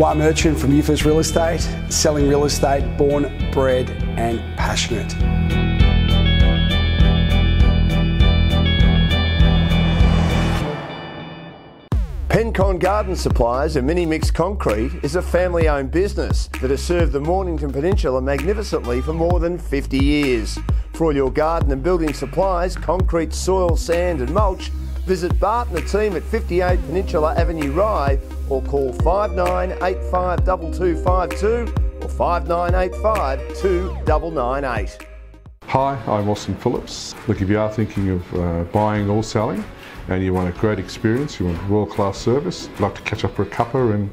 One merchant from Youthers Real Estate, selling real estate, born, bred and passionate. Pencon Garden Supplies and Mini Mix Concrete is a family-owned business that has served the Mornington Peninsula magnificently for more than 50 years. For all your garden and building supplies, concrete, soil, sand and mulch, visit Bart and the team at 58 Peninsula Avenue Rye or call 5985 2252 or 5985 2998. Hi, I'm Austin Phillips. Look, if you are thinking of buying or selling and you want a great experience, you want world-class service, I'd like to catch up for a cuppa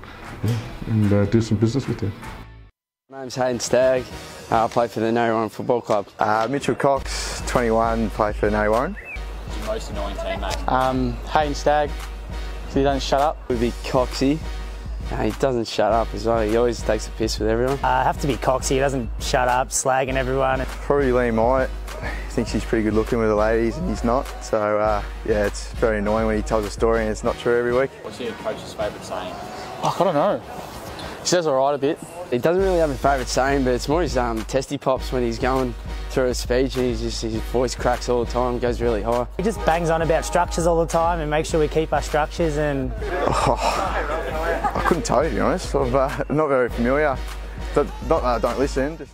and do some business with you. My name's Hayden Stagg. I play for the Narre Football Club. Mitchell Cox, 21, play for Narre. What's your most annoying teammate? Hayden Stagg, because he doesn't shut up. Would be Coxie. He doesn't shut up as well. He always takes a piss with everyone. Have to be Coxie. He doesn't shut up, slagging everyone. Probably Liam White. He thinks he's pretty good looking with the ladies and he's not. So yeah, it's very annoying when he tells a story and it's not true every week. What's your coach's favourite saying? Oh, I don't know. He says alright a bit. He doesn't really have a favourite saying, but it's more his testy pops when he's going through a speech and his voice cracks all the time, goes really high. He just bangs on about structures all the time and makes sure we keep our structures and... I couldn't tell you, to be honest. I'm not very familiar. Not that I don't listen. Just,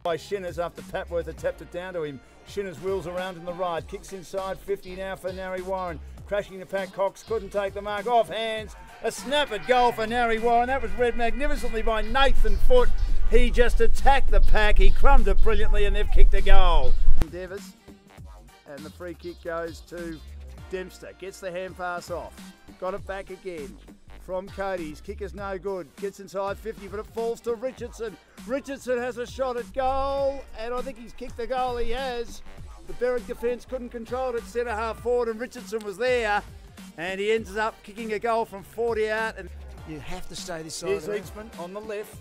By Shinners after Papworth had tapped it down to him. Shinners wheels around in the ride, kicks inside 50 now for Narre Warren. Crashing the pack, Cox couldn't take the mark, off hands. A snap at goal for Narre Warren. That was read magnificently by Nathan Foote. He just attacked the pack, he crumbed it brilliantly and they've kicked a goal. Devers, and the free kick goes to Dempster, gets the hand pass off. Got it back again. From Cody, his kick is no good, gets inside 50 but it falls to Richardson. Richardson has a shot at goal and I think he's kicked the goal, he has. The Berwick defence couldn't control it, centre half forward and Richardson was there and he ends up kicking a goal from 40 out. And you have to stay this side. here's Eastman on the left,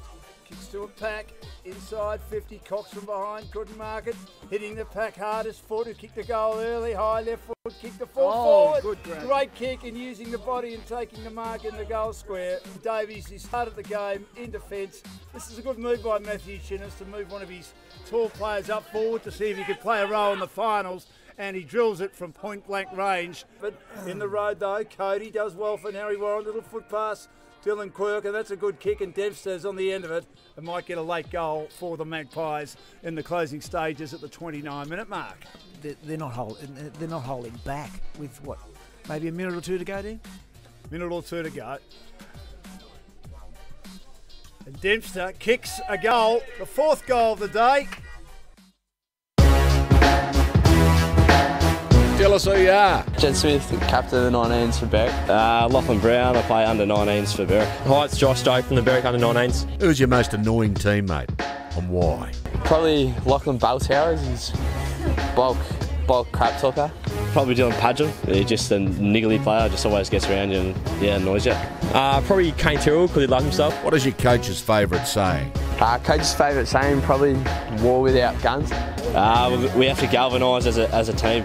kicks to a pack, inside 50, Cox from behind, couldn't mark it, hitting the pack hardest foot, who kicked the goal early, high left foot, kicked the full forward, good grab. Great kick and using the body and taking the mark in the goal square. Davies, he started the game in defence. This is a good move by Matthew Shinners to move one of his tall players up forward to see if he could play a role in the finals, and he drills it from point blank range. But in the road though, Cody does well for Narre Warren, little foot pass, Dylan Quirk, and that's a good kick, and Dempster's on the end of it and might get a late goal for the Magpies in the closing stages at the 29-minute mark. They're not holding back with what, maybe a minute or two to go, Dan? Minute or two to go. And Dempster kicks a goal, the fourth goal of the day. Tell us who you are. Jed Smith, captain of the 19s for Berwick. Lachlan Brown, I play under 19s for Berwick. Hi, it's Josh Doe from the Berwick under 19s. Who's your most annoying teammate and why? Probably Lachlan Baltowers, he's bulk crap talker. Probably Dylan Padgham. He's just a niggly player, just always gets around you and annoys you. Probably Kane Tyrrell, because he loves himself. What is your coach's favourite saying? Coach's favourite saying, probably war without guns. We have to galvanise as a team.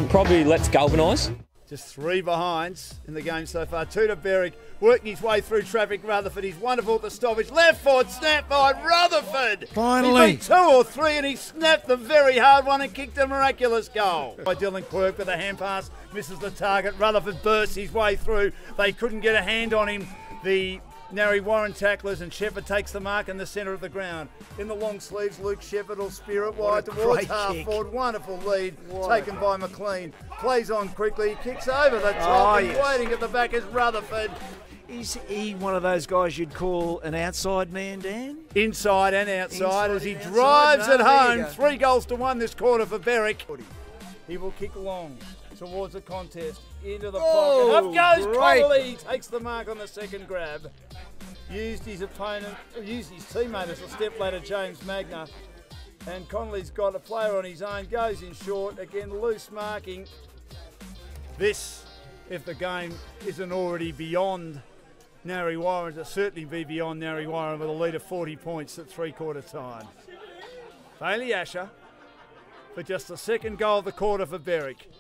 Probably let's galvanise. Just 3 behinds in the game so far. 2 to Berwick, working his way through traffic. Rutherford, he's wonderful at the stoppage. Left foot, snap by Rutherford. Finally. He beat 2 or 3 and he snapped the very hard one and kicked a miraculous goal. By Dylan Quirk with a hand pass, misses the target. Rutherford bursts his way through. They couldn't get a hand on him. The Narre Warren tacklers, and Shepherd takes the mark in the centre of the ground. In the long sleeves, Luke Shepherd will spear it wide towards half forward. Wonderful lead taken by McLean. Plays on quickly, kicks over the top, and waiting at the back is Rutherford. Is he one of those guys you'd call an outside man, Dan? Inside and outside as he drives it home. 3 goals to 1 this quarter for Berwick. He will kick long towards the contest, into the pocket. Up goes Connolly, he takes the mark on the second grab. Used his teammate as a step ladder, James Magna. And Connolly's got a player on his own, goes in short, again loose marking. This, if the game isn't already beyond Narre Warren, it'll certainly be beyond Narre Warren with a lead of 40 points at 3/4 time. Bailey Asher for just the second goal of the quarter for Berwick.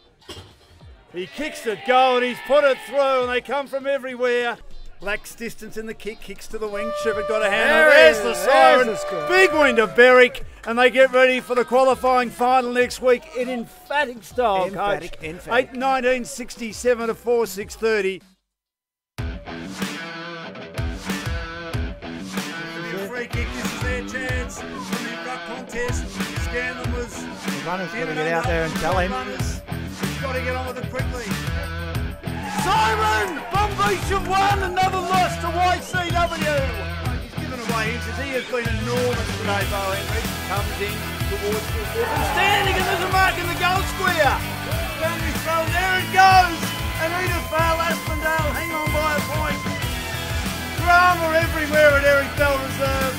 He kicks the goal and he's put it through and they come from everywhere. Lacks distance in the kick, kicks to the wing. Shepherd got a handle. There's the siren. Big win to Berwick, and they get ready for the qualifying final next week in emphatic style, Coach. 8:19.67 to 4:6:30. Free kick, this is their chance in the ruck contest. Scanlon was. The runner's got to get out there and tell him. He's got to get on with it quickly. Siren! Bombeach have won, another loss to YCW. He's given away inches. He has been enormous today, Bo Henry. Comes in towards the foot and standing, and there's a mark in the goal square. Boundary thrown, there it goes. And Edith Vale, Aspendale, hang on by a point. Drama everywhere at Eric Bell Reserve.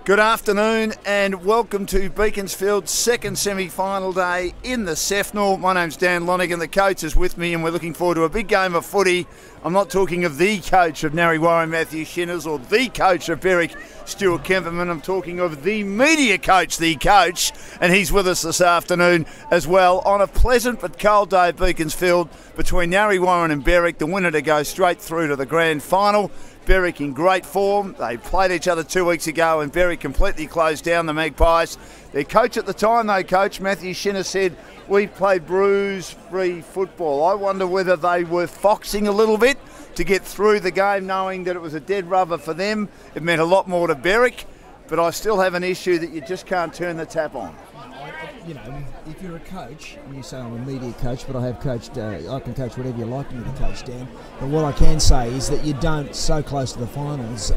Good afternoon and welcome to Beaconsfield's second semi-final day in the SEFNL. My name's Dan Lonigan, the coach is with me, and we're looking forward to a big game of footy. I'm not talking of the coach of Narre Warren, Matthew Shinners, or the coach of Berwick, Stuart Kemperman. I'm talking of the media coach, the coach, and he's with us this afternoon as well on a pleasant but cold day at Beaconsfield between Narre Warren and Berwick, the winner to go straight through to the grand final. Berwick in great form. They played each other 2 weeks ago and Berwick completely closed down the Magpies. Their coach at the time, though, Coach Matthew Shinner, said, we played bruise-free football. I wonder whether they were foxing a little bit to get through the game, knowing that it was a dead rubber for them. It meant a lot more to Berwick, but I still have an issue that you just can't turn the tap on. You know, if you're a coach, and you say I'm a media coach, but I have coached, I can coach whatever you like me to coach, Dan. But what I can say is that you don't, so close to the finals,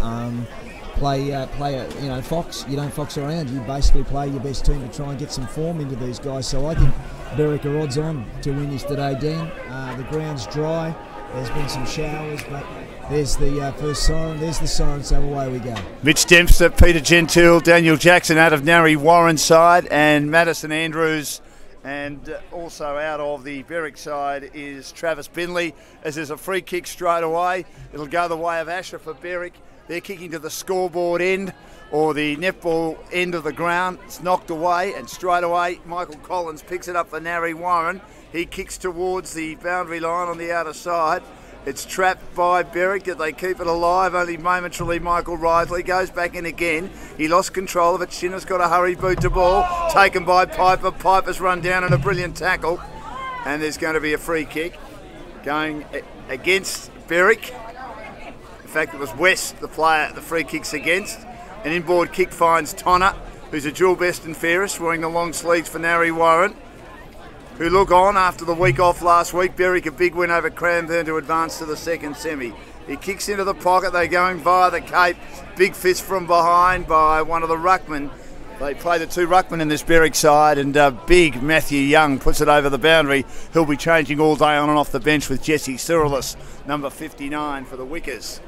fox. You don't fox around. You basically play your best team to try and get some form into these guys. So I think Berwick are odds on to win this today, Dan. The ground's dry. There's been some showers, but there's the first siren. There's the siren, so away we go. Mitch Dempster, Peter Gentile, Daniel Jackson out of Narre Warren's side, and Madison Andrews. And also out of the Berwick side is Travis Binley, as there's a free kick straight away. It'll go the way of Asher for Berwick. They're kicking to the scoreboard end, or the netball end of the ground. It's knocked away, and straight away Michael Collins picks it up for Narre Warren. He kicks towards the boundary line on the outer side. It's trapped by Berwick. Did they keep it alive? Only momentarily. Michael Risley goes back in again. He lost control of it. Shinner's got a hurry boot to ball. Taken by Piper. Piper's run down in a brilliant tackle. And there's going to be a free kick going against Berwick. In fact, it was West, the player the free kick's against. An inboard kick finds Tonner, who's a dual best and fairest, wearing the long sleeves for Narre Warren, who look on after the week off last week. Berwick a big win over Cranbourne to advance to the second semi. He kicks into the pocket. They're going via the cape. Big fist from behind by one of the ruckmen. They play the two ruckmen in this Berwick side, and big Matthew Young puts it over the boundary. He'll be changing all day on and off the bench with Jesse Cyrilis, number 59 for the Wickers,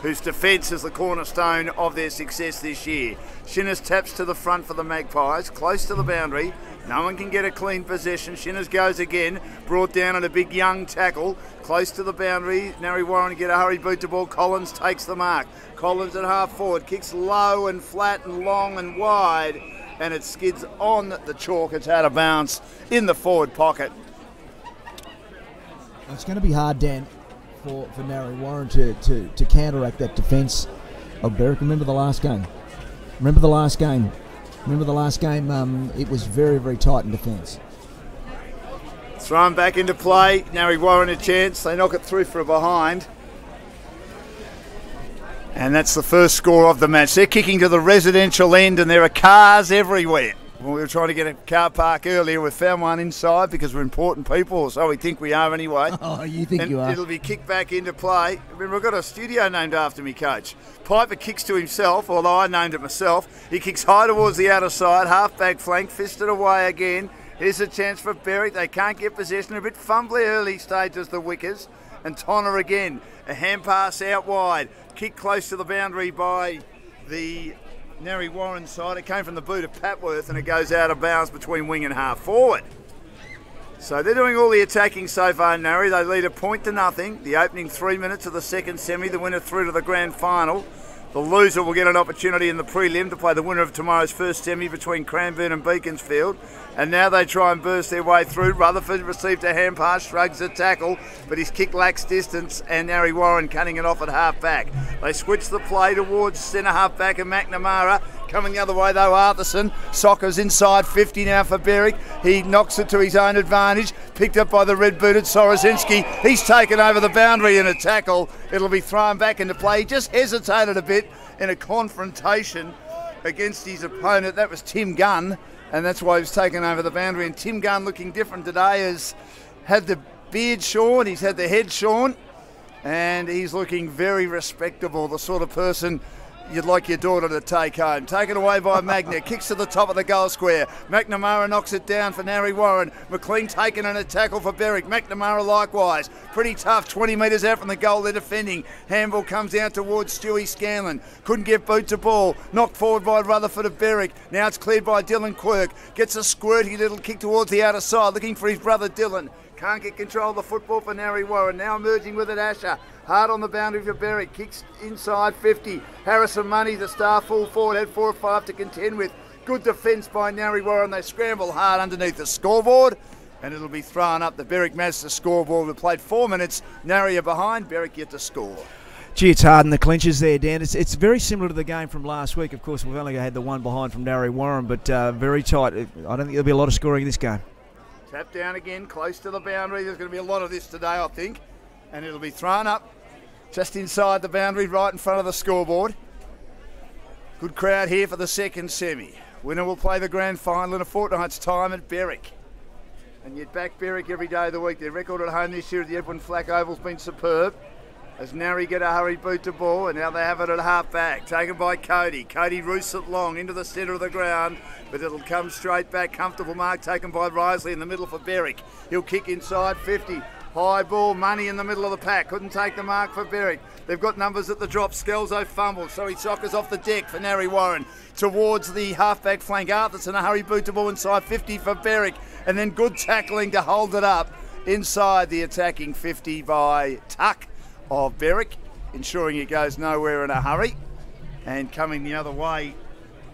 whose defence is the cornerstone of their success this year. Shinners taps to the front for the Magpies, close to the boundary. No one can get a clean possession. Shinners goes again, brought down on a big Young tackle, close to the boundary. Narre Warren get a hurry boot to ball. Collins takes the mark. Collins at half forward, kicks low and flat and long and wide, and it skids on the chalk. It's out of bounds in the forward pocket. It's going to be hard, Dan, for Narre Warren to counteract that defence of Berwick. Remember the last game. It was very, very tight in defence. Thrown back into play. Narre Warren a chance. They knock it through for a behind. And that's the first score of the match. They're kicking to the residential end, and there are cars everywhere. Well, we were trying to get a car park earlier. We found one inside because we're important people, or so we think we are anyway. Oh, you think and you are. It'll be kicked back into play. Remember, I've got a studio named after me, Coach. Piper kicks to himself, although I named it myself. He kicks high towards the outer side, half-back flank, fisted away again. Here's a chance for Berwick. They can't get possession. A bit fumbly early stages, the Wickers. And Tonner again. A hand pass out wide. Kick close to the boundary by the Narre Warren side. It came from the boot of Patworth, and it goes out of bounds between wing and half forward. So they're doing all the attacking so far, Narre. They lead 1-0. The opening 3 minutes of the second semi, the winner through to the grand final. The loser will get an opportunity in the prelim to play the winner of tomorrow's first semi between Cranbourne and Beaconsfield. And now they try and burst their way through. Rutherford received a hand pass, shrugs a tackle, but his kick lacks distance, and Narre Warren cutting it off at half back. They switch the play towards centre half back and McNamara. Coming the other way though, Arthurson. Soccer's inside 50 now for Berwick. He knocks it to his own advantage. Picked up by the red-booted Sorozinski. He's taken over the boundary in a tackle. It'll be thrown back into play. He just hesitated a bit in a confrontation against his opponent. That was Tim Gunn, and that's why he was taken over the boundary. And Tim Gunn looking different today, has had the beard shorn, he's had the head shorn, and he's looking very respectable, the sort of person you'd like your daughter to take home. Taken away by Magna, kicks to the top of the goal square. McNamara knocks it down for Narre Warren. McLean taken in a tackle for Berwick. McNamara likewise. Pretty tough, 20 metres out from the goal they're defending. Handball comes out towards Stewie Scanlon. Couldn't get boot to ball. Knocked forward by Rutherford of Berwick. Now it's cleared by Dylan Quirk. Gets a squirty little kick towards the outer side, looking for his brother Dylan. Can't get control of the football for Narre Warren. Now emerging with it, Asher. Hard on the boundary for Berwick. Kicks inside 50. Harrison Money, the star full forward, had 4 or 5 to contend with. Good defence by Narre Warren. They scramble hard underneath the scoreboard, and it'll be thrown up. The Berwick Mazda scoreboard. We played 4 minutes. Narre are behind. Berwick yet to score. Gee, it's hard in the clinches there, Dan. It's very similar to the game from last week. Of course, we've only had the one behind from Narre Warren, but very tight. I don't think there'll be a lot of scoring in this game. Tap down again, close to the boundary. There's going to be a lot of this today, I think. And it'll be thrown up just inside the boundary, right in front of the scoreboard. Good crowd here for the second semi. Winner will play the grand final in a fortnight's time at Berwick. And you'd back Berwick every day of the week. Their record at home this year at the Edwin Flack Oval's been superb. As Narre get a hurried boot to ball, and now they have it at half back, taken by Cody. Cody roosts it long into the centre of the ground, but it'll come straight back. Comfortable mark taken by Risley in the middle for Berwick. He'll kick inside 50. High ball, Money in the middle of the pack. Couldn't take the mark for Berwick. They've got numbers at the drop. Skelzo fumbles, so he soccers off the deck for Narre Warren. Towards the half-back flank, Arthurson, a hurry boot to ball inside 50 for Berwick. And then good tackling to hold it up inside the attacking 50 by Tuck of Berwick, ensuring it goes nowhere in a hurry. And coming the other way,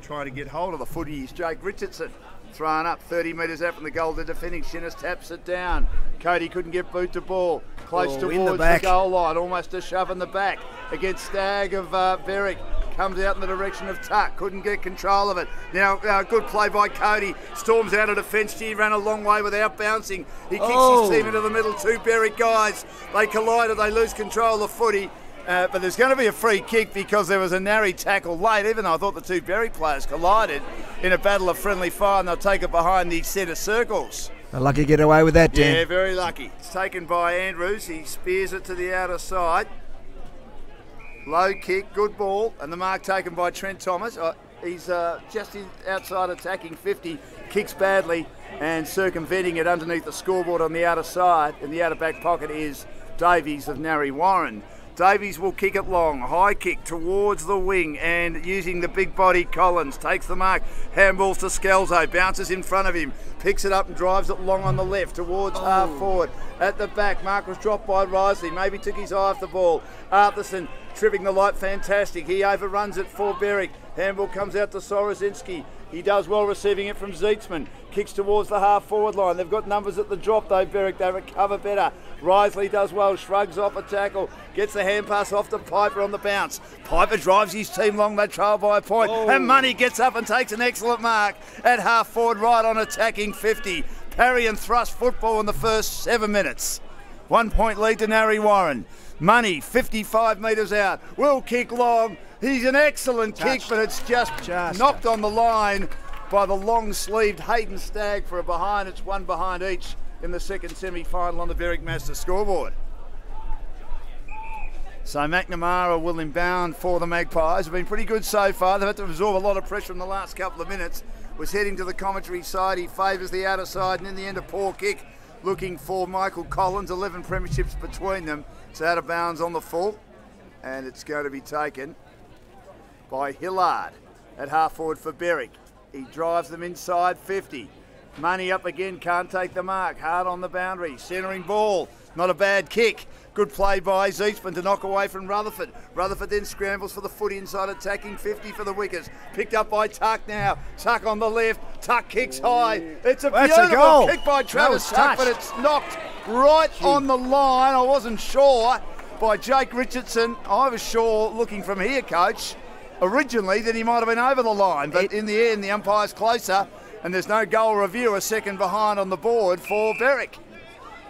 trying to get hold of the footy, is Jake Richardson. Thrown up 30 metres out from the goal, they're defending. Shinnis taps it down. Cody couldn't get boot to ball. Close towards the goal line, almost a shove in the back against Stagg of Berwick. Comes out in the direction of Tuck, couldn't get control of it. Now, good play by Cody. Storms out of defence. He ran a long way without bouncing. He kicks his team into the middle. 2 Berwick guys. They collided, they lose control of the footy. But there's going to be a free kick because there was a Narre tackle late, even though I thought the 2 Berwick players collided in a battle of friendly fire, and they'll take it behind the centre circles. They're lucky to get away with that, Dan. Yeah, very lucky. It's taken by Andrews. He spears it to the outer side. Low kick, good ball, and the mark taken by Trent Thomas. He's just outside attacking 50, kicks badly and circumventing it underneath the scoreboard on the outer side. In the outer back pocket is Davies of Narre Warren. Davies will kick it long, high kick towards the wing, and using the big body Collins, takes the mark, handballs to Skelzo, bounces in front of him, picks it up and drives it long on the left towards half forward. At the back, mark was dropped by Risley, maybe took his eye off the ball. Arthurson tripping the light, fantastic. He overruns it for Berwick. Handball comes out to Sorozinski. He does well receiving it from Zeetzman. Kicks towards the half-forward line. They've got numbers at the drop though, Berwick. They recover better. Risley does well, shrugs off a tackle. Gets the hand pass off to Piper on the bounce. Piper drives his team long. They trail by a point. And Money gets up and takes an excellent mark at half-forward right on attacking 50. Parry and thrust football in the first 7 minutes. 1 point lead to Narre Warren. Money, 55 metres out. Will kick long. He's an excellent kick, but it's just knocked on the line by the long-sleeved Hayden Stagg for a behind. It's 1 behind each in the second semi-final on the Berwick Mazda scoreboard. So McNamara will inbound for the Magpies. Have been pretty good so far. They've had to absorb a lot of pressure in the last couple of minutes. Was heading to the commentary side. He favours the outer side, and in the end a poor kick. Looking for Michael Collins, 11 premierships between them. It's out of bounds on the full, and it's going to be taken by Hillard at half forward for Berwick. He drives them inside 50. Money up again, can't take the mark. Hard on the boundary, centering ball. Not a bad kick. Good play by Zeitsman to knock away from Rutherford. Rutherford then scrambles for the foot inside, attacking 50 for the Wickers. Picked up by Tuck now. Tuck on the left. Tuck kicks high. It's a beautiful kick by Travis Tuck, but it's knocked right on the line. I wasn't sure by Jake Richardson. I was sure, looking from here, Coach, originally that he might have been over the line, but in the end the umpire's closer and there's no goal review, a second behind on the board for Berwick.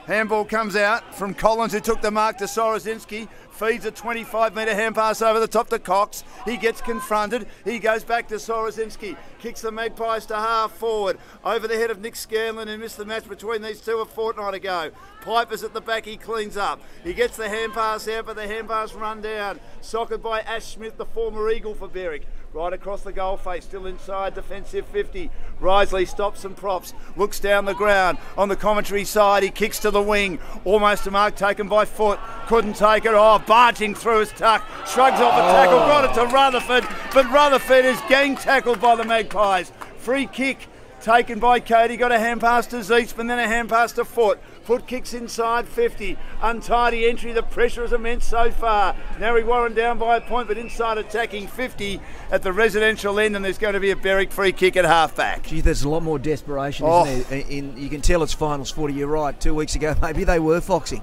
Handball comes out from Collins, who took the mark to Sorozinski. Feeds a 25-metre hand pass over the top to Cox. He gets confronted. He goes back to Sorozinski. Kicks the Magpies to half forward. Over the head of Nick Scanlon, who missed the match between these two a fortnight ago. Piper's at the back, he cleans up. He gets the hand pass out, but the hand pass run down. Sockered by Ash Smith, the former Eagle for Berwick. Right across the goal face, still inside, defensive 50. Risley stops and props, looks down the ground. On the commentary side, he kicks to the wing. Almost a mark taken by Foot. Couldn't take it. Oh, barging through his Tuck. Shrugs off a tackle, got it to Rutherford. But Rutherford is gang tackled by the Magpies. Free kick taken by Cody. Got a hand pass to Zeitsman, then a hand pass to Foot. Foot kicks inside 50. Untidy entry. The pressure is immense so far. Narre Warren down by a point, but inside attacking 50 at the residential end, and there's going to be a Berwick free kick at half-back. Gee, there's a lot more desperation, isn't there? You can tell it's finals footy. You're right. 2 weeks ago, maybe they were foxing.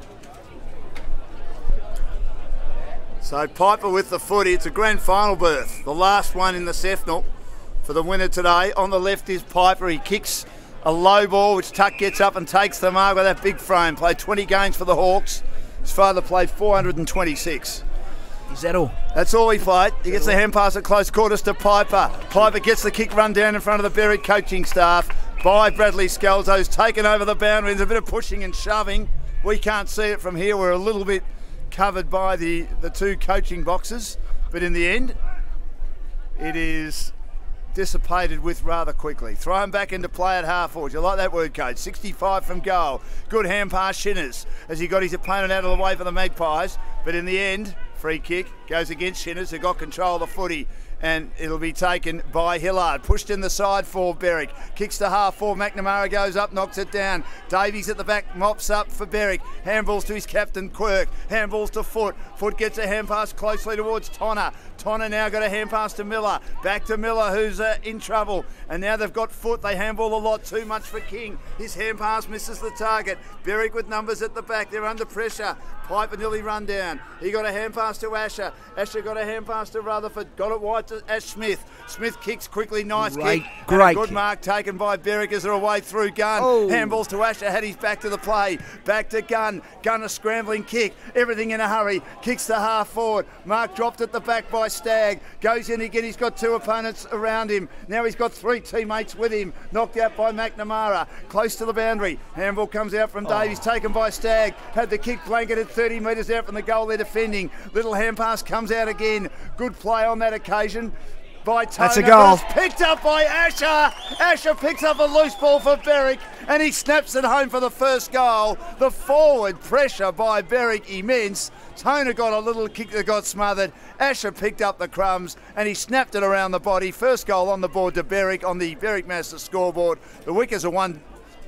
So Piper with the footy. It's a grand final berth. The last one in the SEFNL for the winner today. On the left is Piper. He kicks a low ball, which Tuck gets up and takes the mark with that big frame. Played 20 games for the Hawks. His father played 426. Is that all? That's all he played. He gets the hand pass at close quarters to Piper. Piper gets the kick run down in front of the Berwick coaching staff by Bradley Scalzo, who's taken over the boundary. There's a bit of pushing and shoving. We can't see it from here. We're a little bit covered by the two coaching boxes. But in the end, it is dissipated with rather quickly. Throw him back into play at half forward. You like that word, Coach? 65 from goal. Good hand pass, Shinners, as he got his opponent out of the way for the Magpies. But in the end, free kick goes against Shinners, who got control of the footy. And it'll be taken by Hillard. Pushed in the side for Berwick. Kicks to half forward. McNamara goes up, knocks it down. Davies at the back, mops up for Berwick. Handballs to his captain, Quirk. Handballs to Foot. Foot gets a hand pass closely towards Tonner. Tonner now got a hand pass to Miller. Back to Miller, who's in trouble. And now they've got Foot. They handball a lot. Too much for King. His hand pass misses the target. Berwick with numbers at the back. They're under pressure. Piper nearly run down. He got a hand pass to Asher. Asher got a hand pass to Rutherford. Got it wide to Ash Smith. Smith kicks quickly. Nice kick. Great good mark taken by Berwick as they're away through Gunn. Handballs to Asher. Had his back to the play. Back to Gunn. Gunn a scrambling kick. Everything in a hurry. Kicks to half forward. Mark dropped at the back by Stagg. Goes in again. He's got two opponents around him. Now he's got three teammates with him. Knocked out by McNamara. Close to the boundary. Handball comes out from Davies. Taken by Stagg. Had the kick blanketed 30 metres out from the goal they're defending. Little hand pass comes out again. Good play on that occasion by Toner. That's a goal. Picked up by Asher. Asher picks up a loose ball for Berwick and he snaps it home for the first goal. The forward pressure by Berwick immense. Toner got a little kick that got smothered. Asher picked up the crumbs and he snapped it around the body. First goal on the board to Berwick on the Berwick Master scoreboard. The Wickers are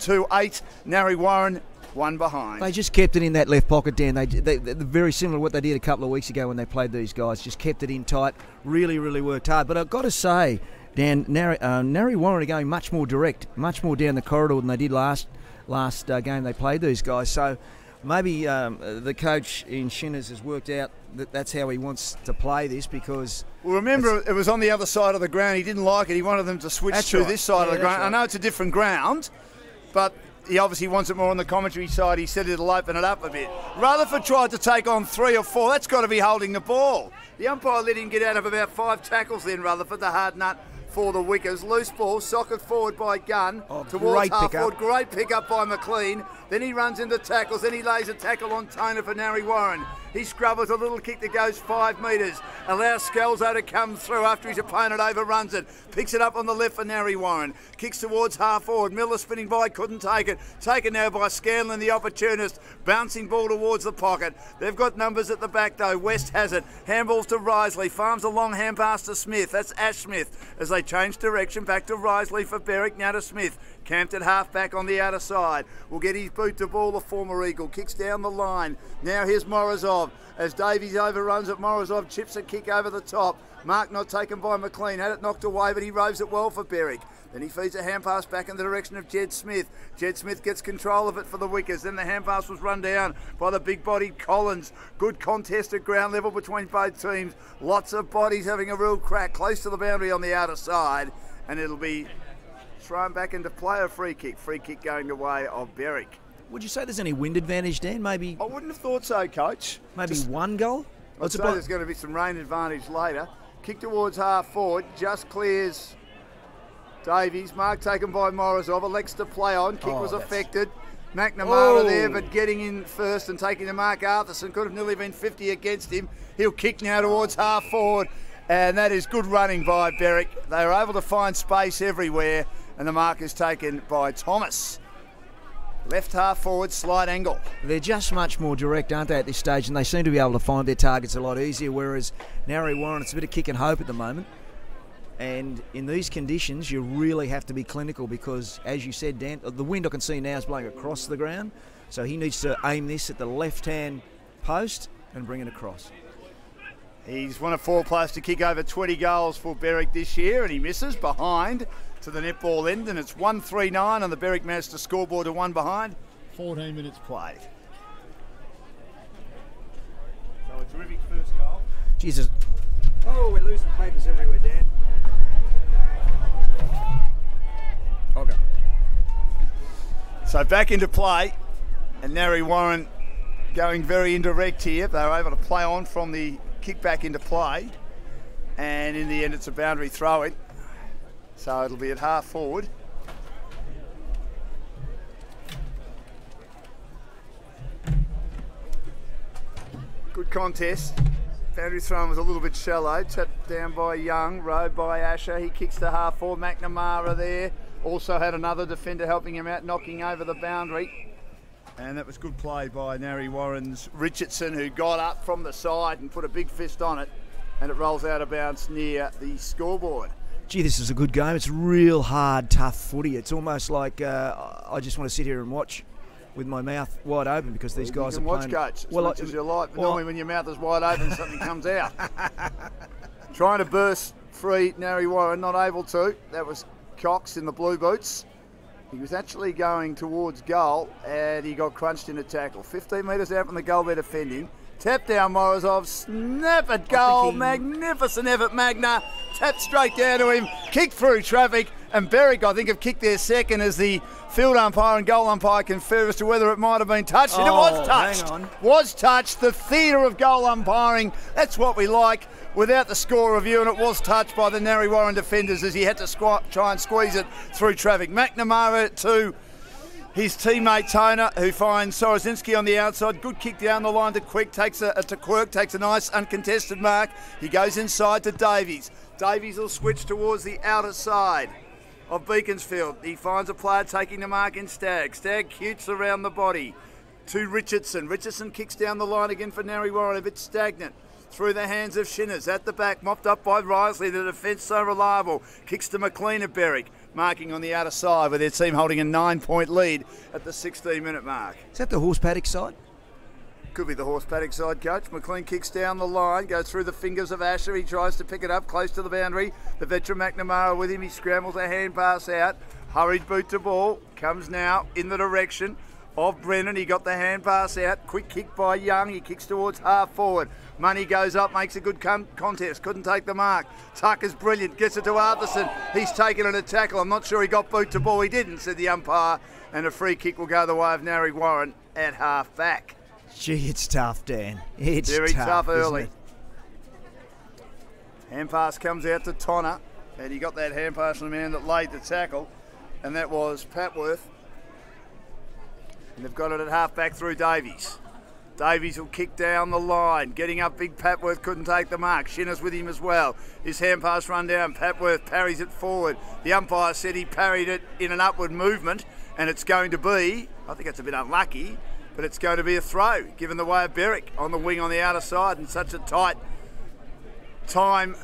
1-2-8. Narre Warren one behind. They just kept it in that left pocket, Dan. They're very similar to what they did a couple of weeks ago when they played these guys. Just kept it in tight. Really, really worked hard. But I've got to say, Dan, Narre Warren are going much more direct, much more down the corridor than they did last game they played these guys. So maybe the coach in Shinners has worked out that that's how he wants to play this because... Well, remember, it was on the other side of the ground. He didn't like it. He wanted them to switch to this side of the ground. I know it's a different ground, but... he obviously wants it more on the commentary side. He said it'll open it up a bit. Rutherford tried to take on 3 or 4. That's got to be holding the ball. The umpire let him get out of about 5 tackles then, Rutherford, the hard nut for the Wickers. Loose ball, socket forward by Gunn towards half forward. Great pick up by McLean. Then he runs into tackles. Then he lays a tackle on Toner for Narre Warren. He scrubbers a little kick that goes 5 metres. Allows Scalzo to come through after his opponent overruns it. Picks it up on the left for Narre Warren. Kicks towards half forward. Miller spinning by, couldn't take it. Taken now by Scanlon, the opportunist. Bouncing ball towards the pocket. They've got numbers at the back though. West has it. Handballs to Risley. Farms a long hand pass to Smith. That's Ash Smith as they change direction back to Risley for Berwick. Now to Smith. Camped at half back on the outer side. Will get his boot to ball, the former Eagle. Kicks down the line. Now here's Morozov. As Davies overruns it, Morozov chips a kick over the top. Mark not taken by McLean. Had it knocked away, but he roves it well for Berwick. Then he feeds a hand pass back in the direction of Jed Smith. Jed Smith gets control of it for the Wickers. Then the hand pass was run down by the big-bodied Collins. Good contest at ground level between both teams. Lots of bodies having a real crack close to the boundary on the outer side. And it'll be thrown back into play, a free kick. Free kick going the way of Berwick. Would you say there's any wind advantage, Dan? Maybe I wouldn't have thought so, Coach. Maybe one goal? I'd say there's going to be some rain advantage later. Kick towards half forward, just clears Davies. Mark taken by Morozov. Elects to play on. Kick was affected. McNamara there, but getting in first and taking the mark. Arthurson could have nearly been 50 against him. He'll kick now towards half forward. And that is good running by Berwick. They were able to find space everywhere, and the mark is taken by Thomas. Left half forward, slight angle. They're just much more direct, aren't they, at this stage, and they seem to be able to find their targets a lot easier, whereas Narre Warren, it's a bit of kick and hope at the moment. And in these conditions, you really have to be clinical because, as you said, Dan, the wind I can see now is blowing across the ground, so he needs to aim this at the left-hand post and bring it across. He's one of 4 players to kick over 20 goals for Berwick this year, and he misses behind to the netball end, and it's 1-3-9 on the Berwick Master scoreboard to 1 behind. 14 minutes played. So a terrific first goal. Jesus. Oh, we're losing papers everywhere, Dan. Okay. So back into play, and Narre Warren going very indirect here. They were able to play on from the kick back into play, and in the end it's a boundary throw-in. So it'll be at half forward. Good contest. Boundary throw was a little bit shallow. Tapped down by Young, rowed by Asher. He kicks to half forward. McNamara there. Also had another defender helping him out, knocking over the boundary. And that was good play by Narre Warren's Richardson, who got up from the side and put a big fist on it. And it rolls out of bounds near the scoreboard. Gee, this is a good game. It's real hard, tough footy. It's almost like I just want to sit here and watch with my mouth wide open because these guys are playing. You can watch, Coach, as much as you like, but normally when your mouth is wide open, something comes out. Trying to burst free, Narre Warren, not able to. That was Cox in the blue boots. He was actually going towards goal and he got crunched in a tackle. 15 metres out from the goal they're defending. Tap down Morozov, snap at goal, magnificent effort Magna, tap straight down to him, kick through traffic, and Berwick I think have kicked their second as the field umpire and goal umpire confer as to whether it might have been touched, and it was touched. Hang on. Was touched, the theatre of goal umpiring, that's what we like, without the score review, and it was touched by the Narre Warren defenders as he had to try and squeeze it through traffic. McNamara to his teammate Toner, who finds Sorozinski on the outside. Good kick down the line to Quirk, takes a nice uncontested mark. He goes inside to Davies. Davies will switch towards the outer side of Beaconsfield. He finds a player taking the mark in Stagg. Stagg cutes around the body to Richardson. Richardson kicks down the line again for Narre Warren, a bit stagnant. Through the hands of Shinners, at the back, mopped up by Risley, the defence so reliable. Kicks to McLean at Berwick, marking on the outer side with their team holding a 9-point lead at the 16-minute mark. Is that the horse paddock side? Could be the horse paddock side, Coach. McLean kicks down the line, goes through the fingers of Asher. He tries to pick it up close to the boundary. The veteran McNamara with him. He scrambles a hand pass out. Hurried boot to ball. Comes now in the direction of Brennan. He got the hand pass out. Quick kick by Young. He kicks towards half forward. Money goes up, makes a good contest. Couldn't take the mark. Tucker's brilliant. Gets it to Arthurson. He's taken it a tackle. I'm not sure he got boot to ball. He didn't, said the umpire. And a free kick will go the way of Narre Warren at half back. Gee, it's tough, Dan. It's very tough early. Isn't it? Hand pass comes out to Tonner. And he got that hand pass from the man that laid the tackle. And that was Patworth. And they've got it at half back through Davies. Davies will kick down the line. Getting up big, Papworth couldn't take the mark. Shinner's with him as well. His hand pass run down. Papworth parries it forward. The umpire said he parried it in an upward movement, and it's going to be, I think it's a bit unlucky, but it's going to be a throw, given the way of Berwick on the wing on the outer side, and such a tight time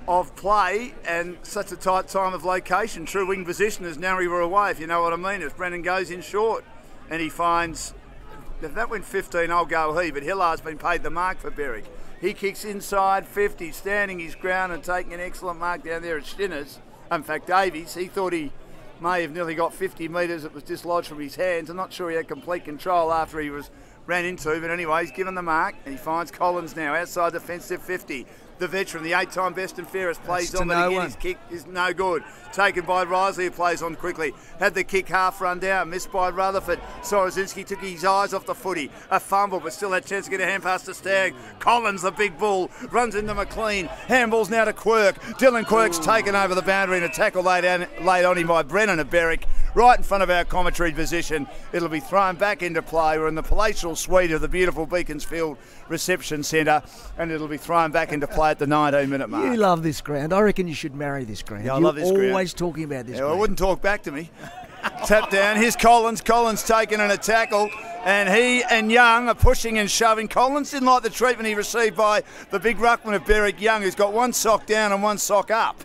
of play and such a tight time of location. True wing position as Narre were away, if you know what I mean, as Brennan goes in short, and he finds, if that went 15, I'll go he, but Hillar's been paid the mark for Berwick. He kicks inside 50, standing his ground and taking an excellent mark down there at Shinner's. In fact, Davies, he thought he may have nearly got 50 metres. It was dislodged from his hands. I'm not sure he had complete control after he was ran into, but anyway, he's given the mark, and he finds Collins now outside defensive 50. The veteran, the 8-time best and fairest, plays on, but again his kick is no good. Taken by Risley, who plays on quickly. Had the kick half run down, missed by Rutherford. Sorozinski took his eyes off the footy. A fumble, but still had a chance to get a hand pass to Stagg. Collins, the big bull, runs into McLean. Handballs now to Quirk. Dylan Quirk's taken over the boundary, and a tackle laid on him by Brennan of Berwick, right in front of our commentary position. It'll be thrown back into play. We're in the palatial suite of the beautiful Beaconsfield Reception Centre, and it'll be thrown back into play at the 19-minute mark. You love this ground. I reckon you should marry this ground. Yeah, I love this ground. You're always talking about this ground. I wouldn't talk back to me. Tap down. Here's Collins. Collins taken in a tackle, and he and Young are pushing and shoving. Collins didn't like the treatment he received by the big ruckman of Berwick, Young, who's got one sock down and one sock up.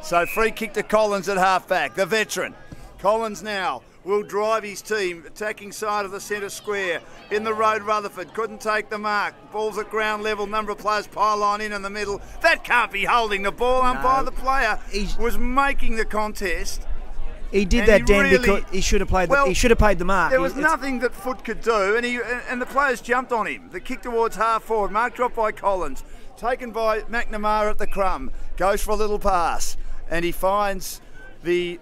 So free kick to Collins at half-back, the veteran. Collins now will drive his team, attacking side of the centre square. In the road, Rutherford couldn't take the mark. Ball's at ground level, number of players pile on in the middle. That can't be holding the ball. Umpire, the player was making the contest. He did that, Dan, because he should have played. He should have paid the mark. There was nothing that Foot could do, and the players jumped on him. The kick towards half forward, mark dropped by Collins, taken by McNamara at the crumb. Goes for a little pass, and he finds the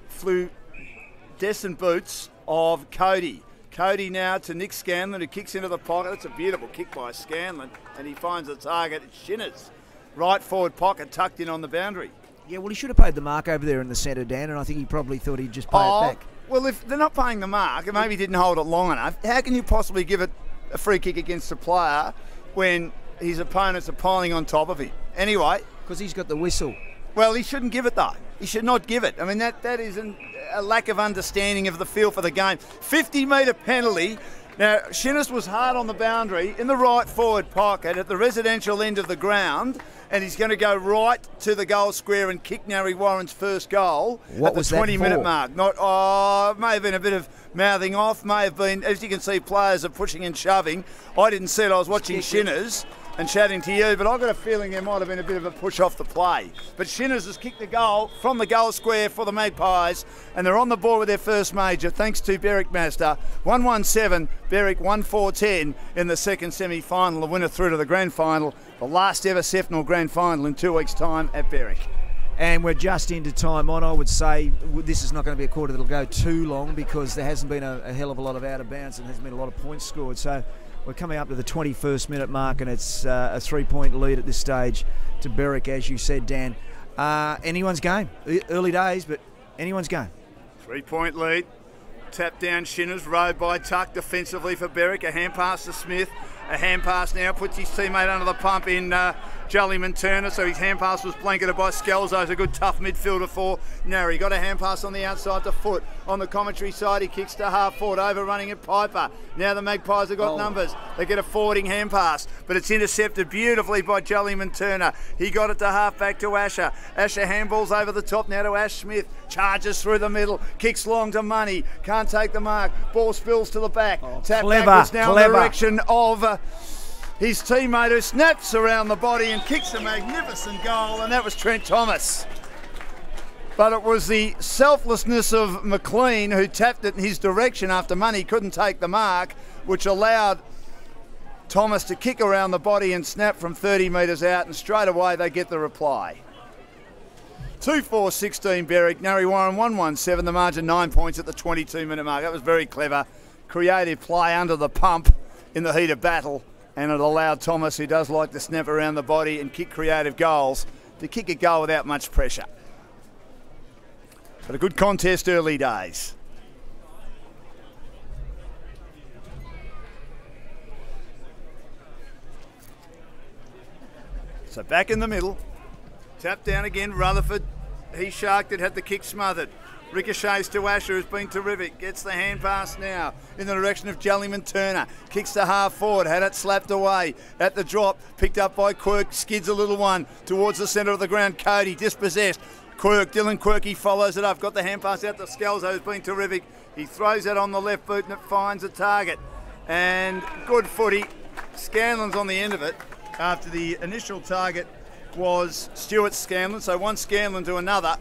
fluorescent boots of Cody. Cody now to Nick Scanlon, who kicks into the pocket. It's a beautiful kick by Scanlon, and he finds the target. It's Shinner's right forward pocket tucked in on the boundary. Yeah, well, he should have paid the mark over there in the centre, Dan, and I think he probably thought he'd just pay it back. Well, if they're not paying the mark, and maybe he didn't hold it long enough, how can you possibly give it a free kick against a player when his opponents are piling on top of him? Anyway. Because he's got the whistle. Well, he shouldn't give it, though. He should not give it. I mean, that is a lack of understanding of the feel for the game. 50-metre penalty. Now, Shinner's was hard on the boundary in the right forward pocket at the residential end of the ground, and he's going to go right to the goal square and kick Narre Warren's first goal at the 20-minute mark. It may have been a bit of mouthing off, may have been, as you can see, players are pushing and shoving. I didn't see it, I was watching Shinner's and chatting to you, but I've got a feeling there might have been a bit of a push off the play. But Shinner's has kicked the goal from the goal square for the Magpies, and they're on the board with their first major, thanks to Berwick Mazda. 1-1-7, Berwick 1-4-10 in the second semi-final. The winner through to the grand final, the last ever SEFNL grand final in 2 weeks' time at Berwick. And we're just into time on. I would say this is not going to be a quarter that'll go too long because there hasn't been a hell of a lot of out of bounds and hasn't been a lot of points scored. So we're coming up to the 21st minute mark, and it's a 3-point lead at this stage to Berwick, as you said, Dan. Anyone's game. Early days, but anyone's game. 3-point lead. Tap down Shinner's, rowed by Tuck defensively for Berwick. A hand pass to Smith. A hand pass now puts his teammate under the pump in Jollyman Turner, so his hand pass was blanketed by Scalzo. He's a good tough midfielder for Narre. Got a hand pass on the outside to Foot. On the commentary side, he kicks to half forward, overrunning at Piper. Now the Magpies have got numbers. They get a forwarding hand pass, but it's intercepted beautifully by Jollyman Turner. He got it to half back to Asher. Asher handballs over the top now to Ash Smith. Charges through the middle, kicks long to Money. Can't take the mark. Ball spills to the back. Tap backwards now in the direction of his teammate, who snaps around the body and kicks a magnificent goal, and that was Trent Thomas. But it was the selflessness of McLean, who tapped it in his direction after Money couldn't take the mark, which allowed Thomas to kick around the body and snap from 30 metres out, and straight away they get the reply. 2-4-16 Berwick, Narre Warren 1-1-7, the margin 9 points at the 22-minute mark. That was very clever. Creative play under the pump in the heat of battle, and it allowed Thomas, who does like to snap around the body and kick creative goals, to kick a goal without much pressure. But a good contest early days. So back in the middle. Tap down again, Rutherford. He sharked it, had the kick smothered. Ricochets to Asher, who's been terrific. Gets the hand pass now in the direction of Jellyman Turner. Kicks to half forward, had it slapped away. At the drop, picked up by Quirk, skids a little one towards the centre of the ground. Cody, dispossessed. Quirk, Dylan Quirk, he follows it up. Got the hand pass out to Scalzo, who's been terrific. He throws it on the left boot and it finds a target. And good footy. Scanlon's on the end of it after the initial target was Stuart Scanlon. So one Scanlon to another.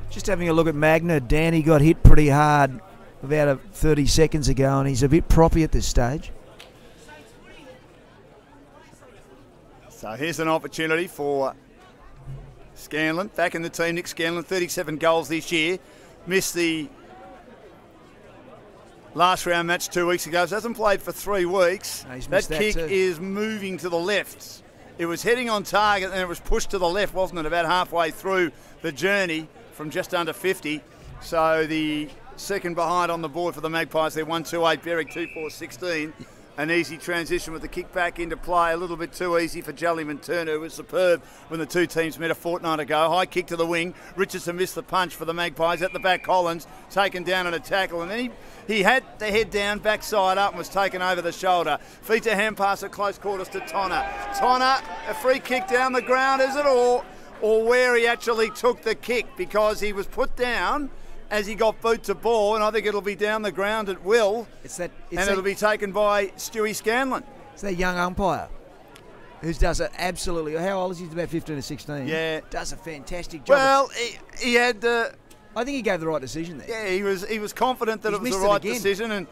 Just having a look at Magna. Danny got hit pretty hard about 30 seconds ago, and he's a bit proppy at this stage. So here's an opportunity for Scanlon. Back in the team, Nick Scanlon, 37 goals this year. Missed the last round match 2 weeks ago. So hasn't played for 3 weeks. No, that kick is moving to the left. It was heading on target and it was pushed to the left, wasn't it? About halfway through the journey from just under 50. So the second behind on the board for the Magpies. They're 1-2-8, Berwick 2-4-16. An easy transition with the kick back into play. A little bit too easy for Jellyman Turner, who was superb when the two teams met a fortnight ago. High kick to the wing. Richardson missed the punch for the Magpies. At the back, Collins taken down on a tackle. And then he had the head down, backside up, and was taken over the shoulder. Feeds a hand pass at close quarters to Tonner. Tonner, a free kick down the ground, is it? Or where he actually took the kick, because he was put down as he got boot to ball, and I think it'll be down the ground at will. It'll be taken by Stewie Scanlon. It's that young umpire who does it absolutely. How old is he? He's about 15 or 16. Yeah, does a fantastic job. Well, he had. I think he gave the right decision there. Yeah, he was confident that it was the right decision, and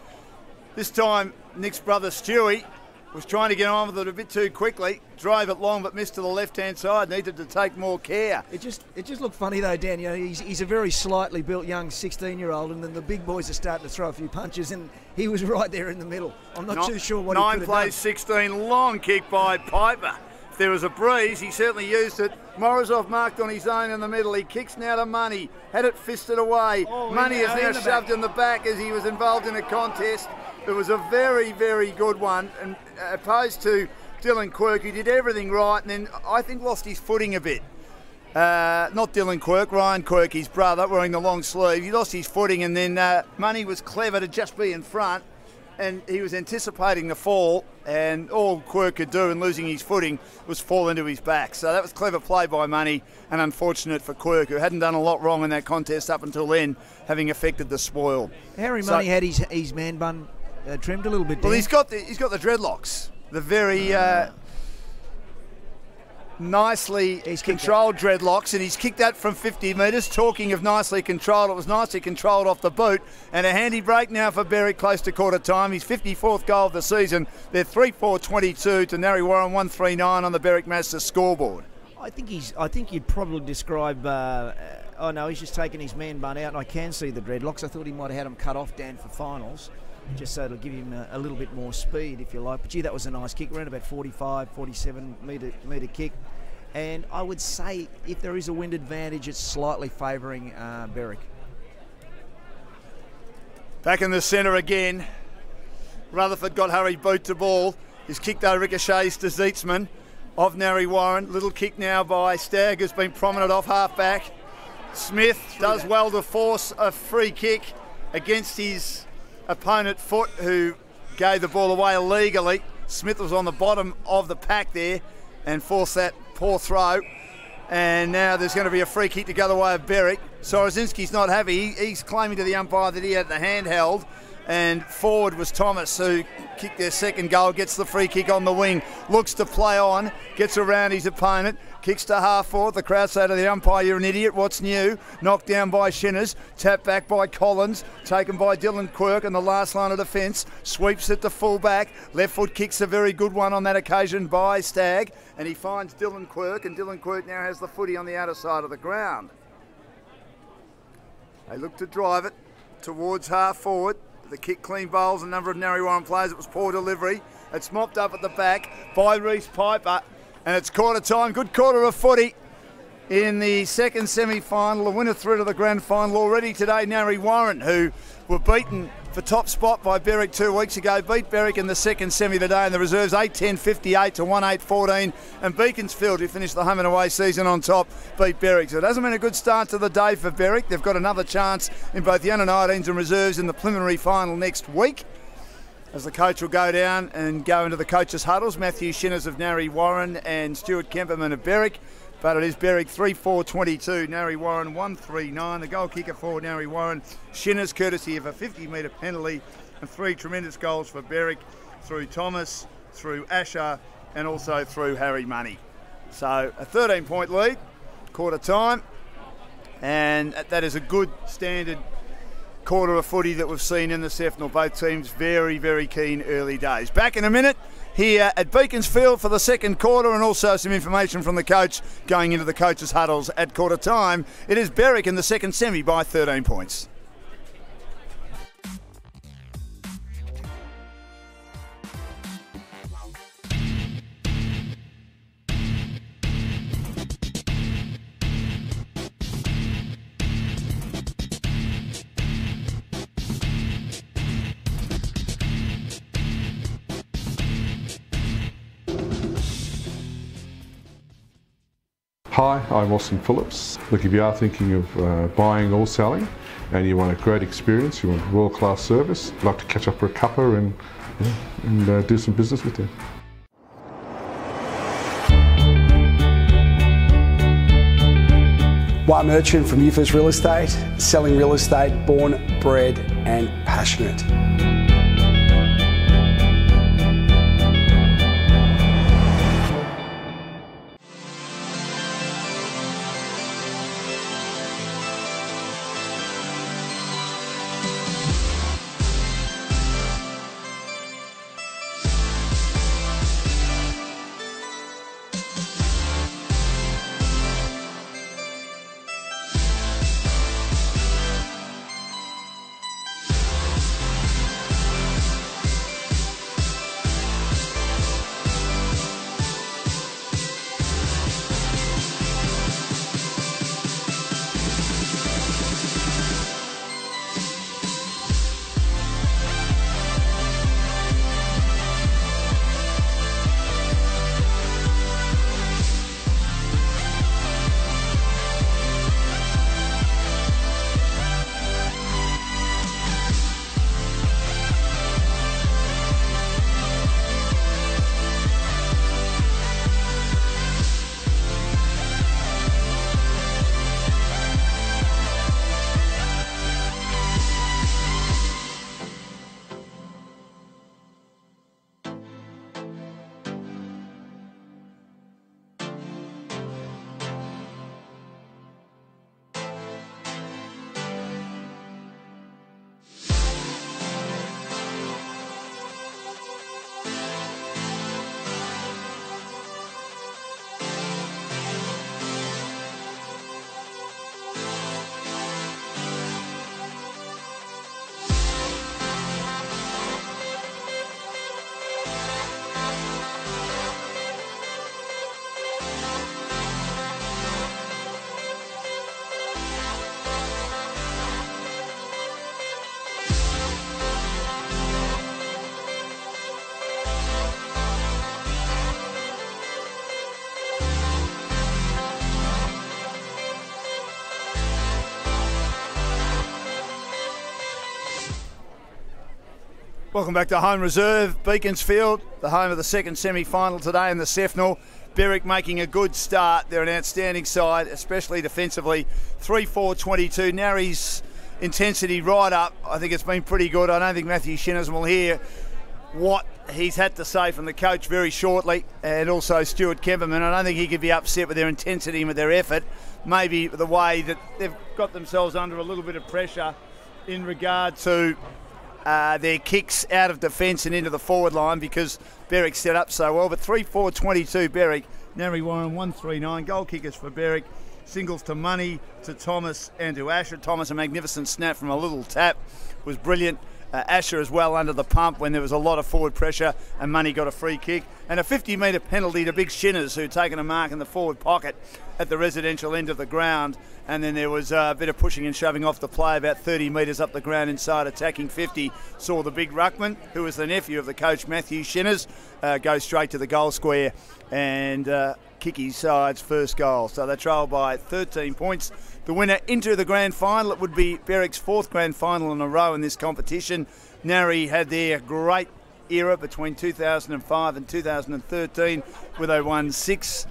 this time Nick's brother Stewie was trying to get on with it a bit too quickly, drove it long but missed to the left-hand side, needed to take more care. It just looked funny though, Dan. You know, he's a very slightly built young 16-year-old, and then the big boys are starting to throw a few punches, and he was right there in the middle. I'm not too sure what he could have done. 9 plays 16, long kick by Piper. If there was a breeze, he certainly used it. Morozov marked on his own in the middle. He kicks now to Money, had it fisted away. Money is now shoved in the back as he was involved in a contest. It was a very, very good one, and opposed to Dylan Quirk, who did everything right, and then I think lost his footing a bit. Not Dylan Quirk, Ryan Quirk, his brother, wearing the long sleeve. He lost his footing, and then Money was clever to just be in front, and he was anticipating the fall, and all Quirk could do in losing his footing was fall into his back. So that was clever play by Money, and unfortunate for Quirk, who hadn't done a lot wrong in that contest up until then, having affected the spoil. Harry Money had his man bun trimmed a little bit. Well, he's got the dreadlocks, the very nicely controlled dreadlocks, and he's kicked that from 50 metres. Talking of nicely controlled, it was nicely controlled off the boot, and a handy break now for Berwick close to quarter time. His 54th goal of the season. They're 3-4-22 to Narre Warren 139 on the Berwick Masters scoreboard. I think you'd probably describe. Oh no, he's just taken his man bun out, and I can see the dreadlocks. I thought he might have had them cut off, Dan, for finals, just so it'll give him a little bit more speed, if you like. But gee, that was a nice kick, around about 45, 47 metre kick. And I would say if there is a wind advantage, it's slightly favouring Berwick. Back in the centre again. Rutherford got hurried boot to ball. He's kicked over ricochets to Zeetzman of Narre Warren. Little kick now by Stagg, who's been prominent off half back. Smith does well to force a free kick against his opponent foot, who gave the ball away illegally. Smith was on the bottom of the pack there and forced that poor throw. And now there's going to be a free kick to go the way of Berwick. Sorozinski's not happy. He's claiming to the umpire that he had the handheld. And forward was Thomas, who kicked their second goal, gets the free kick on the wing, looks to play on, gets around his opponent, kicks to half forward. The crowd say to the umpire, "You're an idiot, what's new?" Knocked down by Shinners, tapped back by Collins, taken by Dylan Quirk in the last line of defence, sweeps it to full back. Left foot kicks a very good one on that occasion by Stagg, and he finds Dylan Quirk, and Dylan Quirk now has the footy on the outer side of the ground. They look to drive it towards half forward. The kick clean bowls a number of Narre Warren players. It was poor delivery. It's mopped up at the back by Reece Piper, and it's quarter time. Good quarter of footy in the second semi-final. The winner through to the grand final already today, Narre Warren, who were beaten for top spot by Berwick 2 weeks ago. Beat Berwick in the second semi today in the reserves, 8-10-58 to 1-8-14. And Beaconsfield, who finished the home and away season on top, beat Berwick. So it hasn't been a good start to the day for Berwick. They've got another chance in both the under-19s and reserves in the preliminary final next week, as the coach will go down and go into the coaches' huddles. Matthew Shinners of Narre Warren and Stuart Kemperman of Berwick. But it is Berwick 3-4-22, Narre Warren 1-3-9. The goal kicker for Narre Warren, Shinners, courtesy of a 50-metre penalty, and 3 tremendous goals for Berwick through Thomas, through Asher, and also through Harry Money. So a 13-point lead, quarter time, and that is a good standard quarter of footy that we've seen in the SEFNL. Both teams very, very keen early days. Back in a minute here at Beaconsfield for the second quarter, and also some information from the coach going into the coaches' huddles at quarter time. It is Berwick in the second semi by 13 points. Hi, I'm Austin Phillips. Look, if you are thinking of buying or selling and you want a great experience, you want world-class service, I'd like to catch up for a cuppa and do some business with you. White Merchant from Youthers Real Estate, selling real estate born, bred and passionate. Welcome back to Home Reserve, Beaconsfield, the home of the second semi-final today in the SEFNL. Berwick making a good start. They're an outstanding side, especially defensively. 3-4-22. Narre's intensity right up. I think it's been pretty good. I don't think Matthew Shinners will hear what he's had to say from the coach very shortly, and also Stuart Kemperman. I don't think he could be upset with their intensity and with their effort. Maybe the way that they've got themselves under a little bit of pressure in regard to their kicks out of defence and into the forward line, because Berwick set up so well. But 3-4-22 Berwick. Narre Warren 1-3-9. Goal kickers for Berwick. Singles to Money, to Thomas and to Asher. Thomas, a magnificent snap from a little tap, was brilliant. Asher as well under the pump when there was a lot of forward pressure and Money got a free kick. And a 50-metre penalty to Big Shinners, who'd taken a mark in the forward pocket at the residential end of the ground. And then there was a bit of pushing and shoving off the play about 30 metres up the ground inside attacking 50. Saw the big ruckman, who was the nephew of the coach Matthew Shinners, go straight to the goal square and kick his side's first goal. So they trail by 13 points. The winner into the grand final. It would be Berwick's fourth grand final in a row in this competition. Narre had their great era between 2005 and 2013, where they won 6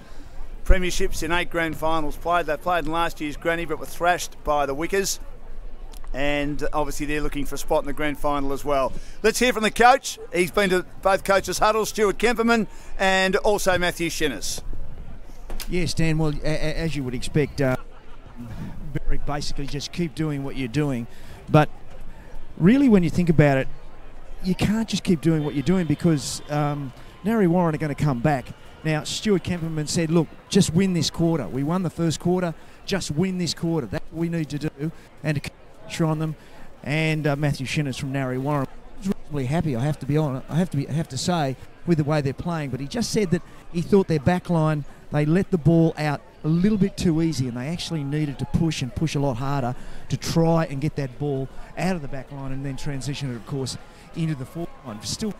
premierships in 8 grand finals played. They played in last year's granny but were thrashed by the Wickers, and obviously they're looking for a spot in the grand final as well. Let's hear from the coach. He's been to both coaches' huddles, Stuart Kemperman and also Matthew Shinners. Yes, Dan, well, as you would expect, Berwick basically just keep doing what you're doing, but really when you think about it, you can't just keep doing what you're doing because Narre Warren are going to come back. Now, Stuart Kemperman said, look, just win this quarter. We won the first quarter, just win this quarter. That's what we need to do, and to keep pressure on them. And Matthew Shinners from Narre Warren was reasonably happy, I have to be honest, I have to say, with the way they're playing. But he just said that he thought their back line, they let the ball out a little bit too easy, and they actually needed to push and push a lot harder to try and get that ball out of the back line and then transition it, of course, into the forward line. Still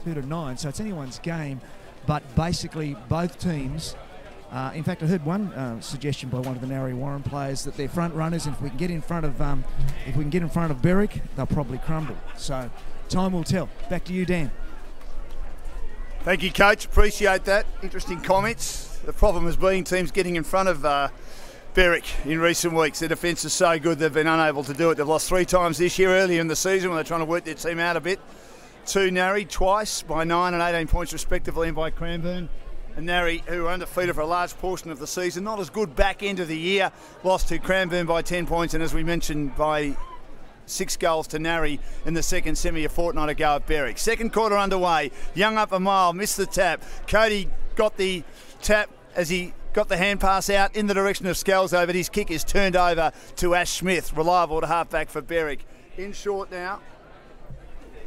2-9, so it's anyone's game. But basically, both teams. In fact, I heard one suggestion by one of the Narre Warren players that they're front runners, and if we can get in front of Berwick, they'll probably crumble. So, time will tell. Back to you, Dan. Thank you, Coach. Appreciate that. Interesting comments. The problem has been teams getting in front of Berwick in recent weeks. Their defence is so good they've been unable to do it. They've lost 3 times this year earlier in the season when they're trying to work their team out a bit. To Narre twice by 9 and 18 points respectively, and by Cranbourne. And Narre, who were undefeated for a large portion of the season, not as good back end of the year, lost to Cranbourne by 10 points, and as we mentioned, by 6 goals to Narre in the second semi a fortnight ago at Berwick. Second quarter underway. Young up a mile, missed the tap. Cody got the tap as he got the hand pass out in the direction of Scalzo, but his kick is turned over to Ash Smith, reliable at half-back for Berwick. In short now.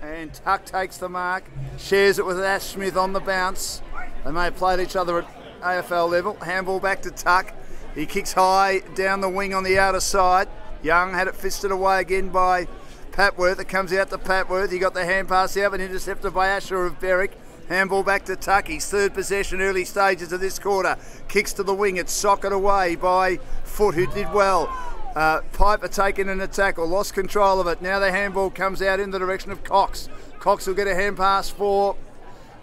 And Tuck takes the mark, shares it with Ash Smith on the bounce. They may have played each other at AFL level. Handball back to Tuck. He kicks high down the wing on the outer side. Young had it fisted away again by Patworth. It comes out to Patworth. He got the hand pass out, but intercepted by Asher of Berwick. Handball back to Tuck. His third possession, early stages of this quarter. Kicks to the wing. It's socked away by Foot, who did well. Piper taken in a tackle, lost control of it. Now the handball comes out in the direction of Cox. Cox will get a hand pass for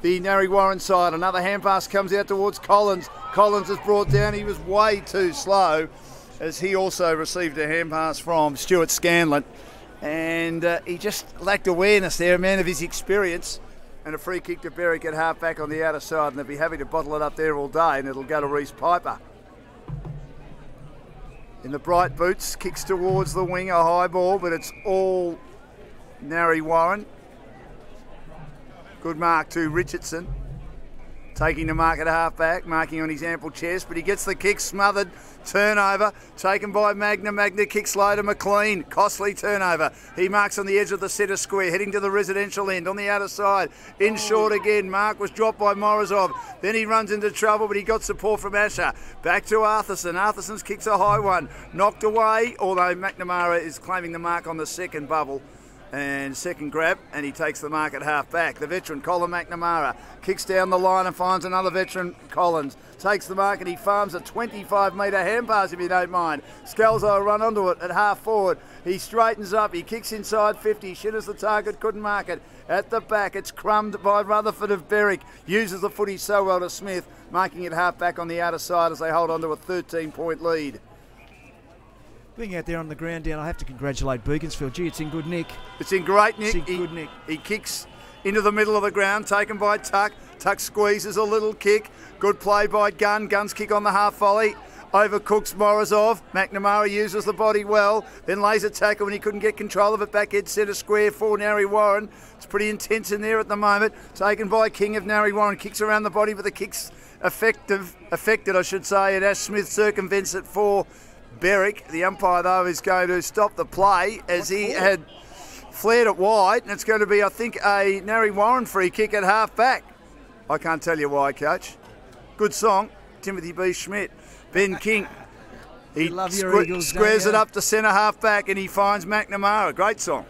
the Narre Warren side. Another hand pass comes out towards Collins. Collins is brought down. He was way too slow, as he also received a hand pass from Stuart Scanlon. And he just lacked awareness there, a man of his experience. And a free kick to Berwick at half back on the outer side. And they'll be happy to bottle it up there all day, and it'll go to Reece Piper. In the bright boots, kicks towards the wing, a high ball, but it's all Narre Warren. Good mark to Richardson. Taking the mark at half-back, marking on his ample chest, but he gets the kick smothered. Turnover, taken by Magna. Magna kicks low to McLean. Costly turnover. He marks on the edge of the centre square, heading to the residential end on the outer side. In short again, mark was dropped by Morozov. Then he runs into trouble, but he got support from Asher. Back to Arthurson. Arthurson kicks a high one. Knocked away, although McNamara is claiming the mark on the second bubble. And second grab, and he takes the mark at half back. The veteran, Colin McNamara, kicks down the line and finds another veteran, Collins. Takes the mark and he farms a 25-metre hand pass, if you don't mind. Scalzo run onto it at half forward. He straightens up, he kicks inside 50. Shinners the target, couldn't mark it. At the back, it's crumbed by Rutherford of Berwick. Uses the footy so well to Smith, marking it half back on the outer side as they hold on to a 13-point lead. Being out there on the ground, Dan, I have to congratulate Beaconsfield. Gee, it's in good nick. It's in great nick. It's in good nick. He kicks into the middle of the ground, taken by Tuck. Tuck squeezes a little kick. Good play by Gunn. Gunn's kick on the half volley. Overcooks Morozov. McNamara uses the body well, then lays a tackle when he couldn't get control of it. Back head centre square for Narre Warren. It's pretty intense in there at the moment. Taken by King of Narre Warren. Kicks around the body, but the kick's affected, I should say, and Ash Smith circumvents it for Berwick. The umpire, though, is going to stop the play as he had flared it wide, and it's going to be, I think, a Narre Warren free kick at half back. I can't tell you why, Coach. Good song, Timothy B. Schmidt. Ben King, he squares it up to centre half back, and he finds McNamara. Great song.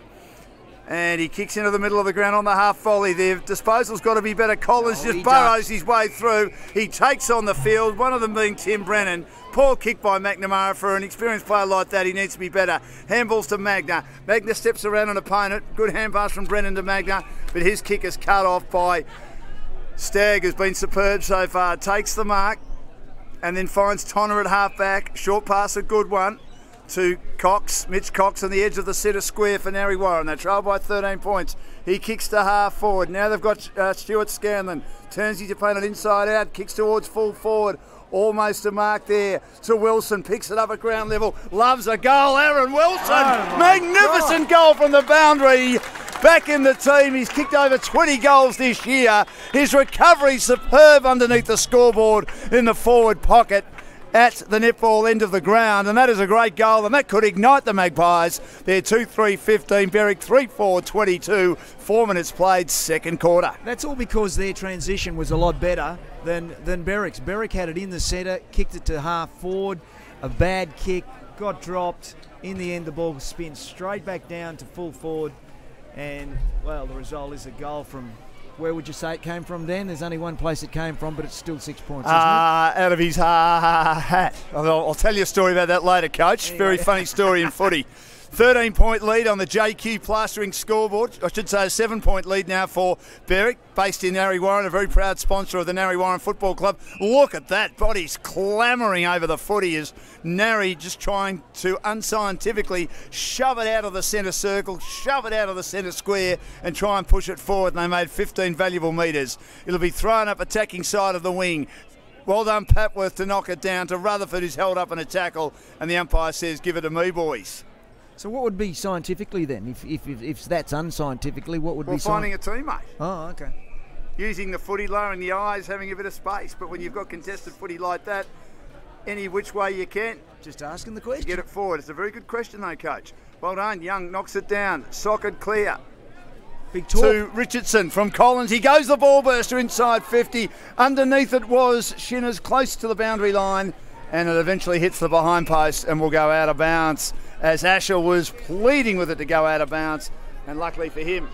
And he kicks into the middle of the ground on the half volley. Their disposal's got to be better. Collins just burrows his way through. He takes on the field, one of them being Tim Brennan. Poor kick by McNamara. For an experienced player like that, he needs to be better. Handballs to Magna. Magna steps around an opponent. Good hand pass from Brennan to Magna, but his kick is cut off by Stagg, who's been superb so far. Takes the mark and then finds Tonner at half back. Short pass, a good one to Cox, Mitch Cox on the edge of the centre square for Narre Warren. They trail by 13 points. He kicks to half forward. Now they've got Stuart Scanlon. Turns his opponent inside out, kicks towards full forward. Almost a mark there to Wilson. Picks it up at ground level. Loves a goal. Aaron Wilson. Magnificent goal from the boundary. Back in the team. He's kicked over 20 goals this year. His recovery superb underneath the scoreboard in the forward pocket at the netball end of the ground, and that is a great goal, and that could ignite the Magpies. They're 2-3-15, Berwick 3-4-22, 4 minutes played, second quarter. That's all because their transition was a lot better than Berwick's. Berwick had it in the centre, kicked it to half forward, a bad kick, got dropped. In the end, the ball spins straight back down to full forward, and, well, the result is a goal from... Where would you say it came from, Dan? There's only one place it came from, but it's still 6 points, isn't it? Out of his hat. I'll tell you a story about that later, Coach. Anyway. Very funny story in footy. 13-point lead on the JQ Plastering scoreboard. I should say a 7-point lead now for Berwick, based in Narre Warren, a very proud sponsor of the Narre Warren Football Club. Look at that. Bodies clamouring over the footy as Narre just trying to unscientifically shove it out of the centre circle, shove it out of the centre square and try and push it forward. And they made 15 valuable metres. It'll be thrown up attacking side of the wing. Well done, Papworth, to knock it down to Rutherford, who's held up in a tackle. And the umpire says, give it to me, boys. So what would be scientifically then? If that's unscientifically, what would be finding a teammate. Oh, okay. Using the footy, lowering the eyes, having a bit of space. But when you've got contested footy like that, any which way you can. Just asking the question. Get it forward. It's a very good question though, Coach. Well done. Young knocks it down. Socket clear. Big talk. To Richardson from Collins. He goes the ball burster inside 50. Underneath it was Shinners close to the boundary line. And it eventually hits the behind post and will go out of bounds as Asher was pleading with it to go out of bounds. And luckily for him,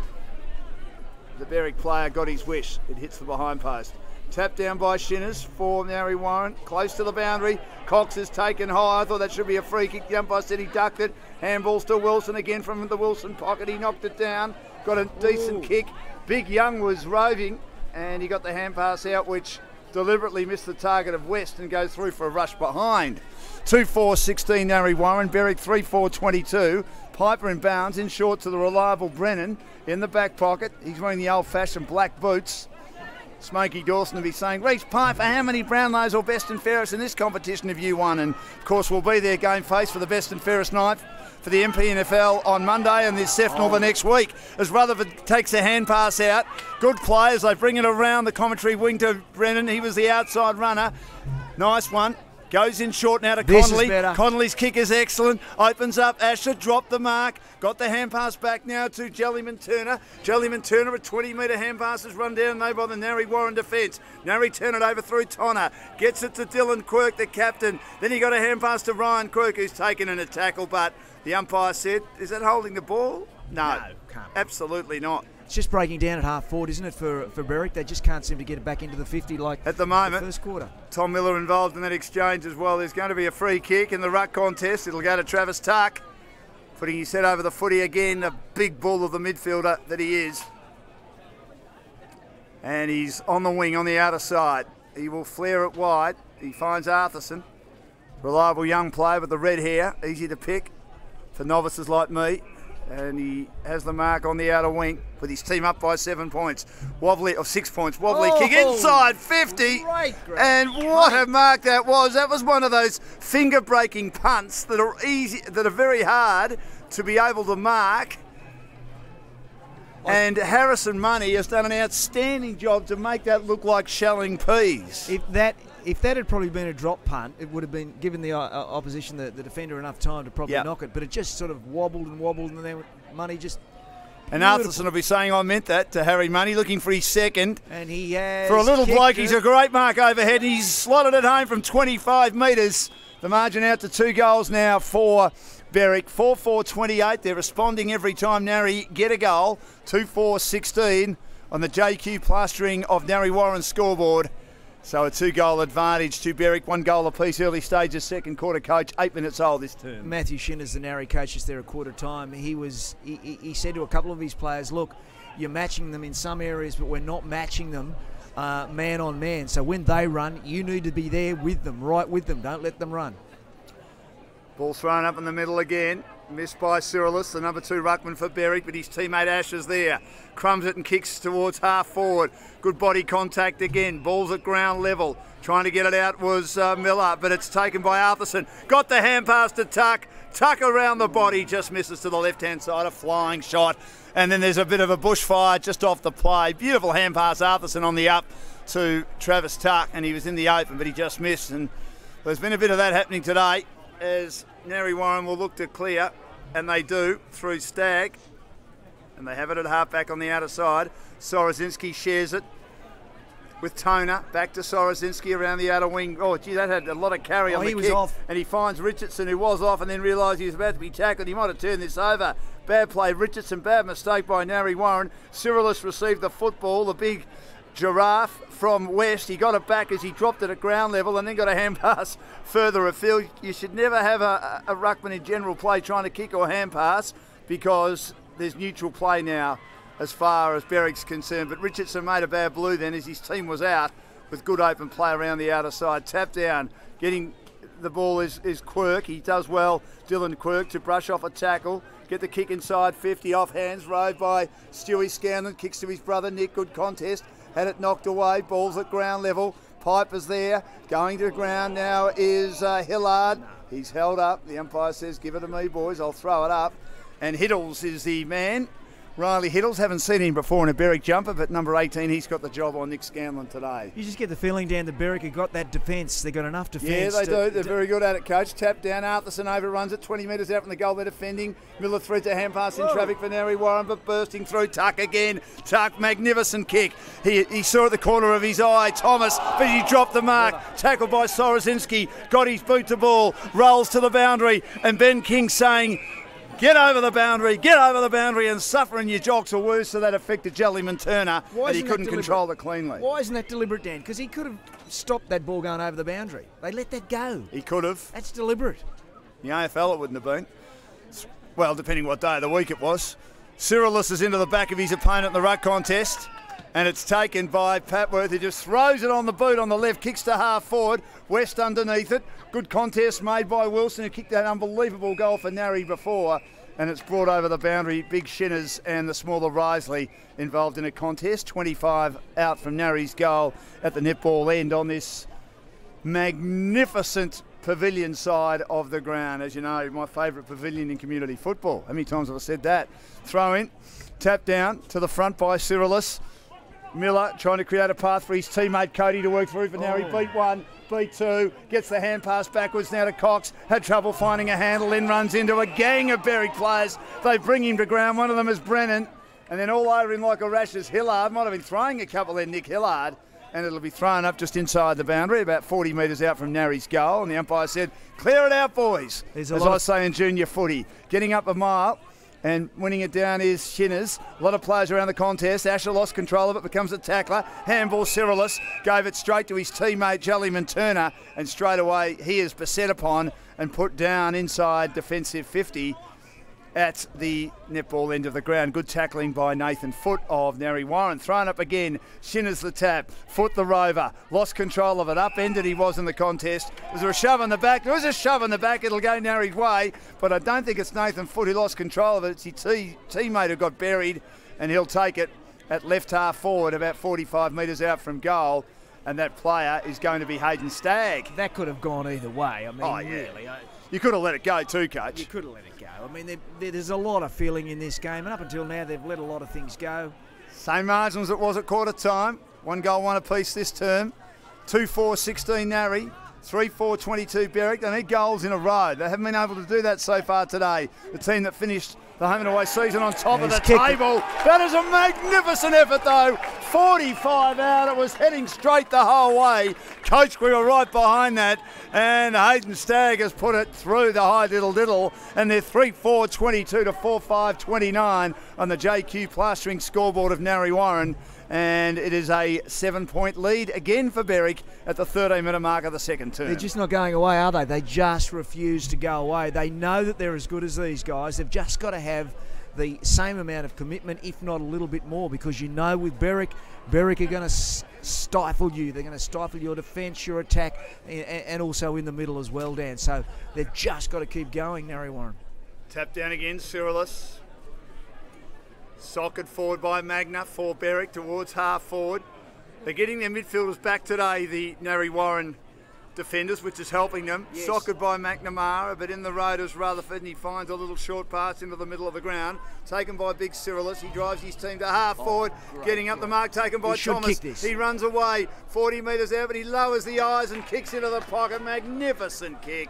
the Berwick player got his wish. It hits the behind post. Tapped down by Shinners for Narre Warren. Close to the boundary. Cox is taken high. I thought that should be a free kick. The umpire said he ducked it. Handballs to Wilson again from the Wilson pocket. He knocked it down. Got a decent kick. Big Young was roving and he got the hand pass out, which deliberately missed the target of West and goes through for a rush behind. 2-4-16 Narre Warren. Berwick 3-4-22. Piper in bounds, in short to the reliable Brennan in the back pocket. He's wearing the old-fashioned black boots. Smokey Dawson will be saying, Reece Piper, how many Brownlows or best and fairest in this competition have you won? And of course we'll be there, GameFace, for the best and fairest night for the MPNFL on Monday and the SEFNL the next week. As Rutherford takes a hand pass out. Good players, they bring it around the commentary wing to Brennan. He was the outside runner. Nice one. Goes in short now to Connolly. Connolly's kick is excellent. Opens up. Asher dropped the mark. Got the hand pass back now to Jellyman Turner. Jellyman Turner, a 20-metre hand pass has run down though by the Narre Warren defence. Narre turn it over through Tonner. Gets it to Dylan Quirk, the captain. Then he got a hand pass to Ryan Quirk, who's taken in a tackle, but the umpire said, is that holding the ball? No, absolutely not. It's just breaking down at half forward, isn't it, for Berwick? They just can't seem to get it back into the 50 like at the moment. The first quarter. Tom Miller involved in that exchange as well. There's going to be a free kick in the ruck contest. It'll go to Travis Tuck, putting his head over the footy again, the big bull of the midfielder that he is. And he's on the wing on the outer side. He will flare it wide. He finds Arthurson. Reliable young player with the red hair, easy to pick for novices like me. And he has the mark on the outer wing with his team up by 7 points. Wobbly, or 6 points. Wobbly kick inside 50. Great. And what a mark that was. That was one of those finger-breaking punts that are easy, that are very hard to be able to mark. And Harrison Money has done an outstanding job to make that look like shelling peas. If that had probably been a drop punt, it would have been given the opposition, the defender, enough time to probably knock it. But it just sort of wobbled and then Money just And Arthurson will be saying I meant that to Harry Money, looking for his second. And he has. For a little bloke, he's a great mark overhead. He's slotted it home from 25 metres. The margin out to 2 goals now for Berwick. 4-4-28. They're responding every time Narre get a goal. 2-4-16 on the JQ plastering of Narre Warren's scoreboard. So a 2-goal advantage to Berwick, 1 goal apiece, early stages, second quarter coach, 8 minutes old this term. Matthew Shinners, the Narre coach, is there a quarter time. He said to a couple of his players, look, you're matching them in some areas, but we're not matching them man on man. So when they run, you need to be there with them, right with them. Don't let them run. Ball thrown up in the middle again. Missed by Cyrillus, the number 2 ruckman for Berwick, but his teammate Ash is there. Crumbs it and kicks towards half forward. Good body contact again. Ball's at ground level. Trying to get it out was Miller, but it's taken by Arthurson. Got the hand pass to Tuck. Tuck around the body, just misses to the left-hand side. A flying shot. And then there's a bit of a bushfire just off the play. Beautiful hand pass, Arthurson on the up to Travis Tuck, and he was in the open, but he just missed. And there's been a bit of that happening today, as Narre Warren will look to clear, and they do through Stagg, and they have it at half-back on the outer side. Sorozinski shares it with Toner, back to Sorozinski around the outer wing. Oh, gee, that had a lot of carry on the kick. He was off. And he finds Richardson, who was off, and then realised he was about to be tackled. He might have turned this over. Bad play, Richardson, bad mistake by Narre Warren. Cyrillus received the football, the big giraffe from West. He got it back as he dropped it at ground level and then got a hand pass further afield. You should never have a ruckman in general play trying to kick or hand pass, because there's neutral play now as far as Berwick's concerned. But Richardson made a bad blue then as his team was out, with good open play around the outer side. Tap down, getting the ball is Quirk. He does well, Dylan Quirk, to brush off a tackle. Get the kick inside 50, off hands, rode by Stewie Scanlon, kicks to his brother Nick, good contest. Had it knocked away, ball's at ground level. Piper's there, going to ground now is Hillard. He's held up, the umpire says, give it to me boys, I'll throw it up. And Hiddles is the man. Riley Hiddles, haven't seen him before in a Berwick jumper, but number 18, he's got the job on Nick Scanlon today. You just get the feeling down that Berwick have got that defence. They've got enough defence. Yeah, they do. They're very good at it, coach. Tap down, Arthurson overruns it, 20 metres out from the goal. They're defending. Miller threads a hand pass in traffic for Narre Warren, but bursting through. Tuck again. Tuck, magnificent kick. He saw at the corner of his eye, Thomas, but he dropped the mark. Tackled by Sorozinski. Got his boot to ball. Rolls to the boundary. And Ben King saying, get over the boundary, and suffering your jocks or worse to that effect to Jellyman Turner, and he couldn't control it cleanly. Why isn't that deliberate, Dan? Because he could have stopped that ball going over the boundary. They let that go. He could have. That's deliberate. The AFL it wouldn't have been. Well, depending what day of the week it was. Cyrillus is into the back of his opponent in the ruck contest, and it's taken by Patworth, who just throws it on the boot on the left, kicks to half forward, West underneath it. Good contest made by Wilson, who kicked that unbelievable goal for Narre before, and it's brought over the boundary. Big Shinners and the smaller Risley involved in a contest. 25 out from Narre's goal at the netball end on this magnificent pavilion side of the ground. As you know, my favourite pavilion in community football. How many times have I said that? Throw in, tap down to the front by Cyrillus. Miller trying to create a path for his teammate Cody to work through for Narre. Beat one, beat two, gets the hand pass backwards now to Cox. Had trouble finding a handle, then runs into a gang of Berwick players. They bring him to ground. One of them is Brennan, and then all over him like a rash is Hillard. Might have been throwing a couple there, Nick Hillard, and it'll be thrown up just inside the boundary, about 40 metres out from Narre's goal. And the umpire said, clear it out, boys, as I say in junior footy. Getting up a mile and winning it down is Shinners. A lot of players around the contest. Asher lost control of it, becomes a tackler. Handball Cyrillus gave it straight to his teammate Jellyman Turner, and straight away he is beset upon and put down inside defensive 50 at the netball end of the ground. Good tackling by Nathan Foote of Narre Warren. Thrown up again. Shinners the tap. Foote the rover. Lost control of it. Upended he was in the contest. Was there a shove in the back? There was a shove in the back. It'll go Narre's way, but I don't think it's Nathan Foote who lost control of it. It's his teammate who got buried, and he'll take it at left half forward, about 45 metres out from goal. And that player is going to be Hayden Stagg. That could have gone either way. I mean, really. You could have let it go too, Coach. You could have let it go. I mean, there's a lot of feeling in this game, and up until now they've let a lot of things go. Same margin as it was at quarter time. 1 goal, 1 apiece this term. 2-4-16 Narre. 3-4-22 Berwick. They need goals in a row. They haven't been able to do that so far today. The team that finished the home and away season on top of the kicked table. That is a magnificent effort though. 45 out, it was heading straight the whole way. Coach, we were right behind that, and Hayden Stagg has put it through the high diddle, and they're 3-4-22 to 4-5-29 on the JQ plastering scoreboard of Narre Warren, and it is a 7-point lead again for Berwick at the 13-minute mark of the second term. They're just not going away, are they? They just refuse to go away. They know that they're as good as these guys. They've just got to have the same amount of commitment, if not a little bit more, because you know with Berwick are going to stifle you. They're going to stifle your defence, your attack, and also in the middle as well, Dan. So they've just got to keep going, Narre Warren. Tap down again, Cyrilus. Socket forward by Magna for Berwick towards half forward. They're getting their midfielders back today, the Narre Warren defenders, which is helping them. Yes. Socket by McNamara, but in the road is Rutherford, and he finds a little short pass into the middle of the ground. Taken by Big Cyrilus. He drives his team to half forward, getting up the mark, taken by Thomas. He runs away, 40 metres out, but he lowers the eyes and kicks into the pocket. Magnificent kick.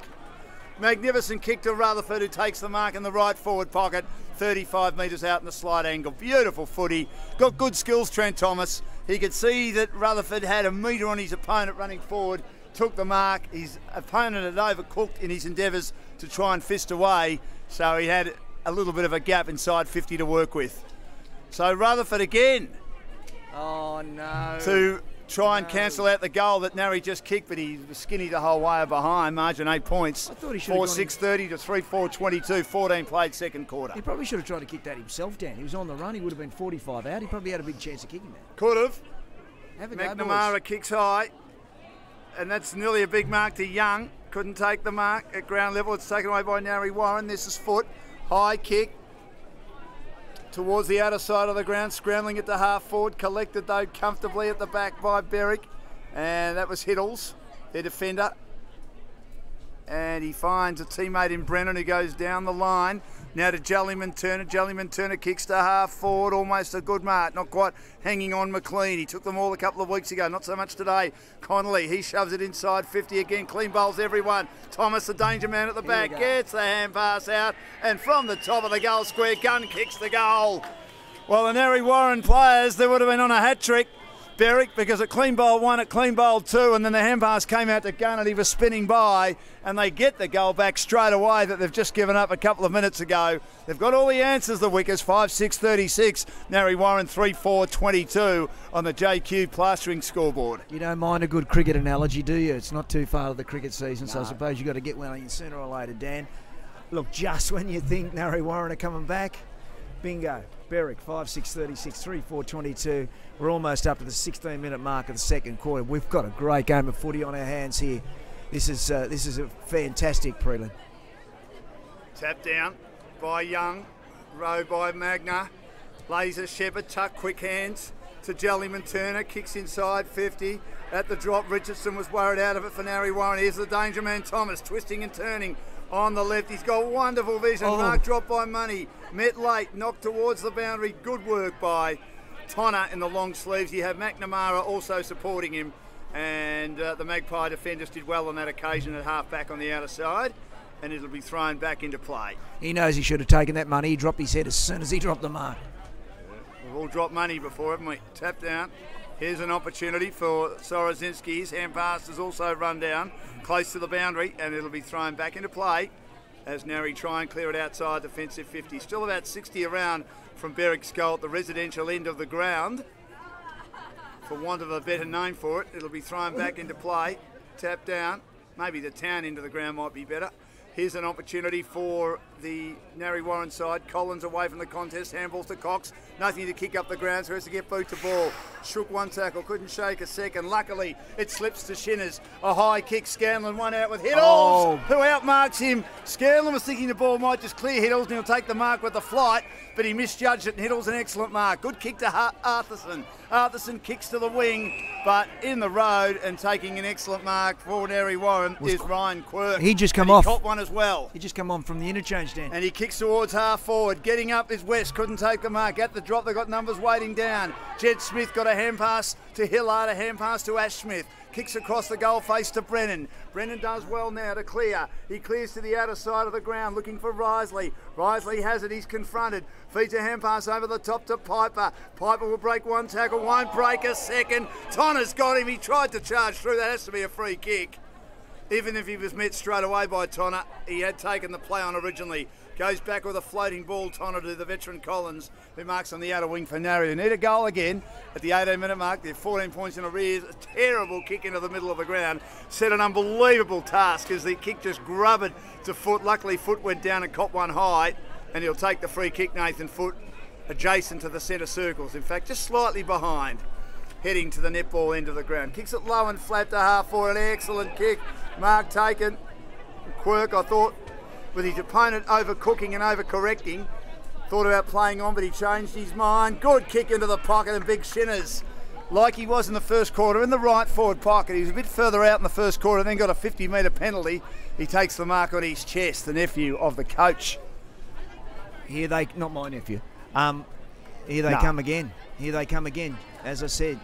Magnificent kick to Rutherford, who takes the mark in the right forward pocket, 35 metres out in the slight angle. Beautiful footy. Got good skills, Trent Thomas. He could see that Rutherford had a metre on his opponent running forward, took the mark. His opponent had overcooked in his endeavours to try and fist away, so he had a little bit of a gap inside 50 to work with. So Rutherford again. Oh, no. To try and cancel out the goal that Narre just kicked, but he was skinny the whole way behind, margin 8 points. I thought he should have 4-6-30 to 3-4-22, 14 played second quarter. He probably should have tried to kick that himself, Dan. He was on the run, he would have been 45 out. He probably had a big chance of kicking that. Could have. Have a go, McNamara boys. kicks high, and that's nearly a big mark to Young. Couldn't take the mark at ground level. It's taken away by Narre Warren. This is foot. High kick towards the outer side of the ground, scrambling at the half forward. Collected though comfortably at the back by Berwick, and that was Hiddles, their defender. And he finds a teammate in Brennan who goes down the line. Now to Jellyman Turner. Jellyman Turner kicks to half forward, almost a good mark. Not quite hanging on McLean. He took them all a couple of weeks ago, not so much today. Connolly, he shoves it inside 50 again. Clean bowls everyone. Thomas, the danger man at the back, gets the hand pass out. And from the top of the goal square, Gunn kicks the goal. Well, the Narre Warren players, they would have been on a hat trick. Berwick, because at clean bowl 1, at clean bowl 2, and then the hand pass came out to Gunn and he was spinning by, and they get the goal back straight away that they've just given up a couple of minutes ago. They've got all the answers, the Wickers, 5-6-36, Narre Warren 3-4-22 on the JQ plastering scoreboard. You don't mind a good cricket analogy, do you? It's not too far to the cricket season, so I suppose you've got to get one in sooner or later, Dan. Look, just when you think Narre Warren are coming back, bingo. Berwick 5-6-36, 3-4-22. We're almost up to the 16-minute mark of the second quarter. We've got a great game of footy on our hands here. This is a fantastic prelim. Tap down by Young, row by Magna, Laser Shepherd, tuck quick hands to Jellyman Turner, kicks inside 50. At the drop, Richardson was worried out of it for Narre Warren. Here's the danger man Thomas, twisting and turning on the left. He's got wonderful vision. Mark drop by Money. Met late, knocked towards the boundary. Good work by Tonner in the long sleeves. You have McNamara also supporting him. And the Magpie defenders did well on that occasion at half back on the outer side. And it'll be thrown back into play. He knows he should have taken that money. He dropped his head as soon as he dropped the mark. We've all dropped money before, haven't we? Tap down. Here's an opportunity for Sorozinski. His hand pass is also run down close to the boundary, and it'll be thrown back into play as Narre try and clear it outside defensive 50. Still about 60 around from Berwick's goal at the residential end of the ground. For want of a better name for it, it'll be thrown back into play. Tap down. Maybe the town end of the ground might be better. Here's an opportunity for the Narre Warren side. Collins away from the contest. Handballs to Cox. Nothing to kick up the ground, so has to get boot to ball. Shook one tackle, couldn't shake a second. Luckily, it slips to Shinners. A high kick. Scanlon one out with Hiddles, who outmarks him. Scanlon was thinking the ball might just clear Hiddles and he'll take the mark with the flight, but he misjudged it, and Hiddles an excellent mark. Good kick to Arthurson. Arthurson kicks to the wing, but in the road and taking an excellent mark for Narre Warren is Ryan Quirk. He just come off. He caught one as well. He just come on from the interchange change, Dan. And he kicks towards half forward. Getting up is West. Couldn't take the mark. At the drop, they got numbers waiting down. Jed Smith got a hand pass to Hillard, a hand pass to Ash Smith. Kicks across the goal face to Brennan. Brennan does well now to clear. He clears to the outer side of the ground looking for Risley. Risley has it. He's confronted. Feeds a hand pass over the top to Piper. Piper will break one tackle. Won't break a second. Tonner's got him. He tried to charge through. That has to be a free kick. Even if he was met straight away by Tonner, he had taken the play on originally. Goes back with a floating ball, Tonner, to the veteran Collins, who marks on the outer wing for Narre. They need a goal again at the 18-minute mark. They're 14 points in arrears. A terrible kick into the middle of the ground. Set an unbelievable task as the kick just grubbered to Foot. Luckily, Foot went down and caught one high, and he'll take the free kick, Nathan Foot, adjacent to the centre circles. In fact, just slightly behind, heading to the netball end of the ground. Kicks it low and flat to half forward. An excellent kick. Mark taken. Quirk, I thought, with his opponent overcooking and overcorrecting, thought about playing on, but he changed his mind. Good kick into the pocket, and Big Shinners, like he was in the first quarter, in the right forward pocket. He was a bit further out in the first quarter, then got a 50-metre penalty. He takes the mark on his chest, the nephew of the coach. Here they, not my nephew, here they come again. Here they come again. As I said,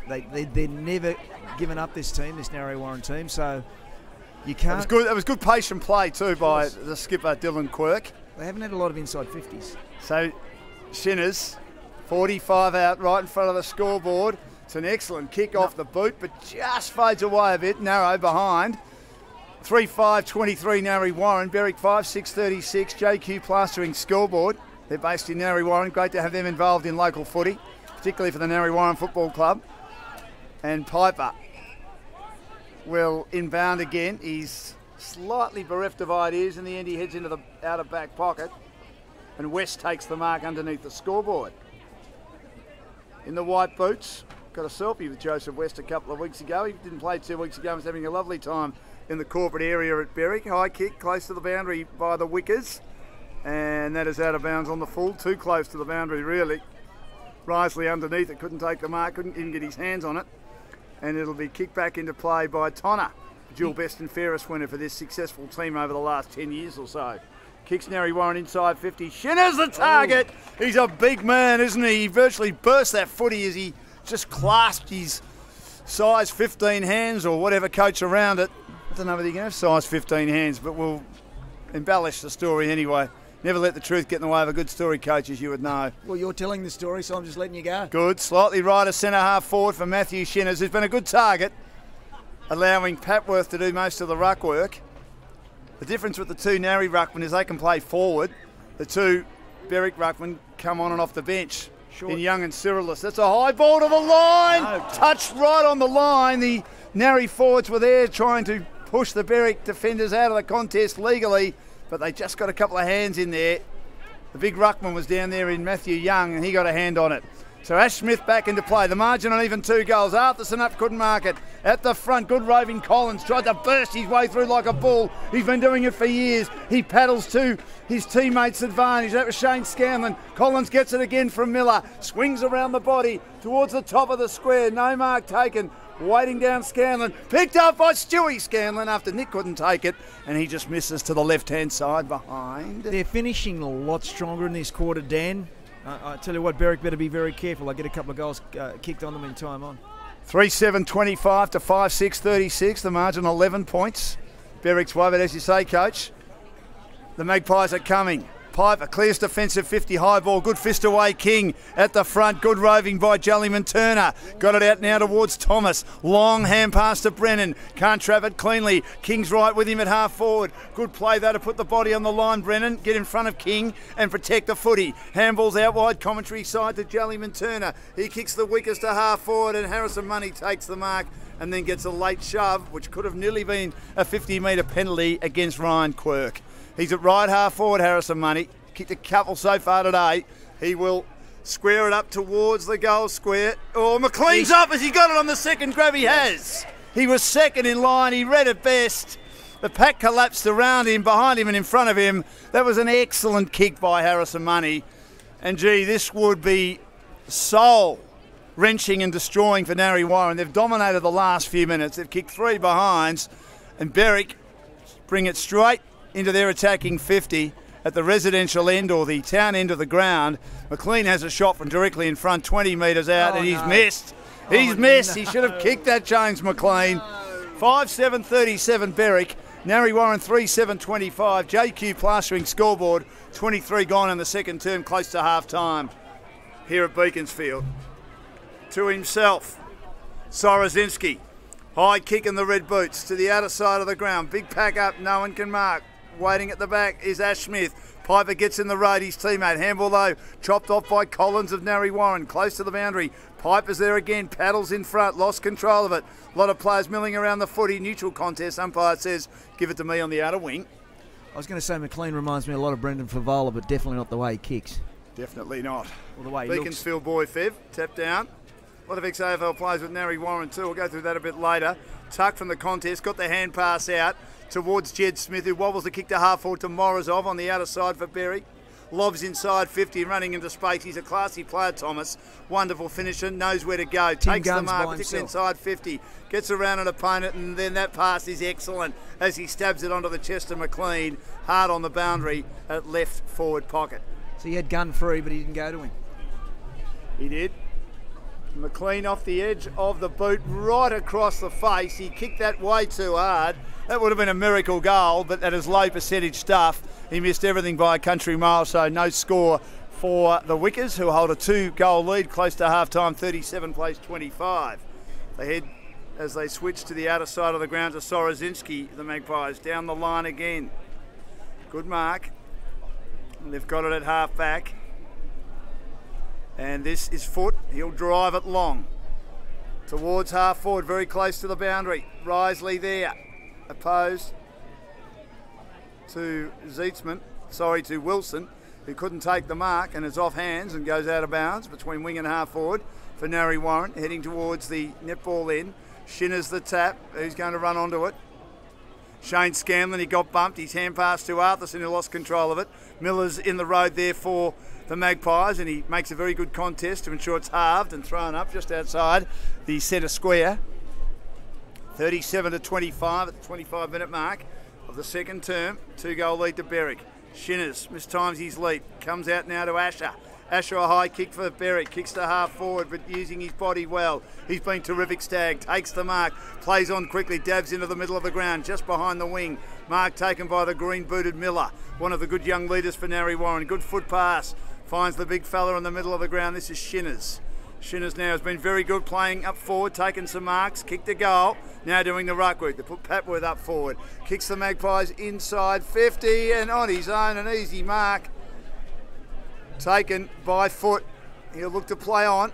they're never given up, this team, this Narre Warren team, so you can't. It was good patient play too by the skipper, Dylan Quirk. They haven't had a lot of inside 50s. So Shinners, 45 out right in front of the scoreboard. It's an excellent kick off the boot, but just fades away a bit. Narrow behind. 3-5-23 Narre Warren. Berwick 5-6-36. JQ Plastering scoreboard. They're based in Narre Warren. Great to have them involved in local footy, particularly for the Narre Warren Football Club. And Piper will inbound again. He's slightly bereft of ideas. In the end, he heads into the outer back pocket, and West takes the mark underneath the scoreboard. In the white boots, got a selfie with Joseph West a couple of weeks ago. He didn't play 2 weeks ago. He was having a lovely time in the corporate area at Berwick. High kick close to the boundary by the Wickers, and that is out of bounds on the full. Too close to the boundary, really. Risley underneath it, couldn't take the mark, couldn't even get his hands on it. And it'll be kicked back into play by Tonner, dual best and fairest winner for this successful team over the last 10 years or so. Kicks Narre Warren inside 50. Shinners the target. He's a big man, isn't he? He virtually burst that footy as he just clasped his size 15 hands, or whatever coach around it. I don't know whether you can have size 15 hands, but we'll embellish the story anyway. Never let the truth get in the way of a good story, coach, as you would know. Well, you're telling the story, so I'm just letting you go. Good. Slightly right of centre half forward for Matthew Shinners, who's been a good target, allowing Papworth to do most of the ruck work. The difference with the two Narre ruckmen is they can play forward. The two Berwick ruckmen come on and off the bench. Sure. In Young and Cyrillus. That's a high ball to the line. No. Touched right on the line. The Narre forwards were there trying to push the Berwick defenders out of the contest legally, but they just got a couple of hands in there. The big ruckman was down there in Matthew Young, and he got a hand on it. So Ash Smith back into play. The margin on even 2 goals. Arthurson up, couldn't mark it. At the front, good roving Collins. Tried to burst his way through like a bull. He's been doing it for years. He paddles to his teammates' advantage. That was Shane Scanlon. Collins gets it again from Miller. Swings around the body towards the top of the square. No mark taken. Waiting down Scanlon. Picked up by Stewie Scanlon after Nick couldn't take it. And he just misses to the left-hand side behind. They're finishing a lot stronger in this quarter, Dan. I tell you what, Berwick better be very careful. I get a couple of goals kicked on them in time on. 3-7-25 to 5-6-36. The margin 11 points. Berwick's way, but as you say, coach, the Magpies are coming. Piper clears defensive 50, high ball, good fist away, King at the front, good roving by Jellyman Turner. Got it out now towards Thomas. Long hand pass to Brennan. Can't trap it cleanly. King's right with him at half forward. Good play though to put the body on the line, Brennan. Get in front of King and protect the footy. Handball's out wide, commentary side to Jellyman Turner. He kicks the weakest to half forward, and Harrison Money takes the mark and then gets a late shove, which could have nearly been a 50-metre penalty against Ryan Quirk. He's at right half forward, Harrison Money. Kicked a couple so far today. He will square it up towards the goal square. Oh, McLean's up as he got it on the second grab. He has. He was second in line. He read it best. The pack collapsed around him, behind him and in front of him. That was an excellent kick by Harrison Money. And gee, this would be soul-wrenching and destroying for Narre Warren. They've dominated the last few minutes. They've kicked 3 behinds, and Berwick bring it straight into their attacking 50. at the residential end or the town end of the ground. McLean has a shot from directly in front, 20 metres out, and he's missed. He's missed. He should have kicked that, James McLean. 5-7-37 Berwick. Narre Warren 3-7-25. JQ plastering scoreboard. 23 gone in the second term, close to half time here at Beaconsfield. To himself, Sorozinski. High kick in the red boots to the outer side of the ground. Big pack up, no one can mark. Waiting at the back is Ash Smith. Piper gets in the road, his teammate. Handball though, chopped off by Collins of Narre Warren. Close to the boundary. Piper's there again, paddles in front, lost control of it. A lot of players milling around the footy. Neutral contest, umpire says, give it to me on the outer wing. I was going to say McLean reminds me a lot of Brendan Favola, but definitely not the way he kicks. Definitely not. Or the way he Beaconsfield boy, Fev, tap down. A lot of ex-AFL players with Narre Warren too. We'll go through that a bit later. Tuck from the contest, got the hand pass out towards Jed Smith, who wobbles the kick to half forward to Morozov on the outer side for Berry. Lobs inside 50, running into space. He's a classy player, Thomas. Wonderful finisher, knows where to go. Takes the mark, particularly inside 50. Gets around an opponent, and then that pass is excellent as he stabs it onto the chest of McLean. Hard on the boundary at left forward pocket. So he had gun free, but he didn't go to him. He did. McLean off the edge of the boot, right across the face. He kicked that way too hard. That would have been a miracle goal, but that is low percentage stuff. He missed everything by a country mile, so no score for the Wickers, who hold a 2-goal lead close to half-time, 37 plays 25. They head as they switch to the outer side of the ground to Sorozinski, the Magpies, down the line again. Good mark. And they've got it at half-back. And this is Foot. He'll drive it long towards half forward, very close to the boundary. Risley there, opposed to to Wilson, who couldn't take the mark and is off hands and goes out of bounds between wing and half forward for Narre Warren, heading towards the netball end. Shinner's the tap. Who's going to run onto it? Shane Scanlon, he got bumped. His hand pass to Arthurson, who lost control of it. Miller's in the road there for the Magpies, and he makes a very good contest to ensure it's halved and thrown up just outside the centre square. 37-25 at the 25-minute mark of the second term. 2-goal lead to Berwick. Shinners mistimes his leap. Comes out now to Asher. Asher, a high kick for Berwick. Kicks to half forward, but using his body well. He's been terrific, Stagg. Takes the mark. Plays on quickly. Dabs into the middle of the ground, just behind the wing. Mark taken by the green-booted Miller. One of the good young leaders for Narre Warren. Good foot pass. Finds the big fella in the middle of the ground. This is Shinners. Shinners now has been very good playing up forward, taking some marks, kicked a goal. Now doing the ruck work. They put Patworth up forward. Kicks the Magpies inside 50 and on his own, an easy mark. Taken by Foot. He'll look to play on.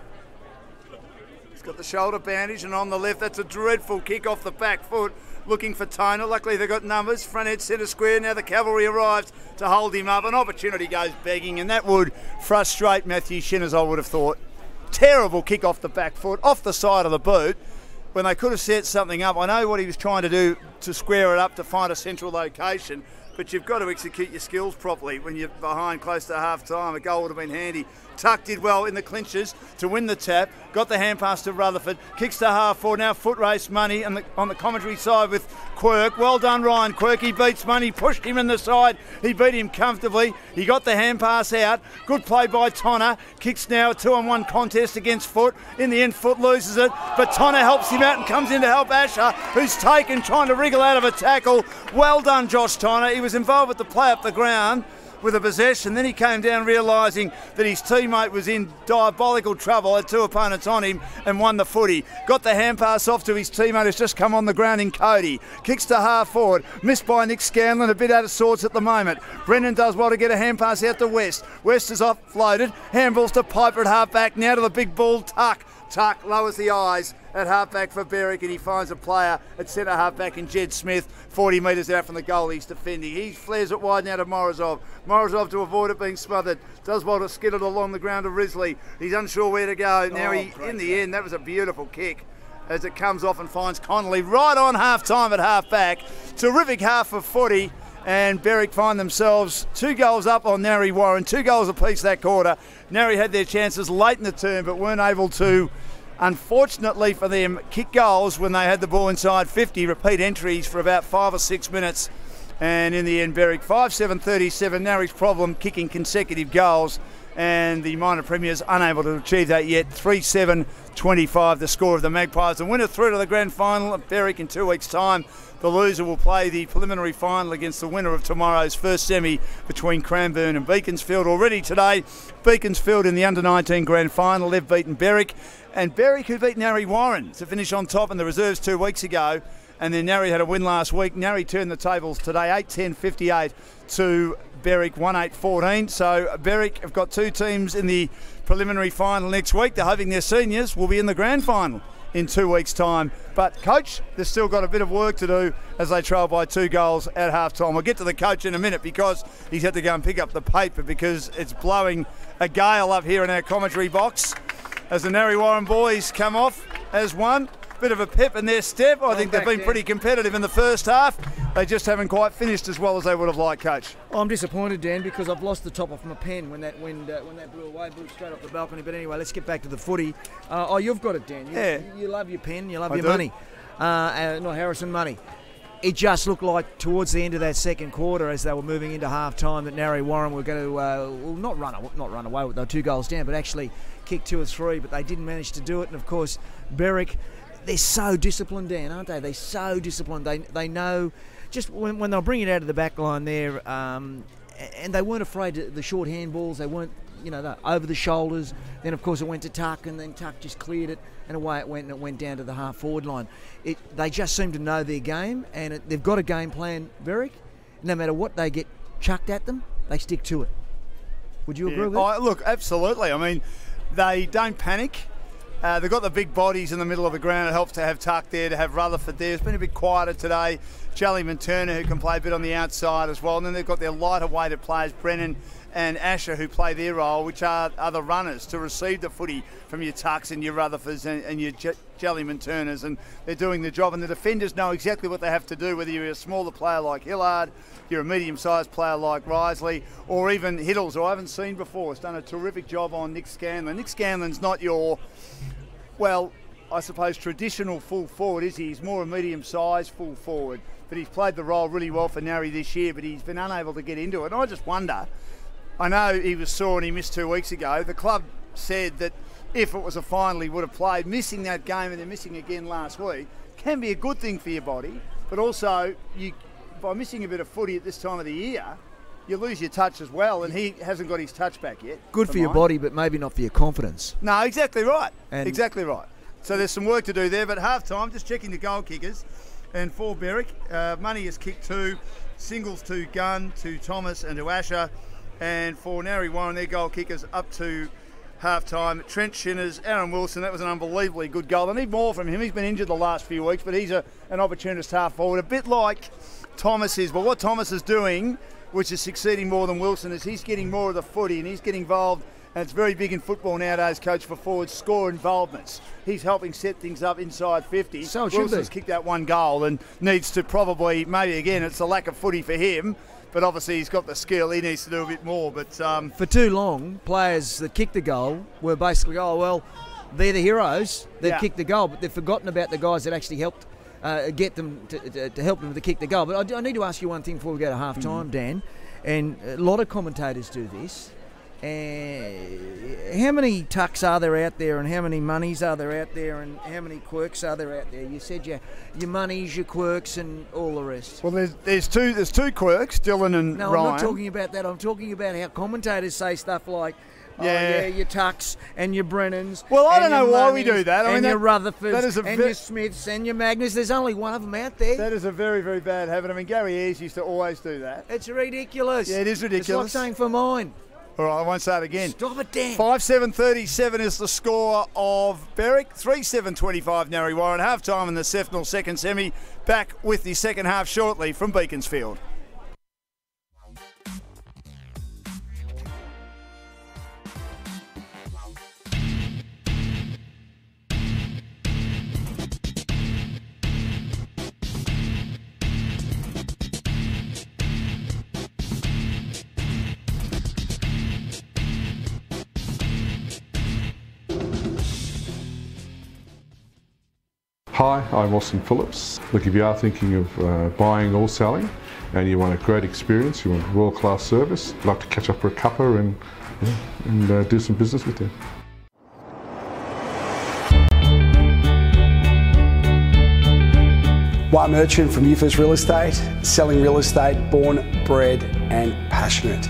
He's got the shoulder bandage, and on the left, that's a dreadful kick off the back foot. Looking for Toner. Luckily they've got numbers. Front head centre square. Now the cavalry arrives to hold him up. An opportunity goes begging, and that would frustrate Matthew Shinners, I would have thought. Terrible kick off the back foot, off the side of the boot, when they could have set something up. I know what he was trying to do to square it up to find a central location, but you've got to execute your skills properly when you're behind close to half time. A goal would have been handy. Tuck did well in the clinches to win the tap. Got the hand pass to Rutherford. Kicks to half forward. Now foot race Money on the commentary side with Quirk. Well done, Ryan Quirk. He beats Money. Pushed him in the side. He beat him comfortably. He got the hand pass out. Good play by Tonner. Kicks now a 2-on-1 contest against Foot. In the end, Foot loses it, but Tonner helps him out and comes in to help Asher, who's taken, trying to wriggle out of a tackle. Well done, Josh Tonner. He was involved with the play up the ground with a possession. Then he came down realising that his teammate was in diabolical trouble, had two opponents on him, and won the footy. Got the hand pass off to his teammate who's just come on the ground in Cody. Kicks to half forward. Missed by Nick Scanlon, a bit out of sorts at the moment. Brendan does well to get a hand pass out to West. West is offloaded. Handballs to Piper at half back. Now to the big ball, Tuck. Tuck lowers the eyes at half-back for Berwick, and he finds a player at centre half-back in Jed Smith, 40 metres out from the goal he's defending. He flares it wide now to Morozov. Morozov, to avoid it being smothered, does well to skid it along the ground to Risley. He's unsure where to go. Now in the end, that was a beautiful kick as it comes off and finds Connolly right on half-time at half-back. Terrific half of footy, and Berwick find themselves 2 goals up on Narre Warren, 2 goals apiece that quarter. Narre had their chances late in the term, but weren't able to, unfortunately for them, kick goals when they had the ball inside 50. Repeat entries for about 5 or 6 minutes And in the end, Berwick 5-7-37. Narre's problem kicking consecutive goals, and the minor premiers unable to achieve that yet. 3-7-25 the score of the Magpies. The winner through to the grand final at Berwick in 2 weeks' time. The loser will play the preliminary final against the winner of tomorrow's first semi between Cranbourne and Beaconsfield. Already today, Beaconsfield in the under-19 grand final. They've beaten Berwick, and Berwick who beat Narre Warren to finish on top in the reserves 2 weeks ago. And then Narre had a win last week. Narre turned the tables today, 8-10-58 to Berwick, 1-8-14. So Berwick have got 2 teams in the preliminary final next week. They're hoping their seniors will be in the grand final in 2 weeks' time. But coach, they've still got a bit of work to do as they trail by 2 goals at half-time. We'll get to the coach in a minute because he's had to go and pick up the paper because it's blowing a gale up here in our commentary box as the Narre Warren boys come off as one. Bit of a pep in their step. I think they've been pretty competitive in the first half. They just haven't quite finished as well as they would have liked, Coach. I'm disappointed, Dan, because I've lost the top off my pen when that wind blew away, blew straight off the balcony. But anyway, let's get back to the footy. Oh, you've got it, Dan. You love your pen, you love your money. Not Harrison money. It just looked like towards the end of that second quarter, as they were moving into half-time, that Narre Warren were going to not run away with. They were 2 goals down, but actually kick 2 or 3. But they didn't manage to do it. And of course, Berwick. They're so disciplined, Dan, aren't they? They're so disciplined. They know just when they'll bring it out of the back line there, and they weren't afraid of the short handballs. They weren't, over the shoulders. Then, of course, it went to Tuck, and then Tuck just cleared it, and away it went, and it went down to the half-forward line. They just seem to know their game, and they've got a game plan, Berwick. No matter what they get chucked at them, they stick to it. Would you agree with that? Look, absolutely. I mean, they don't panic. They've got the big bodies in the middle of the ground. It helps to have Tuck there, to have Rutherford there. It's been a bit quieter today. Jellyman Turner, who can play a bit on the outside as well. And then they've got their lighter weighted players, Brennan and Asher, who play their role, which are the runners to receive the footy from your Tucks and your Rutherfords and your Jellyman Turners. And they're doing the job. And the defenders know exactly what they have to do, whether you're a smaller player like Hillard, you're a medium-sized player like Risley, or even Hiddles, who I haven't seen before. Has done a terrific job on Nick Scanlon. Nick Scanlon's not your... well, I suppose traditional full forward, is he? He's more a medium-sized full forward, but he's played the role really well for Narre this year, but he's been unable to get into it. And I just wonder, I know he was sore and he missed 2 weeks ago. The club said that if it was a final, he would have played. Missing that game and then missing again last week can be a good thing for your body, but also by missing a bit of footy at this time of the year, you lose your touch as well, and he hasn't got his touch back yet. Good for your body, but maybe not for your confidence. No, exactly right. Exactly right. So there's some work to do there, but half-time, just checking the goal kickers. And for Berwick, Money has kicked 2, singles to Gunn, to Thomas and to Asher. And for Narre Warren, their goal kickers up to half-time. Trent Shinners, Aaron Wilson, that was an unbelievably good goal. They need more from him. He's been injured the last few weeks, but he's an opportunist half-forward, a bit like Thomas is. But what Thomas is doing, which is succeeding more than Wilson, is he's getting more of the footy and he's getting involved. And it's very big in football nowadays, Coach, for forwards, score involvements. He's helping set things up inside 50. So it should be. Wilson's kicked that 1 goal and needs to probably, maybe again, it's a lack of footy for him, but obviously he's got the skill. He needs to do a bit more. But for too long, players that kicked the goal were basically, they're the heroes. They've kicked the goal, but they've forgotten about the guys that actually helped get them to help them to kick the goal. But I need to ask you one thing before we go to half-time, Dan, and a lot of commentators do this. How many Tucks are there out there, and how many Moneys are there out there, and how many Quirks are there out there? You said your Moneys, your Quirks, and all the rest. Well, there's two Quirks, Dylan and Ryan. No, I'm not talking about that. I'm talking about how commentators say stuff like, your Tucks and your Brennans. Well, I don't know why we do that. I mean, your Rutherfords and your Smiths and your Magnus. There's only one of them out there. That is a very, very bad habit. I mean, Gary Ayres used to always do that. It's ridiculous. Yeah, it is ridiculous. It's like saying for mine. All right, I won't say it again. Stop it, Dan. 5-7-37 is the score of Berwick. 3-7-25 Narre Warren. Half-time in the SEFNL second semi. Back with the second half shortly from Beaconsfield. Hi, I'm Austin Phillips. Look, if you are thinking of buying or selling and you want a great experience, you want world-class service, you'd like to catch up for a cuppa and do some business with them. White Merchant from Youthers Real Estate, selling real estate born, bred and passionate.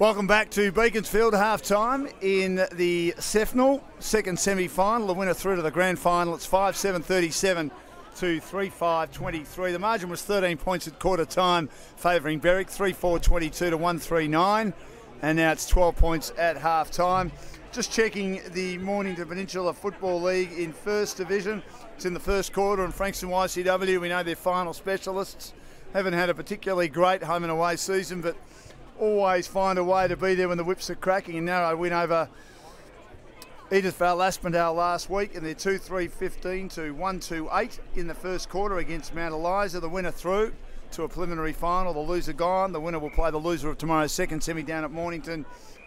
Welcome back to Beaconsfield, half-time in the SEFNL, second semi-final. The winner through to the grand final. It's 5-7-37 to 3-5-23. The margin was 13 points at quarter time, favouring Berwick, 3-4-22 to 1-3-9. And now it's 12 points at half-time. Just checking the Mornington Peninsula Football League in First Division. It's in the first quarter, and Frankston YCW, we know they're final specialists. Haven't had a particularly great home and away season, but always find a way to be there when the whips are cracking. And Narre win over Edithvale Aspendale last week, and they're 2-3-15 to 1-2-8 in the first quarter against Mount Eliza. The winner through to a preliminary final, the loser gone. The winner will play the loser of tomorrow's second semi down at Mornington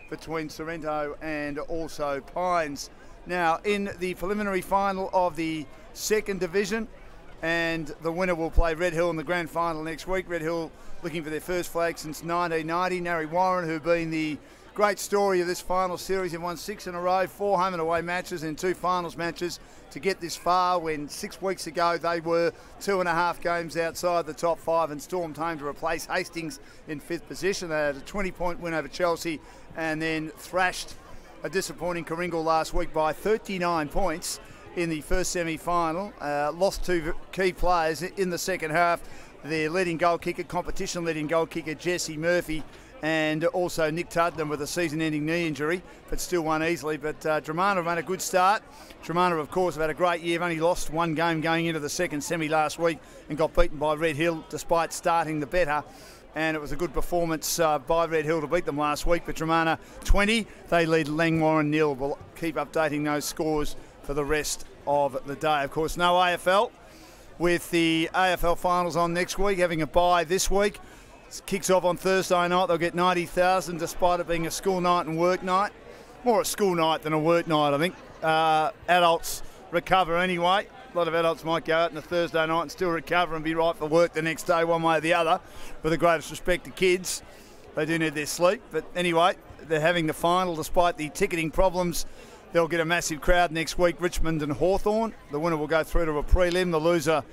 between Sorrento and also Pines. Now in the preliminary final of the second division, and the winner will play Red Hill in the grand final next week. Red Hill looking for their first flag since 1990. Narre Warren, who've been the great story of this final series, have won 6 in a row, 4 home and away matches and 2 finals matches to get this far, when 6 weeks ago they were 2.5 games outside the top 5 and stormed home to replace Hastings in 5th position. They had a 20-point win over Chelsea and then thrashed a disappointing Coringal last week by 39 points in the first semi-final. Lost 2 key players in the second half. Their leading goal kicker, competition leading goal kicker Jesse Murphy, and also Nick Tuddenham with a season-ending knee injury, but still won easily. But Dramana have had a good start. Dramana, of course, have had a great year. They've only lost 1 game going into the second semi last week and got beaten by Red Hill despite starting the better. And it was a good performance by Red Hill to beat them last week. But Dramana 20, they lead Langwarren 0. We'll keep updating those scores for the rest of the day. Of course, no AFL, with the AFL finals on next week, having a bye this week. It kicks off on Thursday night. They'll get 90,000 despite it being a school night and work night. More a school night than a work night, I think. Adults recover anyway. A lot of adults might go out on a Thursday night and still recover and be right for work the next day, one way or the other. With the greatest respect to kids, they do need their sleep. But anyway, they're having the final despite the ticketing problems They'll get a massive crowd next week, Richmond and Hawthorn. The winner will go through to a prelim. The loser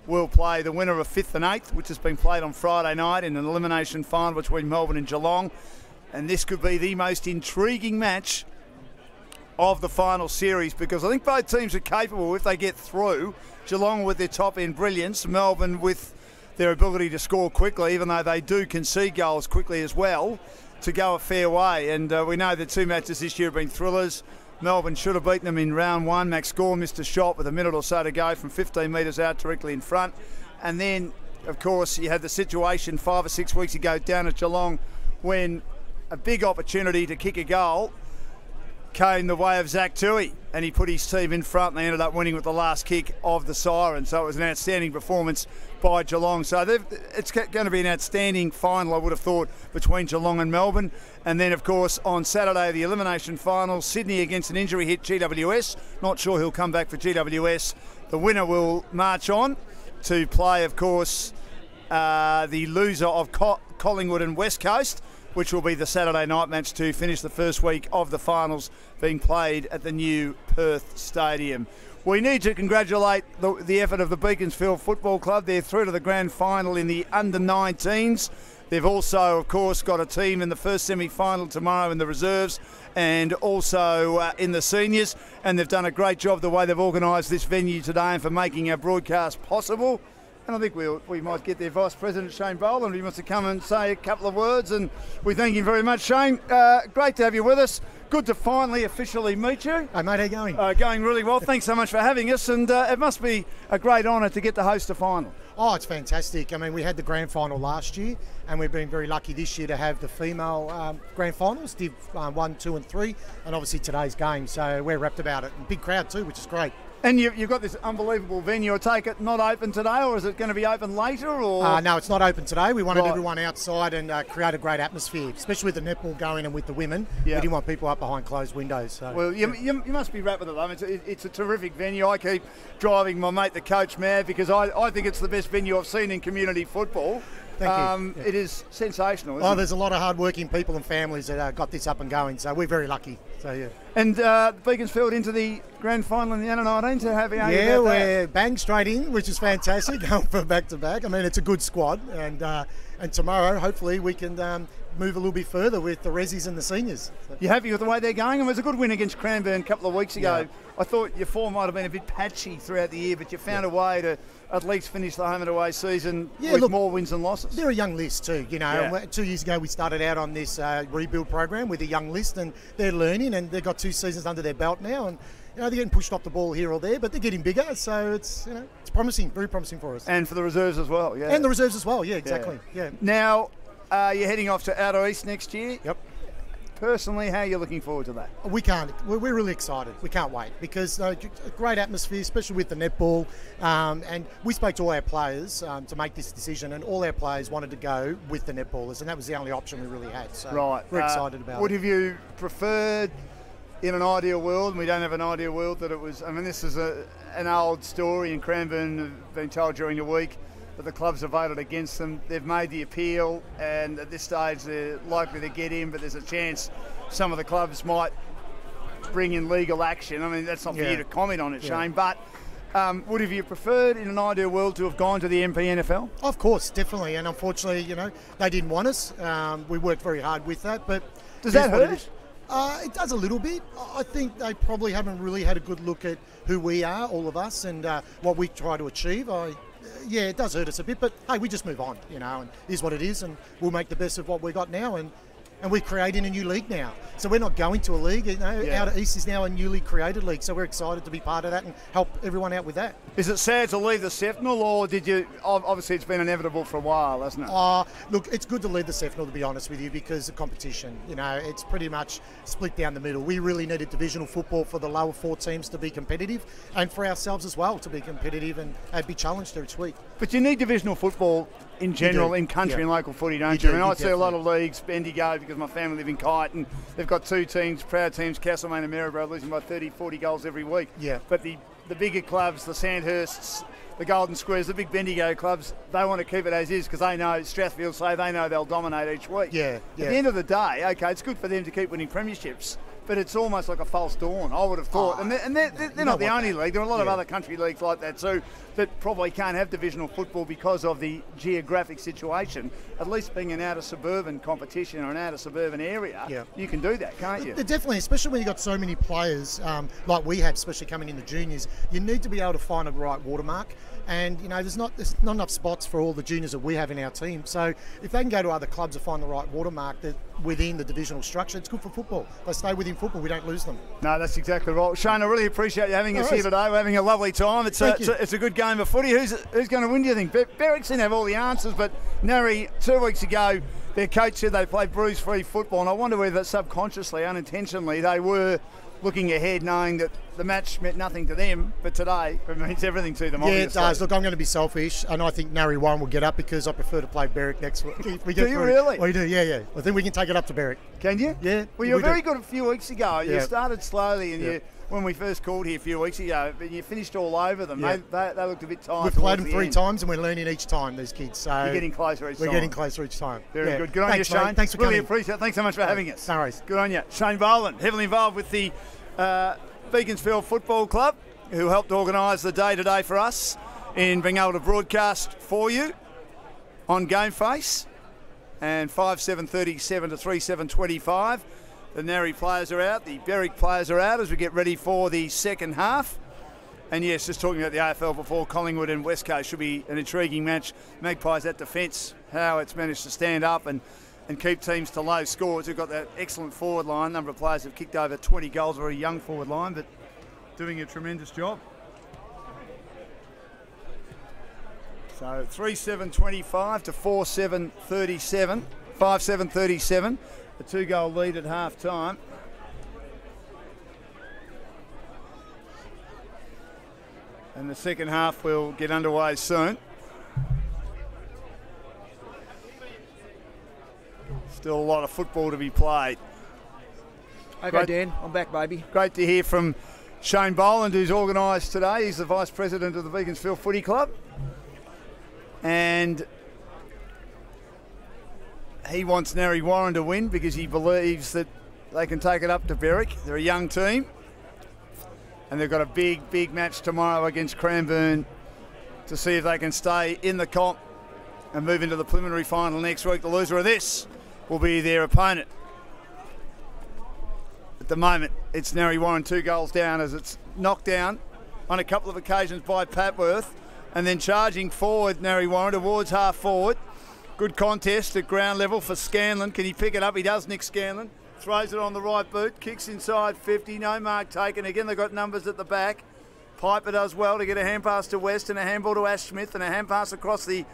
will play the winner of 5th and 8th, which has been played on Friday night in an elimination final between Melbourne and Geelong. And this could be the most intriguing match of the final series, because I think both teams are capable, if they get through, Geelong with their top-end brilliance, Melbourne with their ability to score quickly, even though they do concede goals quickly as well, to go a fair way. And we know the two matches this year have been thrillers. Melbourne should have beaten them in round one. Max Gore missed a shot with a minute or so to go from 15 metres out directly in front. And then, of course, you had the situation 5 or 6 weeks ago down at Geelong when a big opportunity to kick a goal came the way of Zach Toohey, and he put his team in front, and they ended up winning with the last kick of the siren. So it was an outstanding performance by Geelong. So it's going to be an outstanding final, I would have thought, between Geelong and Melbourne. And then, of course, on Saturday, the elimination final, Sydney against an injury hit GWS. Not sure he'll come back for GWS. The winner will march on to play, of course, the loser of Collingwood and West Coast, which will be the Saturday night match to finish the first week of the finals being played at the new Perth Stadium. We need to congratulate the effort of the Beaconsfield Football Club. They're through to the grand final in the under-19s. They've also, of course, got a team in the first semi-final tomorrow in the reserves and also in the seniors. And they've done a great job the way they've organised this venue today and for making our broadcast possible. And I think we might get their Vice President, Shane Boland. He wants to come and say a couple of words. And we thank him very much, Shane. Great to have you with us. Good to finally officially meet you. Hey, mate, how you going? Going really well. Thanks so much for having us. And it must be a great honour to get to host a final. Oh, it's fantastic. I mean, we had the grand final last year, and we've been very lucky this year to have the female grand finals, Div 1, 2 and 3, and obviously today's game. So we're wrapped about it. And big crowd too, which is great. And you've got this unbelievable venue. I take it not open today, or is it going to be open later? Or no, it's not open today. We wanted everyone outside and create a great atmosphere, especially with the netball going and with the women. Yeah. We didn't want people up behind closed windows. So. Well, you must be wrapped with it. It's a terrific venue. I keep driving my mate, the coach, mad because I think it's the best venue I've seen in community football. Thank you. It is sensational, isn't it? There's a lot of hard-working people and families that got this up and going, so we're very lucky. So, yeah. And Beaconsfield into the grand final in the under-19s, how happy are you about that? We're bang straight in, which is fantastic, going for back-to-back. I mean, it's a good squad, and tomorrow, hopefully, we can move a little bit further with the Resis and the seniors. So. You happy with the way they're going? It was a good win against Cranbourne a couple of weeks ago. Yeah. I thought your form might have been a bit patchy throughout the year, but you found a way to at least finish the home and away season with more wins and losses. They're a young list too, you know. Yeah. 2 years ago we started out on this rebuild program with a young list, and they're learning, and they've got 2 seasons under their belt now, and they're getting pushed off the ball here or there, but they're getting bigger, so it's it's promising, very promising for us. And for the reserves as well, yeah. And the reserves as well, yeah, exactly. Yeah. Now you're heading off to Outer East next year. Yep. Personally, how are you looking forward to that? We're really excited. We can't wait because a great atmosphere, especially with the netball. And we spoke to all our players to make this decision, and all our players wanted to go with the netballers, and that was the only option we really had. So we're excited about it. Would have you preferred, in an ideal world, and we don't have an ideal world, that it was, I mean, this is an old story, and Cranbourne have been told during the week, but the clubs have voted against them. They've made the appeal, and at this stage they're likely to get in, but there's a chance some of the clubs might bring in legal action. I mean, that's not for you to comment on it, Shane, but would have you preferred, in an ideal world, to have gone to the MPNFL? Of course, definitely, and unfortunately, they didn't want us. We worked very hard with that, but... Does that hurt? It does a little bit. I think they probably haven't really had a good look at who we are, all of us, and what we try to achieve. Yeah, it does hurt us a bit, but hey, we just move on, and it is what it is, and we'll make the best of what we got now, and we're creating a new league now. So we're not going to a league, Outer East is now a newly created league, so we're excited to be part of that and help everyone out with that. Is it sad to leave the SEFNL, or did you, obviously it's been inevitable for a while, hasn't it? Look, it's good to leave the SEFNL, to be honest with you, because the competition, it's pretty much split down the middle. We really needed divisional football for the lower 4 teams to be competitive, and for ourselves as well to be competitive and be challenged each week. But you need divisional football in general, in country and local footy, don't you? I mean, I see a lot of leagues, Bendigo, because my family live in Kite, and they've got 2 teams, proud teams, Castlemaine and Maryborough, losing by 30, 40 goals every week. Yeah. But the bigger clubs, the Sandhursts, the Golden Squares, the big Bendigo clubs, they want to keep it as is because they know, Strathfield say, they know they'll dominate each week. Yeah. At the end of the day, okay, it's good for them to keep winning premierships, but it's almost like a false dawn, I would have thought. And they're not the only league. There are a lot of other country leagues like that too that probably can't have divisional football because of the geographic situation. At least being an outer suburban competition or an outer suburban area, you can do that, can't you? Definitely, especially when you've got so many players like we have, especially coming in the juniors. You need to be able to find a right watermark. And, you know, there's not enough spots for all the juniors that we have in our team. So if they can go to other clubs and find the right watermark that within the divisional structure, it's good for football. They stay within football, we don't lose them. No, that's exactly right. Shane, I really appreciate you having us here today. We're having a lovely time. It's a good game of footy. Who's going to win, do you think? Berwick seem to have all the answers, but Narre, 2 weeks ago, their coach said they played bruise-free football, and I wonder whether subconsciously, unintentionally, they were looking ahead, knowing that the match meant nothing to them, but today it means everything to them. Obviously. Yeah, it does. Look, I'm going to be selfish, and I think Narre 1 will get up because I prefer to play Berwick next week. Do you really? We do, yeah. I think we can take it up to Berwick. Can you? Yeah. Well, you were very good a few weeks ago. You started slowly, and when we first called here a few weeks ago, but you finished all over them. They looked a bit tired. We've played them 3 times, and we're learning each time, these kids. So you're getting closer each time. We're getting closer each time. Very good. Good on you, Shane. Mate. Thanks for coming. Really appreciate it. Thanks so much for having us. No worries. Good on you. Shane Boland, heavily involved with the Beaconsfield Football Club, who helped organise the day today for us in being able to broadcast for you on GameFace. And 5/7:37 to 3/7:25. The Narre players are out, the Berwick players are out as we get ready for the second half. And yes, just talking about the AFL before, Collingwood and West Coast should be an intriguing match. Magpies, that defence, how it's managed to stand up and keep teams to low scores. We've got that excellent forward line. A number of players have kicked over 20 goals, very young forward line, but doing a tremendous job. So 3/7:25 to 4/7:37, 5/7:37. A 2-goal lead at half time. And the second half will get underway soon. Still a lot of football to be played. Okay, Dan, I'm back, baby. Great to hear from Shane Boland, who's organised today. He's the Vice President of the Beaconsfield Footy Club. And he wants Narre Warren to win because he believes that they can take it up to Berwick. They're a young team. And they've got a big match tomorrow against Cranbourne to see if they can stay in the comp and move into the preliminary final next week. The loser of this will be their opponent. At the moment, it's Narre Warren 2 goals down as it's knocked down on a couple of occasions by Patworth, and then charging forward Narre Warren towards half forward. Good contest at ground level for Scanlon. Can he pick it up? He does, Nick Scanlon. Throws it on the right boot, kicks inside 50, no mark taken. Again, they've got numbers at the back. Piper does well to get a hand pass to West and a handball to Ash Smith and a hand pass across the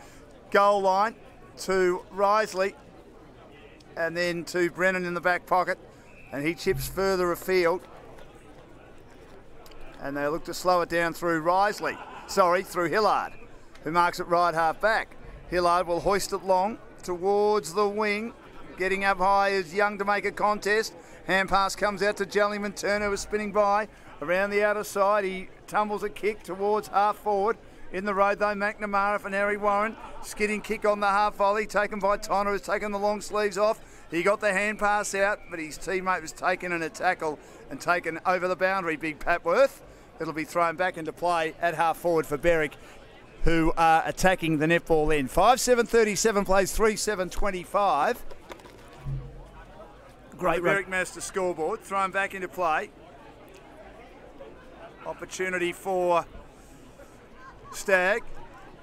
goal line to Risley and then to Brennan in the back pocket, and he chips further afield. And they look to slow it down through through Hillard, who marks it right half back. Hillard will hoist it long towards the wing. Getting up high is Young to make a contest. Hand pass comes out to Jellyman. Turner was spinning by around the outer side. He tumbles a kick towards half forward. In the road though, McNamara for Narre Warren. Skidding kick on the half volley taken by Tonner, who's taken the long sleeves off. He got the hand pass out, but his teammate was taken in a tackle and taken over the boundary, Big Patworth. It'll be thrown back into play at half forward for Berwick, who are attacking the netball end. 5/7:37 plays 3/7:25. Great Berwick Master scoreboard, thrown back into play. Opportunity for Stagg.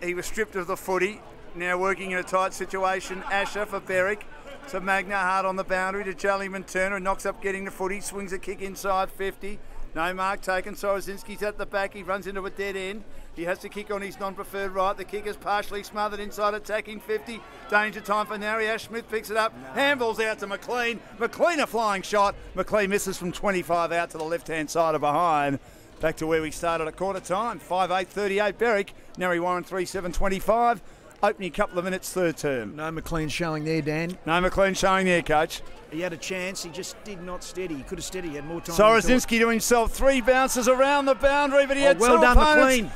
He was stripped of the footy. Now working in a tight situation. Asher for Berwick. So Magna hard on the boundary to Jellyman Turner. Knocks up getting the footy. Swings a kick inside 50. No mark taken. Sorozinski's at the back. He runs into a dead end. He has to kick on his non-preferred right. The kick is partially smothered inside attacking 50. Danger time for Narre. Ash Smith picks it up. Handballs out to McLean. McLean a flying shot. McLean misses from 25 out to the left-hand side of behind. Back to where we started at quarter time. 5/8:38 Berwick. Narre Warren 3/7:25. Opening couple of minutes, third term. No McLean showing there, Dan. No McLean showing there, Coach. He had a chance. He just did not steady. He could have steadied. He had more time. Sorozinski to himself. 3 bounces around the boundary, but he had well two done, opponents. McLean.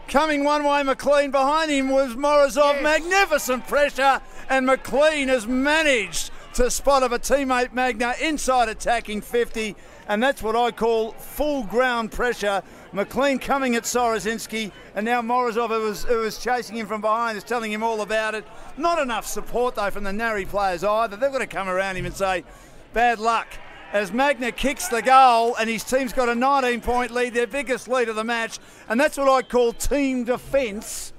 Coming one way, McLean. Behind him was Morozov. Yes. Magnificent pressure, and McLean has managed to spot of a teammate Magna inside attacking 50. and that's what I call full ground pressure. McLean coming at Sorozinski, and now Morozov, who was chasing him from behind, is telling him all about it. Not enough support, though, from the Narre players either. They've got to come around him and say, bad luck. As Magna kicks the goal, and his team's got a 19-point lead, their biggest lead of the match, and that's what I call team defence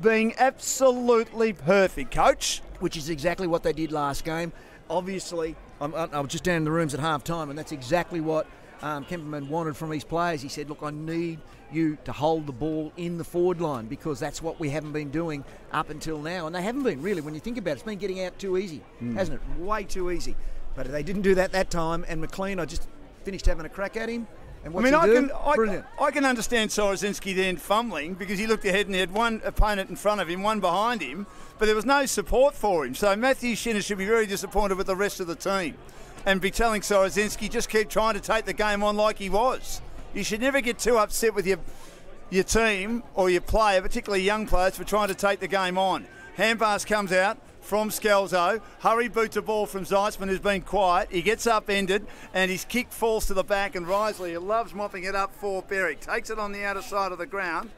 being absolutely perfect, Coach. Which is exactly what they did last game. Obviously, I was just down in the rooms at half-time, and that's exactly what Kemperman wanted from his players. He said, look, I need you to hold the ball in the forward line because that's what we haven't been doing up until now. And they haven't been, really, when you think about it. It's been getting out too easy, hasn't it? Way too easy. But they didn't do that time, and McLean, I just finished having a crack at him. And what's he do? Brilliant. I can understand Sorozinski then fumbling because he looked ahead and he had one opponent in front of him, one behind him, but there was no support for him. So Matthew Shinner should be very disappointed with the rest of the team and be telling Sorozinski, just keep trying to take the game on like he was. You should never get too upset with your team or your player, particularly young players, for trying to take the game on. Hand pass comes out from Scalzo. Hurry boot to ball from Zeitzman, who's been quiet. He gets upended and his kick falls to the back, and Risley, who loves mopping it up for Berwick, takes it on the outer side of the ground,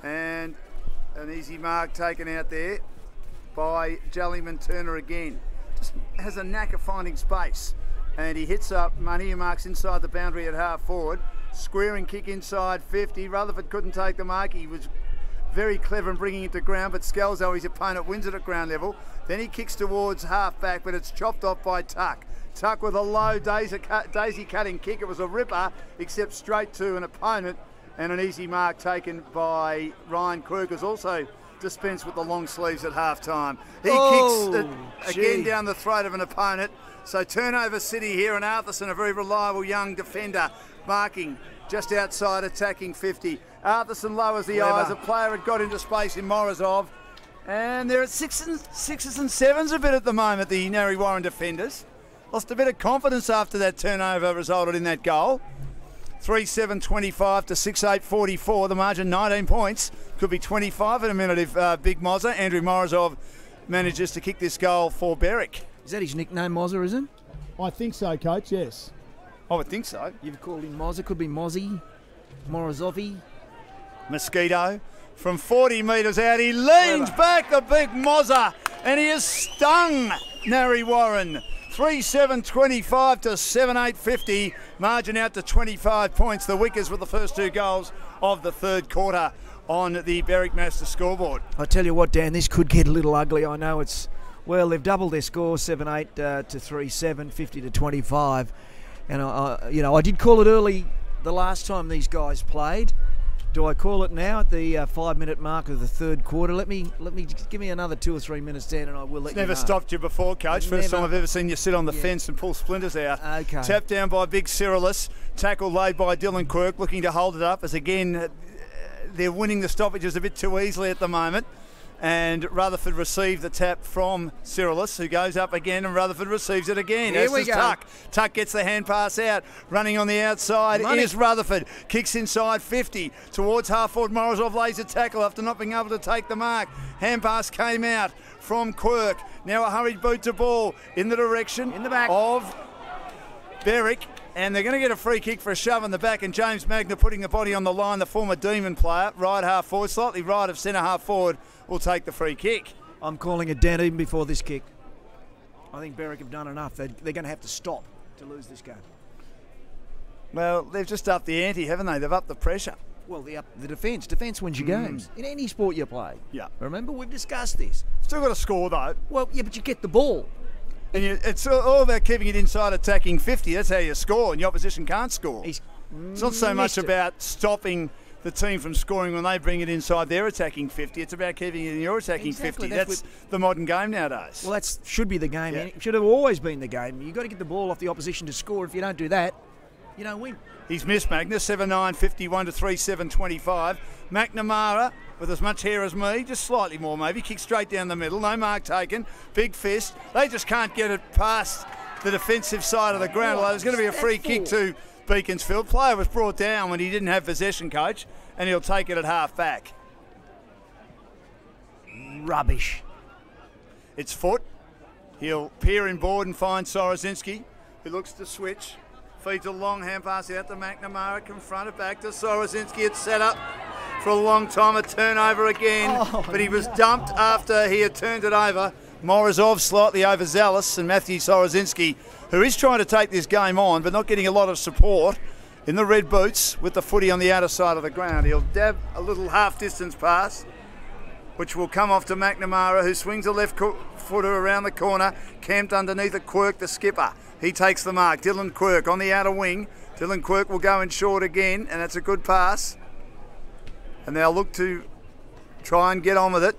and an easy mark taken out there by Jellyman Turner again. Just has a knack of finding space, and he hits up money and marks inside the boundary at half forward. Squaring kick inside 50. Rutherford couldn't take the mark. He was very clever in bringing it to ground, but Scalzo, his opponent, wins it at ground level. Then he kicks towards half back, but it's chopped off by Tuck. Tuck with a low daisy cutting kick. It was a ripper, except straight to an opponent, and an easy mark taken by Ryan Quirk, who's also dispensed with the long sleeves at half time. He kicks it again down the throat of an opponent. So turnover city here, and Arthurson, a very reliable young defender, marking just outside attacking 50. Arthurson lowers the eyes. A player had got into space in Morozov, and they're at sixes and sevens a bit at the moment, the Narre Warren defenders. Lost a bit of confidence after that turnover resulted in that goal. 3-7-25 to 6-8-44. The margin 19 points. Could be 25 in a minute if Big Mozza, Andrew Morozov, manages to kick this goal for Berwick. Is that his nickname, Mozza, is it? I think so, Coach, yes. I would think so. You've called him Mozza. Could be Mozzie, Morozovi. Mosquito from 40 metres out. He leans back, the big Mozza, and he has stung Narre Warren. 3-7-25 to 7-8-50. Margin out to 25 points. The Wickers with the first two goals of the third quarter on the Berwick Master scoreboard. I tell you what, Dan, this could get a little ugly. I know it's, well, they've doubled their score, 7-8 to 3-7, 50 to 25. And I did call it early the last time these guys played. Do I call it now at the 5-minute mark of the third quarter? Let me give me another 2 or 3 minutes, Dan, and I will let you know. Never stopped you before, Coach. First time I've ever seen you sit on the fence and pull splinters out. Okay. Tapped down by Big Cyrillus. Tackle laid by Dylan Quirk, looking to hold it up as again they're winning the stoppages a bit too easily at the moment. And Rutherford received the tap from Cyrillus, who goes up again, and Rutherford receives it again. Here we go. Tuck. Tuck gets the hand pass out. Running on the outside is Rutherford. Kicks inside 50 towards half forward. Morozov lays a tackle after not being able to take the mark. Hand pass came out from Quirk. Now a hurried boot to ball in the direction of Berwick. And they're going to get a free kick for a shove in the back, and James Magna putting the body on the line, the former Demon player, right half forward, slightly right of centre half forward, will take the free kick. I'm calling it down even before this kick. I think Berwick have done enough. They're going to have to stop to lose this game. Well, they've just upped the ante, haven't they? They've upped the pressure. Well, the defence. Defence wins your games in any sport you play. Yeah. Remember, we've discussed this. Still got to score, though. Well, yeah, but you get the ball. And it's all about keeping it inside attacking 50. That's how you score, and your opposition can't score. It's not so much about stopping the team from scoring when they bring it inside their attacking 50. It's about keeping it in your attacking 50. That's the modern game nowadays. Well, that should be the game. Yeah. It should have always been the game. You've got to get the ball off the opposition to score. If you don't do that, you don't win. He's missed Magna, 7-9-51 to 3-7-25. McNamara, with as much hair as me, just slightly more maybe, kicks straight down the middle, no mark taken, big fist. They just can't get it past the defensive side of the ground. Although there's going to be a free kick to Beaconsfield. Player was brought down when he didn't have possession, Coach, and he'll take it at half back. Rubbish. It's Foot. He'll peer inboard and find Sorozinski, who looks to switch. Feeds a long hand pass out to McNamara, confronted back to Sorozinski. It's set up for a long time, a turnover again, but he was dumped after he had turned it over. Morozov slightly overzealous, and Matthew Sorozinski, who is trying to take this game on, but not getting a lot of support, in the red boots with the footy on the outer side of the ground. He'll dab a little half-distance pass, which will come off to McNamara, who swings a left footer around the corner, camped underneath it, Quirk, the skipper. He takes the mark. Dylan Quirk on the outer wing. Dylan Quirk will go in short again, and that's a good pass. And they'll look to try and get on with it.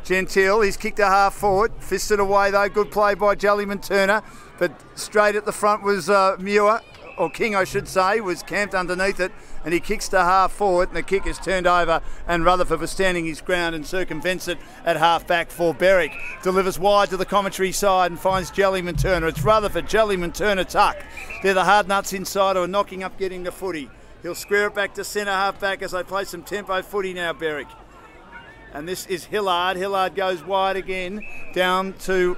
Gentile, he's kicked a half forward. Fisted away though. Good play by Jellyman Turner. But straight at the front was Muir, or King I should say, was camped underneath it. And he kicks to half forward, and the kick is turned over, and Rutherford was standing his ground and circumvents it at half back for Berwick. Delivers wide to the commentary side and finds Jellyman Turner. It's Rutherford, Jellyman Turner tuck. They're the hard nuts inside who are knocking up getting the footy. He'll square it back to centre half back as they play some tempo footy now, Berwick. And this is Hillard. Hillard goes wide again, down to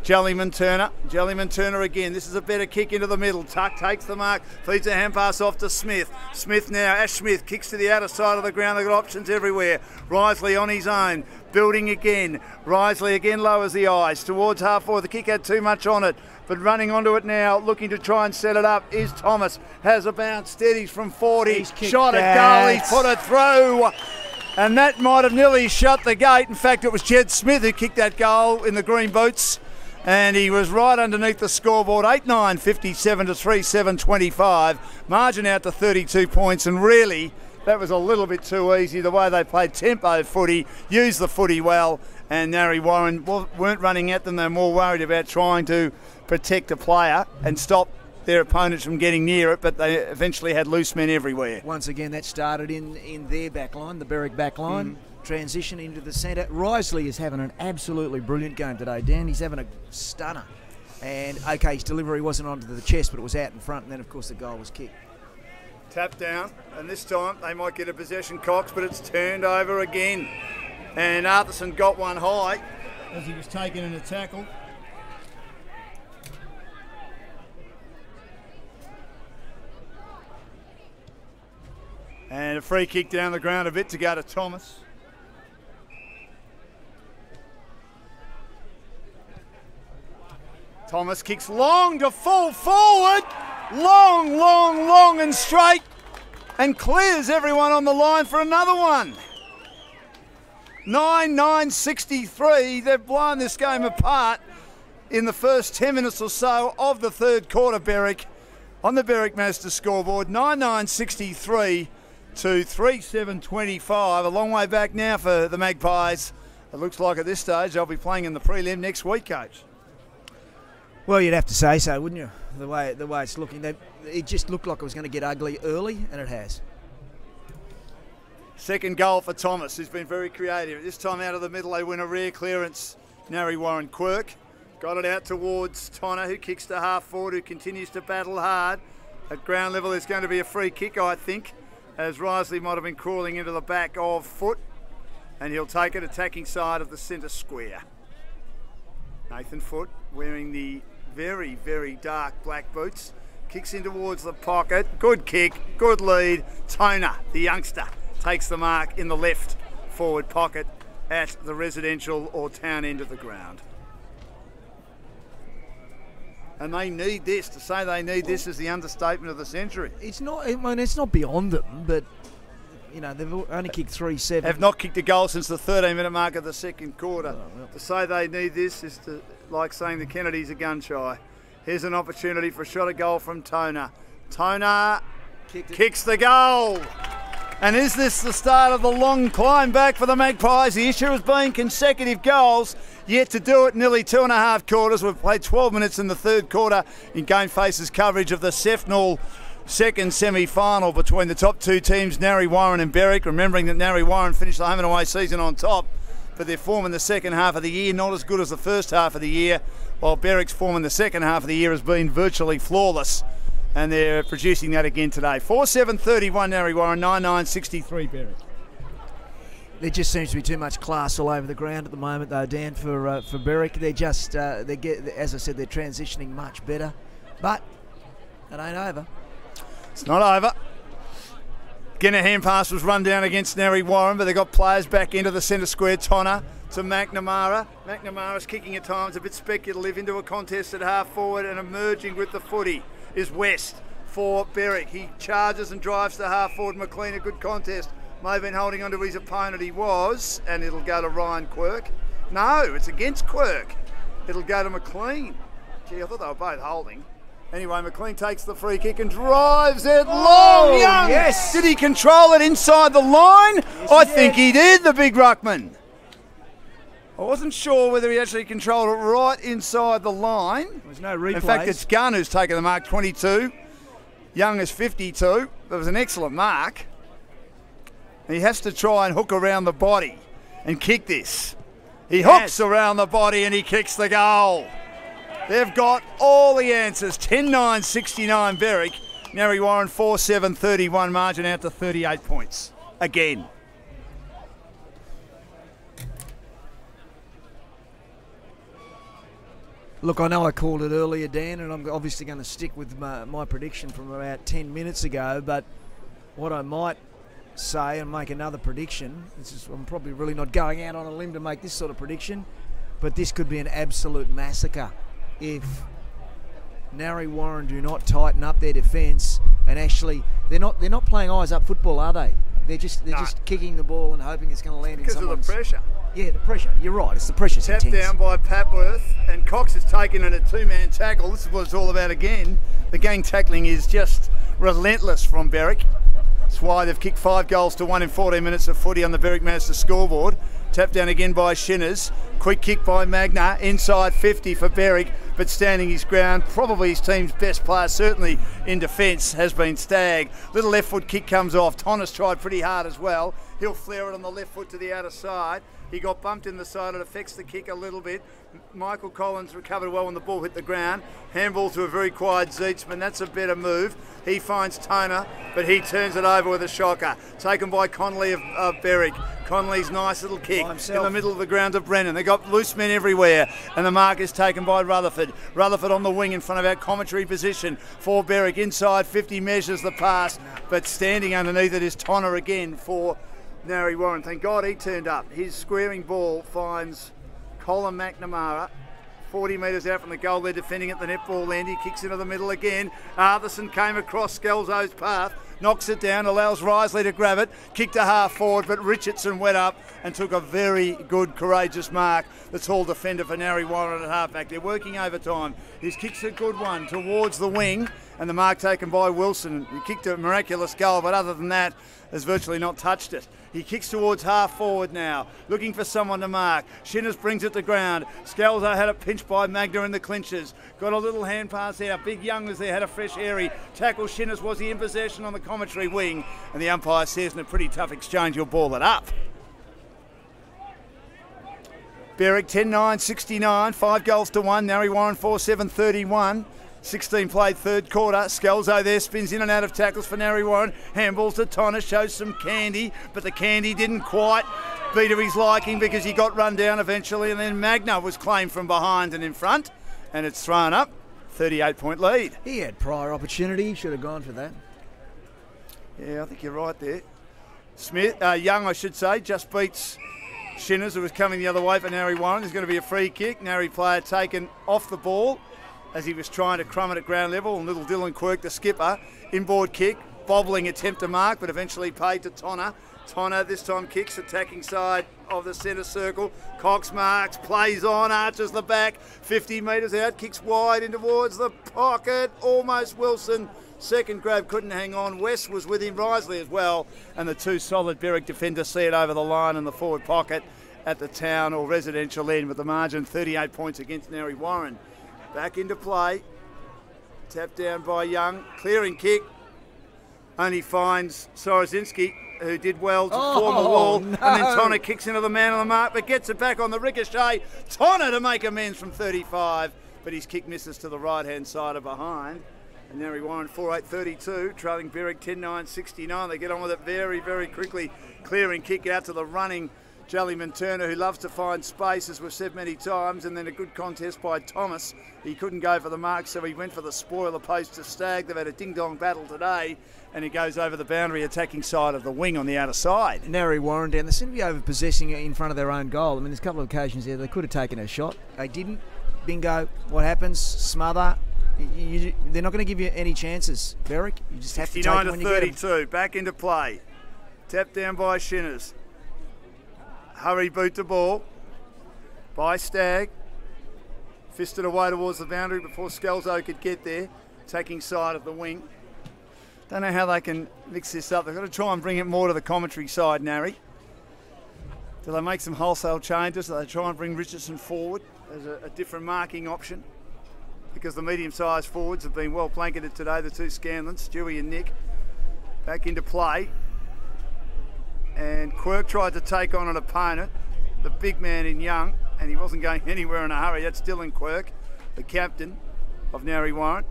Jellyman Turner. Jellyman Turner again. This is a better kick into the middle. Tuck takes the mark, feeds a hand pass off to Smith. Smith now, Ash Smith kicks to the outer side of the ground. They've got options everywhere. Risley on his own, building again. Risley again lowers the eyes towards half forward. The kick had too much on it, but running onto it now, looking to try and set it up is Thomas. Has a bounce, steadies from 40. Shot at goal, he's put it through. And that might have nearly shut the gate. In fact, it was Jed Smith who kicked that goal in the green boots. And he was right underneath the scoreboard, 8-9, 57 to 3-7, 25. Margin out to 32 points, and really, that was a little bit too easy, the way they played tempo footy, used the footy well, and Narre Warren weren't running at them. They're more worried about trying to protect a player and stop their opponents from getting near it, but they eventually had loose men everywhere. Once again, that started in their back line, the Berwick back line. Transition into the centre. Risley is having an absolutely brilliant game today, Dan. He's having a stunner. And, okay, his delivery wasn't onto the chest, but it was out in front, and then, of course, the goal was kicked. Tap down, and this time they might get a possession, Cox, but it's turned over again. And Arthurson got one high as he was taken in a tackle. And a free kick down the ground a bit to go to Thomas. Thomas kicks long to full forward. Long and straight. And clears everyone on the line for another one. 9-9-63. They've blown this game apart in the first 10 minutes or so of the third quarter, Berwick. On the Berwick Mazda scoreboard, 9-9-63 to 3-7-25. A long way back now for the Magpies. It looks like at this stage they'll be playing in the prelim next week, Coach. Well, you'd have to say so, wouldn't you? The way it's looking, it just looked like it was going to get ugly early, and it has. Second goal for Thomas, who's been very creative. This time out of the middle, they win a rare clearance. Narre Warren Quirk got it out towards Tonner, who kicks to half forward, who continues to battle hard. At ground level, there's going to be a free kick, I think, as Risley might have been crawling into the back of Foot, and he'll take it attacking side of the centre square. Nathan Foot, wearing the very, very dark black boots, kicks in towards the pocket. Good kick, good lead. Toner, the youngster, takes the mark in the left forward pocket at the residential or town end of the ground. And they need this. To say they need this is the understatement of the century. It's not. I mean, it's not beyond them, but you know they've only kicked 3-7. Have not kicked a goal since the 13-minute mark of the second quarter. To say they need this is like saying the Kennedys are gun shy. Here's an opportunity for a shot at goal from Toner. Toner kicks the goal. And is this the start of the long climb back for the Magpies? The issue has been consecutive goals, yet to do it nearly 2.5 quarters. We've played 12 minutes in the third quarter in GameFace's coverage of the SEFNL second semi-final between the top two teams, Narre Warren and Berwick. Remembering that Narre Warren finished the home and away season on top, but their form in the second half of the year not as good as the first half of the year, while Berwick's form in the second half of the year has been virtually flawless. And they're producing that again today. 4-7-31 Narre Warren, 9-9-63 Berwick. There just seems to be too much class all over the ground at the moment, though, Dan, for Berwick. They're just, as I said, they're transitioning much better. But It ain't over. It's not over. Again, a hand pass was run down against Narre Warren, but they got players back into the centre square. Tonner to McNamara. McNamara's kicking at times, a bit speculative, into a contest at half forward, and emerging with the footy is West for Berwick. He charges and drives to half forward. McLean, a good contest. May have been holding onto his opponent. He was, and it'll go to Ryan Quirk. No, it's against Quirk. It'll go to McLean. Gee, I thought they were both holding. Anyway, McLean takes the free kick and drives it long. Young. Yes. Did he control it inside the line? Yes, I think he did, the big ruckman. I wasn't sure whether he actually controlled it right inside the line. There's no replays. In fact, it's Gunn who's taken the mark, 22. Young is 52. That was an excellent mark. And he has to try and hook around the body and kick this. He hooks around the body and he kicks the goal. They've got all the answers. 10-9-69 Berwick. Narre Warren 4-7-31 margin out to 38 points. Again. Look, I know I called it earlier, Dan, and I'm obviously going to stick with my prediction from about 10 minutes ago, but what I might say and make another prediction, I'm probably really not going out on a limb to make this sort of prediction, but this could be an absolute massacre if Narre Warren do not tighten up their defence, and actually they're not playing eyes up football, are they? They're just kicking the ball and hoping it's going to land in someone's... Because of the pressure. Yeah, the pressure. You're right. It's the pressure. Tapped down by Papworth, and Cox has taken in a two-man tackle. This is what it's all about again. The gang tackling is just relentless from Berwick. That's why they've kicked 5 goals to 1 in 14 minutes of footy on the Berwick Master scoreboard. Tapped down again by Shinners. Quick kick by Magna, inside 50 for Berwick, but standing his ground. Probably his team's best player, certainly in defence, has been Stagg. Little left foot kick comes off. Tonnis tried pretty hard as well. He'll flare it on the left foot to the outer side. He got bumped in the side. It affects the kick a little bit. Michael Collins recovered well when the ball hit the ground. Handball to a very quiet Zeitsman. That's a better move. He finds Toner, but he turns it over with a shocker. Taken by Connolly of Berwick. Connolly's nice little kick in the middle of the ground of Brennan. They got loose men everywhere, and the mark is taken by Rutherford. Rutherford on the wing in front of our commentary position for Berwick. Inside 50 measures the pass, but standing underneath it is Toner again for Narre Warren. Thank God he turned up. His squaring ball finds Colin McNamara 40 metres out from the goal. They're defending at the netball end. He kicks into the middle again. Arthurson came across Skelzo's path, knocks it down, allows Risley to grab it, kicked a half forward, but Richardson went up and took a very good, courageous mark. The tall defender for Narre Warren at halfback. They're working overtime. His kick's a good one towards the wing, and the mark taken by Wilson. He kicked a miraculous goal, but other than that, has virtually not touched it. He kicks towards half forward now, looking for someone to mark. Shinners brings it to ground. Scalzo had it pinched by Magna in the clinches. Got a little hand pass out. Big Young was there, had a fresh airy. Tackle Shinners. Was he in possession on the commentary wing? And the umpire says in a pretty tough exchange, you'll ball it up. Berwick 10-9-69, 5 goals to 1. Narre Warren 4-7-31. 16 played third quarter. Scalzo there spins in and out of tackles for Narre Warren. Handballs to Tonner, shows some candy, but the candy didn't quite be to his liking because he got run down eventually, and then Magna was claimed from behind and in front, and it's thrown up. 38-point lead. He had prior opportunity. He should have gone for that. Yeah, I think you're right there. Young, I should say, just beats Shinners, who was coming the other way for Narre Warren. There's going to be a free kick. Narre player taken off the ball as he was trying to crumb it at ground level, and little Dylan Quirk, the skipper, inboard kick, bobbling attempt to mark, but eventually paid to Tonner. Tonner this time kicks, attacking side of the centre circle. Cox marks, plays on, arches the back, 50 metres out, kicks wide in towards the pocket, almost Wilson. Second grab, couldn't hang on. West was with him, Risley as well, and the two solid Berwick defenders see it over the line in the forward pocket at the town or residential end, with the margin 38 points against Narre Warren. Back into play, tapped down by Young, clearing kick, only finds Sorozinski, who did well to form the wall, no. And then Tonner kicks into the man on the mark, but gets it back on the ricochet. Tonner to make amends from 35, but his kick misses to the right-hand side of behind. And Narre Warren 4-8-32, trailing Berwick 10-9-69. They get on with it very, very quickly. Clearing kick out to the running Jellyman Turner, who loves to find space, as we've said many times, and then a good contest by Thomas. He couldn't go for the mark, so he went for the spoiler post to Stagg. They've had a ding-dong battle today, and he goes over the boundary, attacking side of the wing on the outer side. Narre Warren down. They seem to be over-possessing in front of their own goal. I mean, there's a couple of occasions there they could have taken a shot. They didn't. Bingo. What happens? Smother. They're not going to give you any chances, Berwick. You just have to take it when you get 32, back into play. Tapped down by Shinners. Hurry boot to ball by Stagg. Fisted away towards the boundary before Scalzo could get there, taking side of the wing. Don't know how they can mix this up. They've got to try and bring it more to the commentary side, Narre. Do they make some wholesale changes? Do they try and bring Richardson forward as a different marking option? Because the medium-sized forwards have been well blanketed today, the two Scanlons, Stewie and Nick. Back into play. And Quirk tried to take on an opponent, the big man in Young, and he wasn't going anywhere in a hurry. That's Dylan Quirk, the captain of Narre Warren.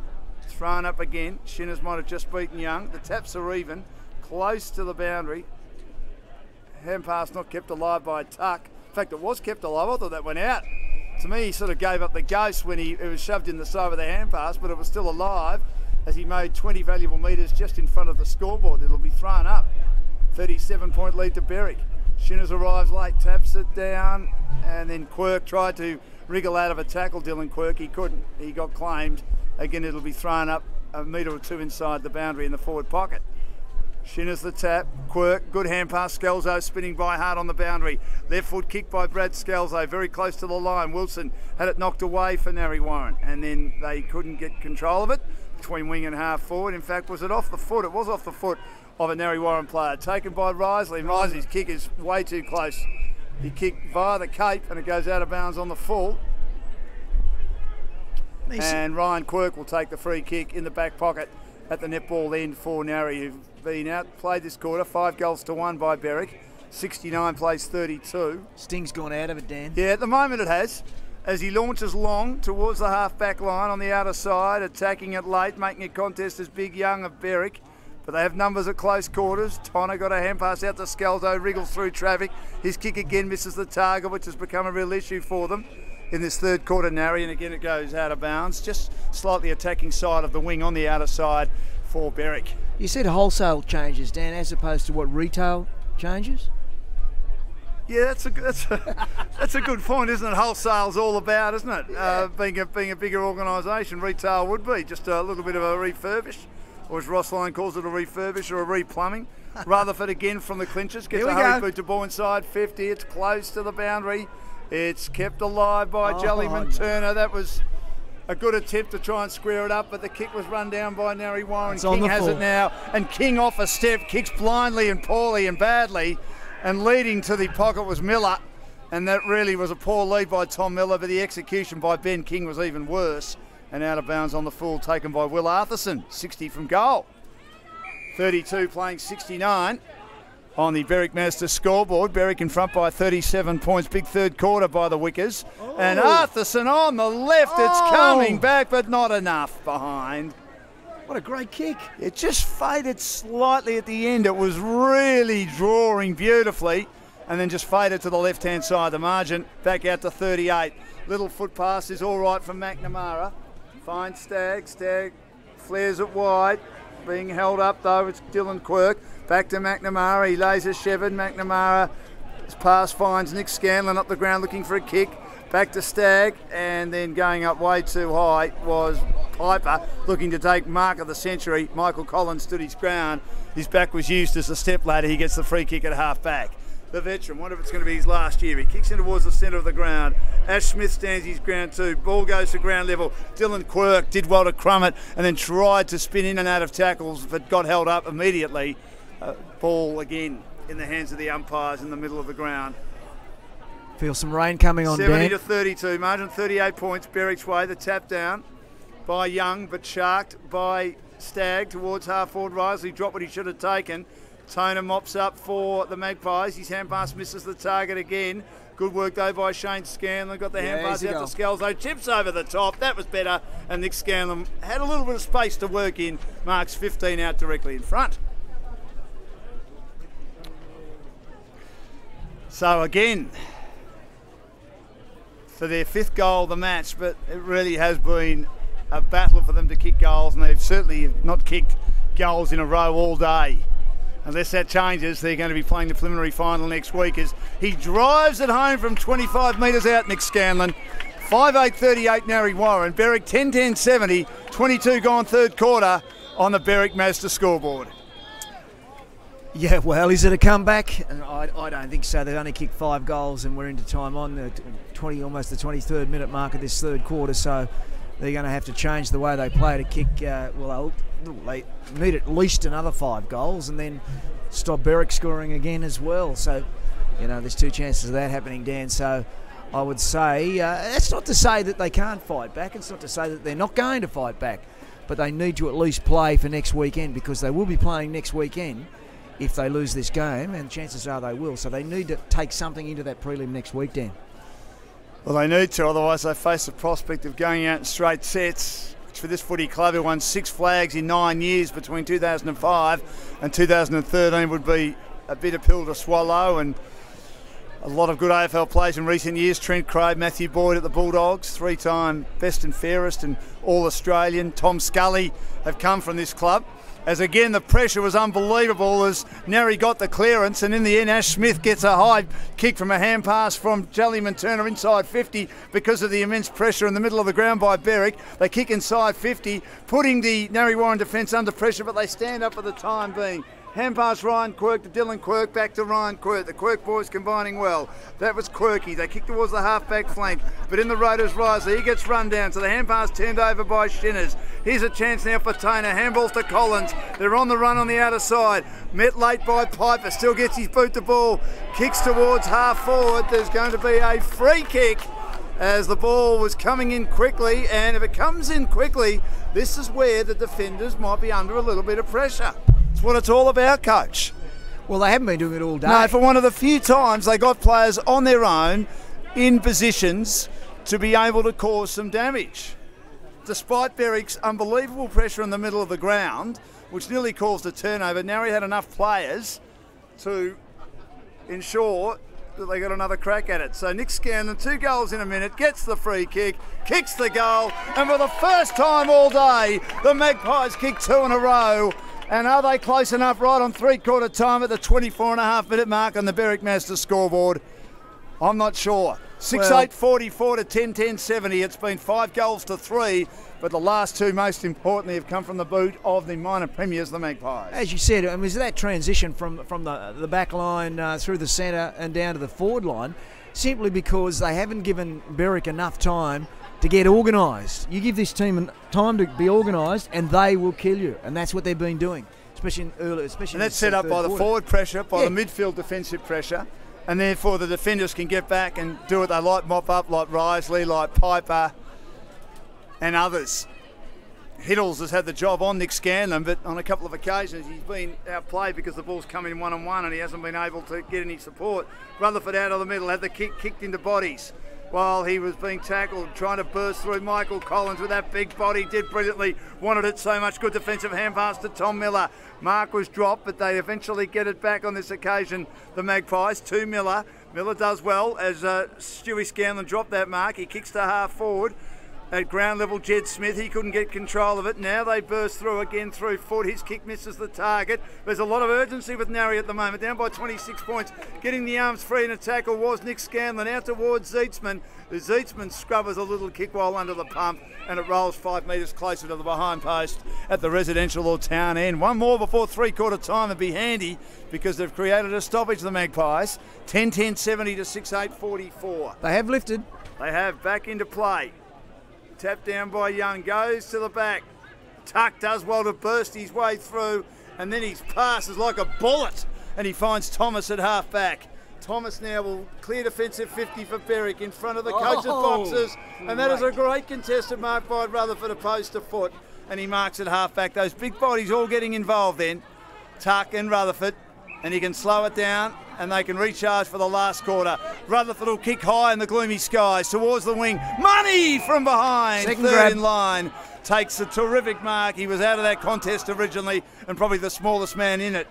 Thrown up again. Shinners might have just beaten Young. The taps are even, close to the boundary. Hand pass not kept alive by Tuck. In fact, it was kept alive. I thought that went out. To me, he sort of gave up the ghost when it was shoved in the side of the hand pass, but it was still alive as he made 20 valuable metres just in front of the scoreboard. It'll be thrown up. 37-point lead to Berwick. Shinners arrives late, taps it down, and then Quirk tried to wriggle out of a tackle, Dylan Quirk. He couldn't. He got claimed. Again, it'll be thrown up a metre or two inside the boundary in the forward pocket. Shinners the tap. Quirk, good hand pass. Scalzo spinning by hard on the boundary. Left foot kick by Brad Scalzo, very close to the line. Wilson had it knocked away for Narre Warren, and then they couldn't get control of it between wing and half forward. In fact, was it off the foot? It was off the foot of a Narre Warren player. Taken by Risley, and Risley's kick is way too close. He kicked via the cape, and it goes out of bounds on the full. And Ryan Quirk will take the free kick in the back pocket at the netball end for Narre, who've been outplayed this quarter. 5 goals to 1 by Berwick. 69 plays 32. Sting's gone out of it, Dan. Yeah, at the moment it has. As he launches long towards the half-back line on the outer side, attacking it late, making a contest as Big Young of Berwick. But they have numbers at close quarters. Tonner got a hand pass out to Scalzo, wriggles through traffic. His kick again misses the target, which has become a real issue for them in this third quarter, Narre, and again it goes out of bounds. Just slightly attacking side of the wing on the outer side for Berwick. You said wholesale changes, Dan, as opposed to what, retail changes? Yeah, that's a good point, isn't it? Wholesale's all about, isn't it? Yeah. Being a bigger organisation, retail would be just a little bit of a refurbish, or as Ross Lyon calls it, a refurbish or a replumbing. Rutherford again from the clinches, gets a hurry boot to ball inside 50. It's close to the boundary. It's kept alive by Jellyman Turner. That was a good attempt to try and square it up, but the kick was run down by Narre Warren. King has it now, and King off a step, kicks blindly and poorly and badly, and leading to the pocket was Miller, and that really was a poor lead by Tom Miller, but the execution by Ben King was even worse, and out of bounds on the full, taken by Will Arthurson, 60 from goal. 32 playing 69. On the Berwick Master scoreboard, Berwick in front by 37 points. Big third quarter by the Wickers. Oh. And Arthurson on the left. It's coming back, but not enough behind. What a great kick. It just faded slightly at the end. It was really drawing beautifully, and then just faded to the left-hand side of the margin. Back out to 38. Little foot pass is all right from McNamara. Finds Stagg. Stagg flares it wide. Being held up, though, it's Dylan Quirk. Back to McNamara, he lays a Shevard. McNamara's pass finds Nick Scanlon up the ground looking for a kick. Back to Stagg, and then going up way too high was Piper, looking to take mark of the century. Michael Collins stood his ground. His back was used as a step ladder. He gets the free kick at half back. The veteran, wonder if it's going to be his last year. He kicks in towards the centre of the ground. Ash Smith stands his ground too. Ball goes to ground level. Dylan Quirk did well to crumb it and then tried to spin in and out of tackles, but got held up immediately. Ball again in the hands of the umpires in the middle of the ground. Feel some rain coming on, 70 Dan. to 32, margin 38 points, Berwick's way. The tap down by Young, but sharked by Stagg towards half forward. Risley dropped what he should have taken. Toner mops up for the Magpies. His hand pass misses the target again. Good work though by Shane Scanlon. Got the hand pass out to Scalzo. Chips over the top. That was better. And Nick Scanlon had a little bit of space to work in. Marks 15 out directly in front. So again, for their 5th goal of the match, but it really has been a battle for them to kick goals, and they've certainly not kicked goals in a row all day. Unless that changes, they're going to be playing the preliminary final next week as he drives it home from 25 metres out, Nick Scanlon. 5.8.38 Narre Warren. Berwick 10-10-70, 22 gone third quarter on the Berwick Mazda scoreboard. Yeah, well, is it a comeback? I don't think so. They've only kicked 5 goals and we're into time on the almost the 23rd minute mark of this third quarter, so they're going to have to change the way they play to kick. Well, they need at least another 5 goals and then stop Berwick scoring again as well. So, you know, there's 2 chances of that happening, Dan. So I would say, that's not to say that they can't fight back. It's not to say that they're not going to fight back. But they need to at least play for next weekend, because they will be playing next weekend if they lose this game, and chances are they will. So they need to take something into that prelim next week, Dan. Well, they need to, otherwise they face the prospect of going out in straight sets, which for this footy club who won 6 flags in 9 years between 2005 and 2013 would be a bitter pill to swallow. And a lot of good AFL players in recent years. Trent Craig, Matthew Boyd at the Bulldogs, 3-time best and fairest and All-Australian. Tom Scully have come from this club. As again, the pressure was unbelievable as Narre got the clearance, and in the end Ash Smith gets a high kick from a hand pass from Jellyman Turner inside 50 because of the immense pressure in the middle of the ground by Berwick. They kick inside 50, putting the Narre Warren defence under pressure, but they stand up for the time being. Hand pass Ryan Quirk to Dylan Quirk, back to Ryan Quirk. The Quirk boys combining well. That was Quirky. They kick towards the half-back flank, but in the Raiders riser, he gets run down. So the hand pass turned over by Shinners. Here's a chance now for Tainer. Handballs to Collins. They're on the run on the outer side. Met late by Piper. Still gets his boot to ball. Kicks towards half forward. There's going to be a free kick as the ball was coming in quickly. And if it comes in quickly, this is where the defenders might be under a little bit of pressure. It's what it's all about, Coach. Well, they haven't been doing it all day. No, for one of the few times they got players on their own in positions to be able to cause some damage. Despite Berwick's unbelievable pressure in the middle of the ground, which nearly caused a turnover, Narre had enough players to ensure that they got another crack at it. So Nick Scanlon, 2 goals in a minute, gets the free kick, kicks the goal, and for the first time all day, the Magpies kick 2 in a row. And are they close enough right on 3/4 time at the 24.5 minute mark on the Berwick Mazda scoreboard? I'm not sure. 6-8-44 to 10-10-70. It's been 5 goals to 3, but the last 2, most importantly, have come from the boot of the minor premiers, the Magpies. As you said, I mean, is that transition from the back line through the centre and down to the forward line, simply because they haven't given Berwick enough time to get organised. You give this team time to be organised and they will kill you, and that's what they've been doing, especially in early. And that's set up by the forward pressure, by the midfield defensive pressure, and therefore the defenders can get back and do what they like, mop up, like Risley, like Piper and others. Hiddles has had the job on Nick Scanlon, but on a couple of occasions he's been outplayed because the ball's come in 1-on-1 and he hasn't been able to get any support. Rutherford out of the middle, had the kick kicked into bodies while he was being tackled, trying to burst through. Michael Collins with that big body did brilliantly, wanted it so much. Good defensive hand pass to Tom Miller. Mark was dropped, but they eventually get it back on this occasion, the Magpies, to Miller. Miller does well as Stewie Scanlon dropped that mark. He kicks to half forward. At ground level, Jed Smith, he couldn't get control of it. Now they burst through again through foot. His kick misses the target. There's a lot of urgency with Narre at the moment. Down by 26 points. Getting the arms free in a tackle was Nick Scanlon. Out towards Zeitsman. The Zeitsman scrubbers a little kick while under the pump, and it rolls 5 metres closer to the behind post at the residential or town end. One more before 3/4 time would be handy because they've created a stoppage, the Magpies. 10-10-70 to 6-8-44. They have lifted. They have back into play. Tapped down by Young, goes to the back. Tuck does well to burst his way through, and then his pass is like a bullet, and he finds Thomas at half back. Thomas now will clear defensive 50 for Berwick in front of the coach's boxes, and that is a great contested mark by Rutherford, a post to foot, and he marks at half back. Those big bodies all getting involved then, Tuck and Rutherford, and he can slow it down and they can recharge for the last quarter. Rutherford will kick high in the gloomy skies towards the wing. Money from behind. Second third grab. in line. Takes a terrific mark. He was out of that contest originally and probably the smallest man in it.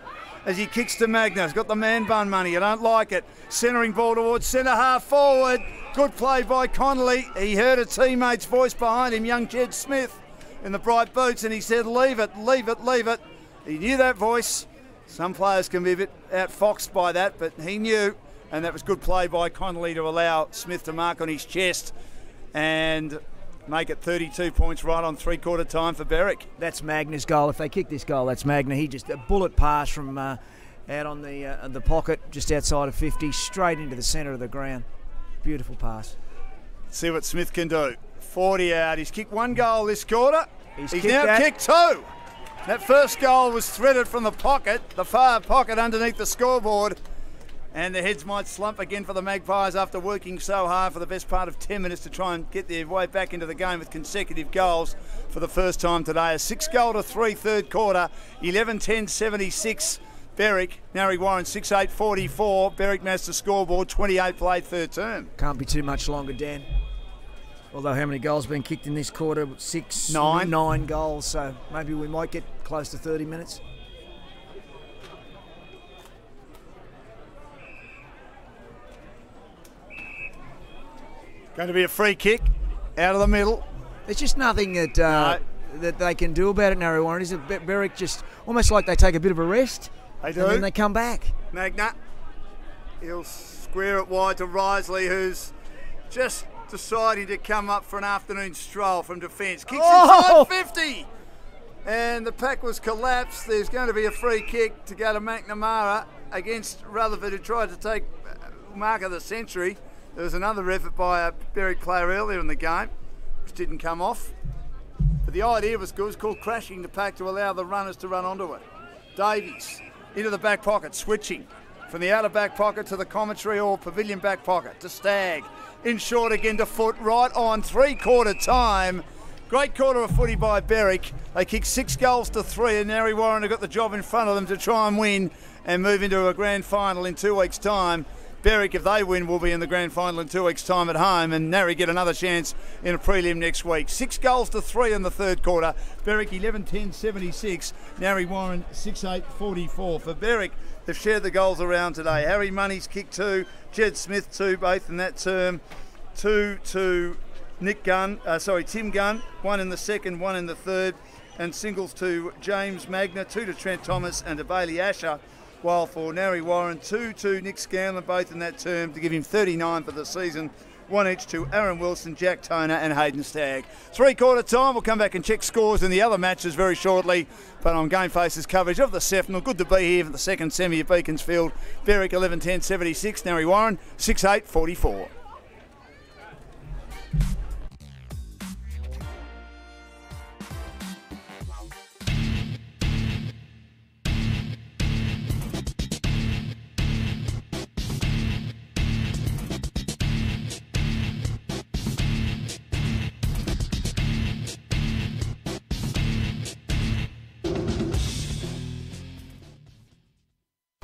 as he kicks to Magna. He's got the man bun money. You don't like it. Centering ball towards centre half forward. Good play by Connolly. He heard a teammate's voice behind him, young Jed Smith, in the bright boots, and he said, leave it, leave it, leave it. He knew that voice. Some players can be a bit outfoxed by that, but he knew, and that was good play by Connolly to allow Smith to mark on his chest and make it 32 points right on three-quarter time for Berwick. That's Magna's goal. If they kick this goal, that's Magna. He just a bullet pass from out on the pocket, just outside of 50, straight into the centre of the ground. Beautiful pass. Let's see what Smith can do. 40 out. He's kicked one goal this quarter. He's now kicked two. That first goal was threaded from the pocket, the far pocket underneath the scoreboard. And the heads might slump again for the Magpies after working so hard for the best part of 10 minutes to try and get their way back into the game with consecutive goals for the first time today. A 6-goal-to-3 third quarter, 11-10-76. Berwick, Narre Warren 6-8-44. Berwick managed to scoreboard 28 play third term. Can't be too much longer, Dan. Although how many goals been kicked in this quarter? 9 goals, so maybe we might get close to 30 minutes. Going to be a free kick out of the middle. There's just nothing that that they can do about it, Narre Warren. Is it Berwick just almost like they take a bit of a rest? They do. And then they come back. Magna. He'll square it wide to Risley, who's just deciding to come up for an afternoon stroll from defence. Kicks inside 50. And the pack was collapsed. There's going to be a free kick to go to McNamara against Rutherford, who tried to take mark of the century. There was another effort by a Berwick player earlier in the game, which didn't come off. But the idea was good. It was called crashing the pack to allow the runners to run onto it. Davies into the back pocket, switching from the outer back pocket to the commentary or pavilion back pocket to Stagg. In short again to Foot, right on three-quarter time. Great quarter of footy by Berwick. They kicked 6-goals-to-3, and Narre Warren have got the job in front of them to try and win and move into a grand final in 2 weeks' time. Berwick, if they win, will be in the grand final in 2 weeks' time at home, and Narre get another chance in a prelim next week. 6-goals-to-3 in the third quarter. Berwick 11-10-76. Narre Warren 6-8-44. For Berwick, they've shared the goals around today. Harry Money's kicked 2, Jed Smith 2, both in that term. 2 to Tim Gunn, 1 in the second, 1 in the third, and singles to James Magna, 2 to Trent Thomas and to Bailey Asher. While for Narre Warren, 2 to Nick Scanlon, both in that term, to give him 39 for the season. 1 each to Aaron Wilson, Jack Toner and Hayden Stagg. Three-quarter time, we'll come back and check scores in the other matches very shortly. But on GameFace's coverage of the SEFNL, good to be here for the second semi at Beaconsfield. Berwick 11-10-76, Narre Warren 6-8-44.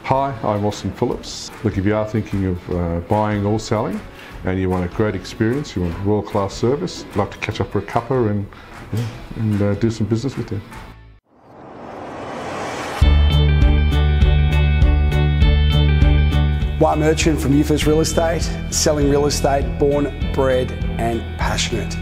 Hi, I'm Austin Phillips. Look, if you are thinking of buying or selling and you want a great experience, you want world-class service, I'd like to catch up for a cuppa and do some business with you. White Merchant from Youthers Real Estate, selling real estate born, bred and passionate.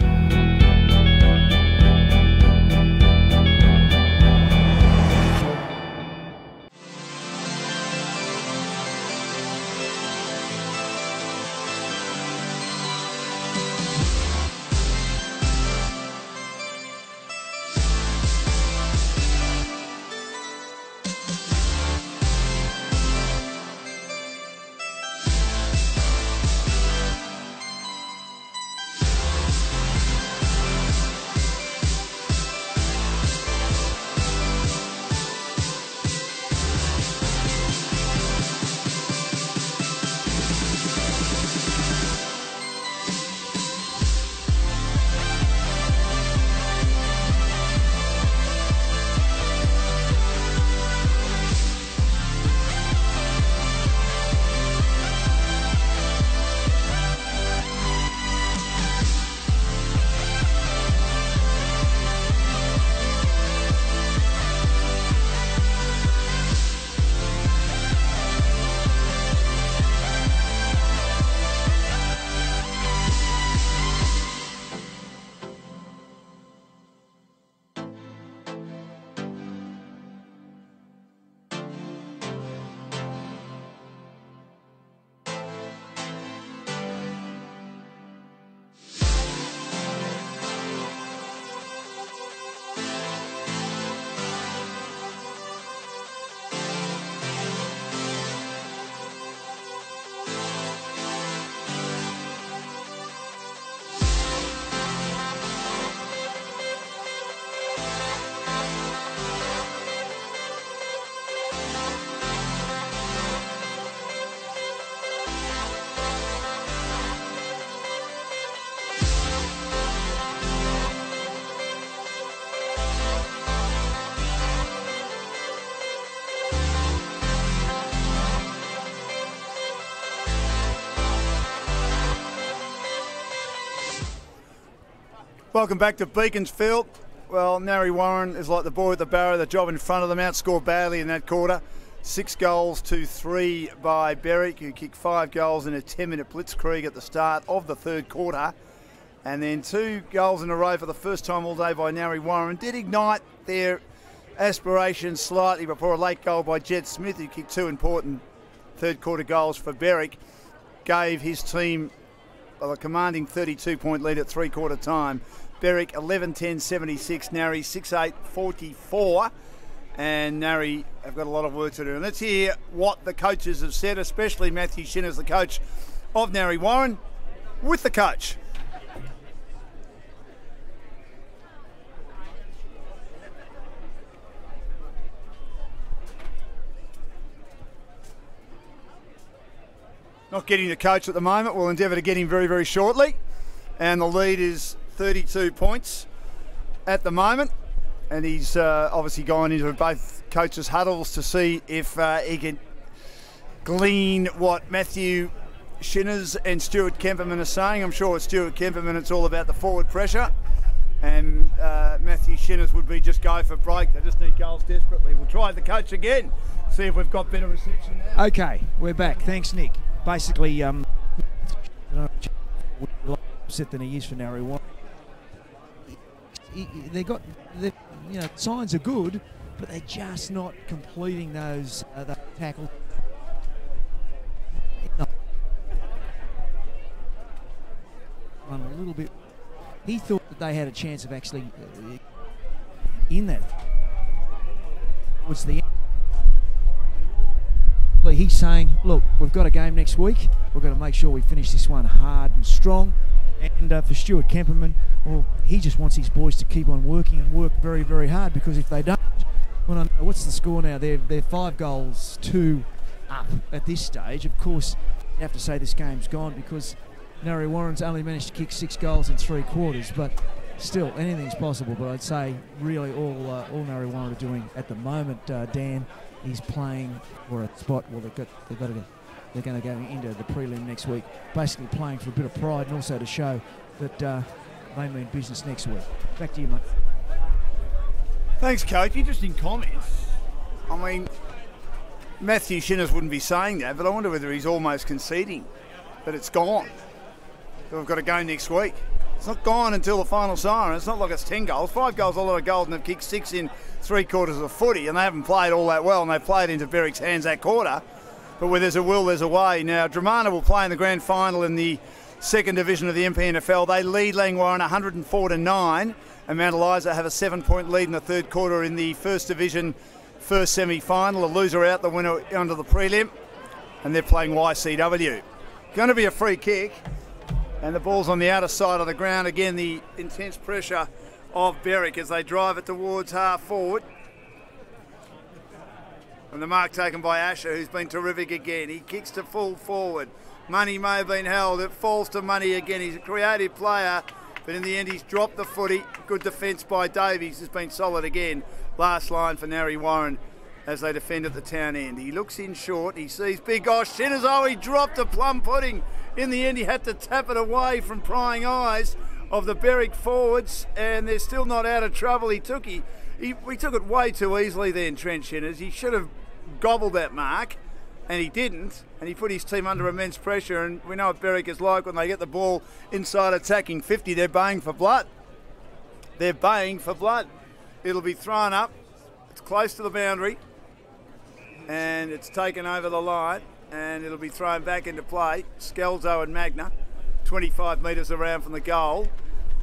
Welcome back to Beaconsfield. Well, Narre Warren is like the boy at the barrow, the job in front of them, outscored badly in that quarter. 6 goals to 3 by Berwick, who kicked 5 goals in a 10-minute blitzkrieg at the start of the third quarter. And then 2 goals in a row for the first time all day by Narre Warren. Did ignite their aspirations slightly before a late goal by Jed Smith, who kicked 2 important third quarter goals for Berwick. Gave his team a commanding 32-point lead at three-quarter time. Berwick 11-10-76, Narre 6-8-44. And Narre have got a lot of work to do. And let's hear what the coaches have said, especially Matthew Shinners, the coach of Narre Warren, with the coach. Not getting the coach at the moment. We'll endeavour to get him very, very shortly. And the lead is 32 points at the moment. And he's obviously gone into both coaches' huddles to see if he can glean what Matthew Shinners and Stuart Kemperman are saying. I'm sure with Stuart Kemperman it's all about the forward pressure. And Matthew Shinners would be just go for break. They just need goals desperately. We'll try the coach again, see if we've got better reception now. Okay, we're back. Thanks, Nick. Basically, upset than he is for Narre Warren. Signs are good, but they're just not completing those tackles. A little bit. He thought that they had a chance of actually in that. Was the he's saying, look, we've got a game next week. We've got to make sure we finish this one hard and strong. And for Stuart Kemperman, well, he just wants his boys to keep on working and work very, very hard, because if they don't, well, what's the score now? They're 5 goals to up at this stage. Of course, you have to say this game's gone because Narre Warren's only managed to kick 6 goals in 3 quarters, but still, anything's possible. But I'd say really all Narre Warren are doing at the moment, Dan, is playing for a spot. Well, they're going to go into the prelim next week, basically playing for a bit of pride and also to show that they mean business next week. Back to you, mate. Thanks, Coach. Interesting comments. I mean, Matthew Shinners wouldn't be saying that, but I wonder whether he's almost conceding that it's gone. So we've got to go next week. It's not gone until the final siren. It's not like it's 10 goals. 5 goals, a lot of goals, and they've kicked 6 in 3 quarters of footy, and they haven't played all that well, and they've played into Berwick's hands that quarter. But where there's a will, there's a way. Now, Dramana will play in the grand final in the second division of the MPNFL. They lead Langwarrin 104-9, and Mount Eliza have a 7-point lead in the third quarter in the first division first semi-final. A loser out, the winner under the prelim, and they're playing YCW. Going to be a free kick, and the ball's on the outer side of the ground. Again, the intense pressure of Berwick as they drive it towards half forward. And the mark taken by Asher, who's been terrific again. He kicks to full forward. Money may have been held. It falls to Money again. He's a creative player, but in the end he's dropped the footy. Good defence by Davies. Has been solid again. Last line for Narre Warren as they defend at the town end. He looks in short. He sees big Shinners. Oh, he dropped a plum pudding. In the end he had to tap it away from prying eyes of the Berwick forwards, and they're still not out of trouble. He took it way too easily then, Trent Shinners. He should have gobbled that mark, and he didn't, and he put his team under immense pressure. And we know what Berwick is like when they get the ball inside attacking 50. They're baying for blood. They're baying for blood. It'll be thrown up. It's close to the boundary, and it's taken over the line, and it'll be thrown back into play. Skelzo and Magna, 25 metres around from the goal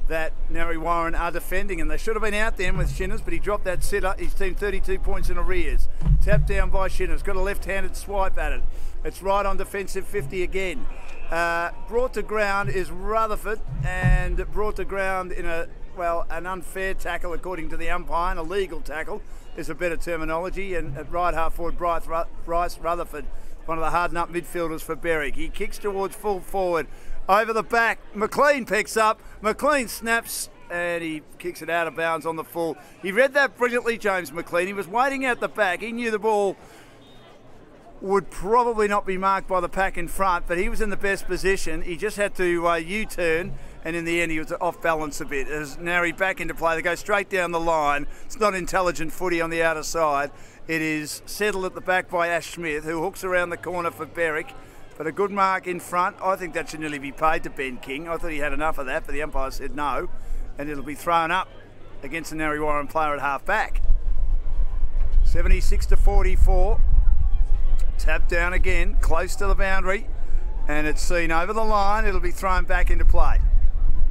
that Narre Warren are defending, and they should have been out then with Shinners, but he dropped that sitter. His team 32 points in arrears. Tapped down by Shinners, got a left-handed swipe at it. It's right on defensive 50 again. Brought to ground is Rutherford, and brought to ground in an unfair tackle according to the umpire. An illegal tackle is a better terminology, and at right half forward, Bryce Rutherford, one of the hardened-up midfielders for Berwick. He kicks towards full forward. Over the back, McLean picks up. McLean snaps, and he kicks it out of bounds on the full. He read that brilliantly, James McLean. He was waiting out the back. He knew the ball would probably not be marked by the pack in front, but he was in the best position. He just had to U-turn and in the end he was off balance a bit. As Narre back into play, they go straight down the line. It's not intelligent footy on the outer side. It is settled at the back by Ash Smith, who hooks around the corner for Berwick. But a good mark in front. I think that should nearly be paid to Ben King. I thought he had enough of that, but the umpire said no. And it'll be thrown up against the Narre Warren player at half back. 76-44. Tap down again, close to the boundary. And it's seen over the line. It'll be thrown back into play.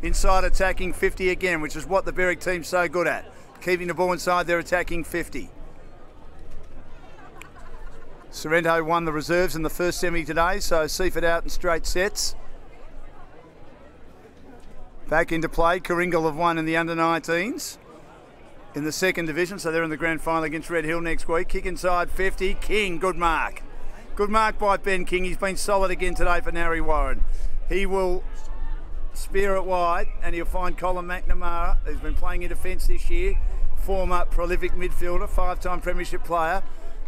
Inside attacking 50 again, which is what the Berwick team's so good at. Keeping the ball inside their attacking 50. Sorrento won the reserves in the first semi today, so Seaford out in straight sets. Back into play, Coringal have won in the under-19s in the second division, so they're in the grand final against Red Hill next week. Kick inside 50, King, good mark. Good mark by Ben King. He's been solid again today for Narre Warren. He will spear it wide, and he'll find Colin McNamara, who's been playing in defence this year. Former prolific midfielder, 5-time Premiership player.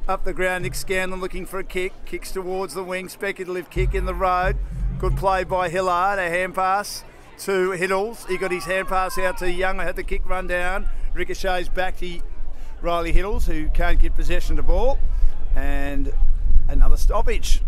Up the ground, Nick Scanlon looking for a kick. Kicks towards the wing, speculative kick in the road. Good play by Hillard, a hand pass to Hiddles. He got his hand pass out to Young. I had the kick run down. Ricochets back to Riley Hiddles, who can't get possession of the ball. And another stoppage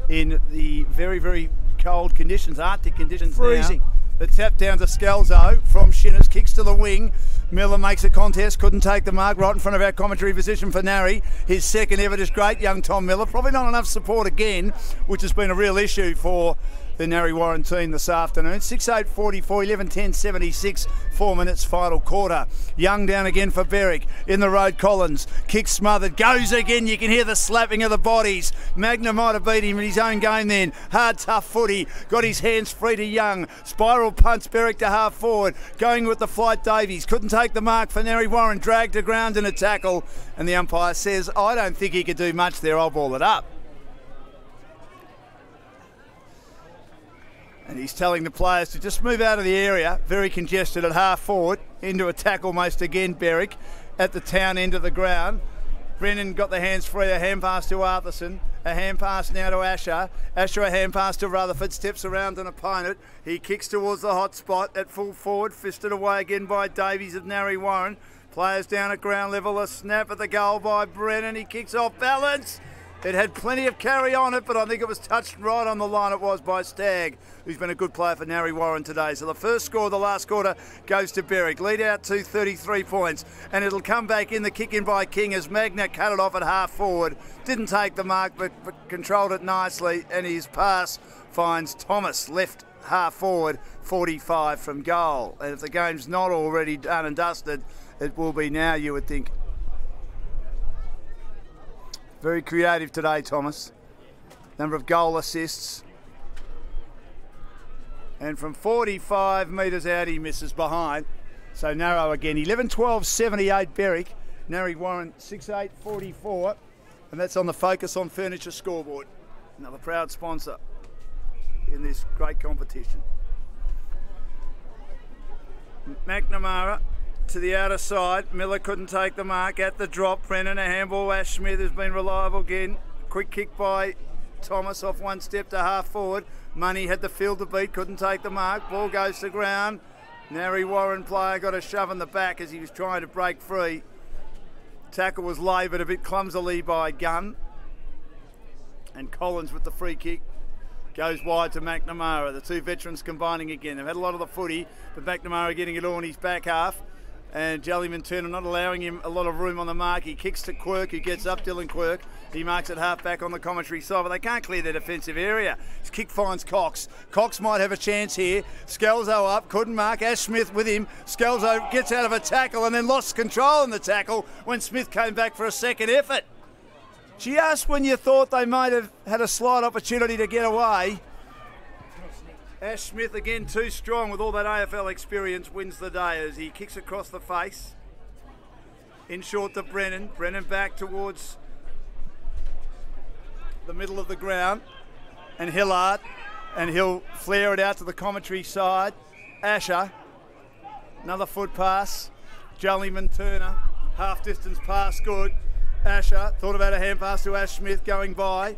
in the very, very cold conditions, Arctic conditions. Freezing. Now. The tap down to Scalzo from Shinners, kicks to the wing. Miller makes a contest, couldn't take the mark, right in front of our commentary position for Narre. His second ever is great, young Tom Miller. Probably not enough support again, which has been a real issue for the Narre Warren team this afternoon. 6-8-44, 11-10-76, 4 minutes final quarter. Young down again for Berwick. In the road, Collins. Kick smothered. Goes again. You can hear the slapping of the bodies. Magna might have beat him in his own game then. Hard, tough footy. Got his hands free to Young. Spiral punts Berwick to half forward. Going with the flight Davies. Couldn't take the mark for Narre Warren. Dragged to ground in a tackle. And the umpire says, I don't think he could do much there. I'll ball it up. And he's telling the players to just move out of the area, very congested at half forward, into a tackle most again, Berwick, at the town end of the ground. Brennan got the hands free, a hand pass to Arthurson, a hand pass now to Asher. Asher a hand pass to Rutherford, steps around an opponent. He kicks towards the hot spot at full forward, fisted away again by Davies of Narre Warren. Players down at ground level, a snap at the goal by Brennan. He kicks off balance. It had plenty of carry on it, but I think it was touched right on the line. It was by Stagg, who's been a good player for Narre Warren today. So the first score of the last quarter goes to Berwick. Lead out to 33 points, and it'll come back in the kick in by King as Magna cut it off at half forward. Didn't take the mark, but controlled it nicely, and his pass finds Thomas left half forward, 45 from goal. And if the game's not already done and dusted, it will be now, you would think. Very creative today, Thomas. Number of goal assists. And from 45 metres out, he misses behind. So narrow again. 11-12-78 Berwick. Narre Warren 6-8-44. And that's on the Focus on Furniture scoreboard. Another proud sponsor in this great competition. McNamara to the outer side. Miller couldn't take the mark at the drop. Brennan a handball. Ash Smith has been reliable again. Quick kick by Thomas off one step to half forward. Money had the field to beat, couldn't take the mark. Ball goes to ground. Narre Warren player got a shove in the back as he was trying to break free. Tackle was laboured a bit clumsily by Gunn. And Collins with the free kick goes wide to McNamara. The two veterans combining again. They've had a lot of the footy, but McNamara getting it all in his back half. And Jellyman Turner not allowing him a lot of room on the mark. He kicks to Quirk, who gets up, Dylan Quirk. He marks it half back on the commentary side, but they can't clear their defensive area. His kick finds Cox. Cox might have a chance here. Scalzo up, couldn't mark. Ash Smith with him. Scalzo gets out of a tackle and then lost control in the tackle when Smith came back for a second effort. Just when you thought they might have had a slight opportunity to get away, Ash Smith again too strong with all that AFL experience, wins the day as he kicks across the face. In short to Brennan. Brennan back towards the middle of the ground. And Hillard. And he'll flare it out to the commentary side. Asher. Another foot pass. Jellyman Turner. Half distance pass good. Asher thought about a hand pass to Ash Smith going by.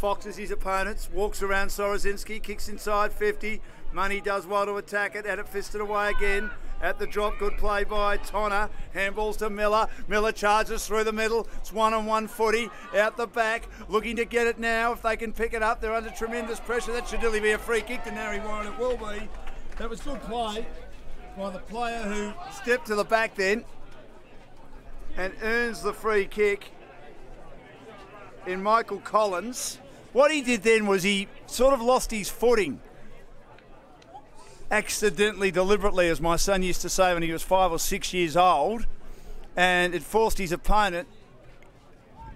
Foxes his opponents, walks around Sorozinski, kicks inside 50. Money does well to attack it, had it fisted away again. At the drop, good play by Tonner. Handballs to Miller. Miller charges through the middle. It's 1-on-1 footy. Out the back, looking to get it now. If they can pick it up, they're under tremendous pressure. That should really be a free kick to Narre Warren. It will be. That was good play by the player who stepped to the back then and earns the free kick in Michael Collins. What he did then was he sort of lost his footing. Accidentally, deliberately, as my son used to say when he was 5 or 6 years old, and it forced his opponent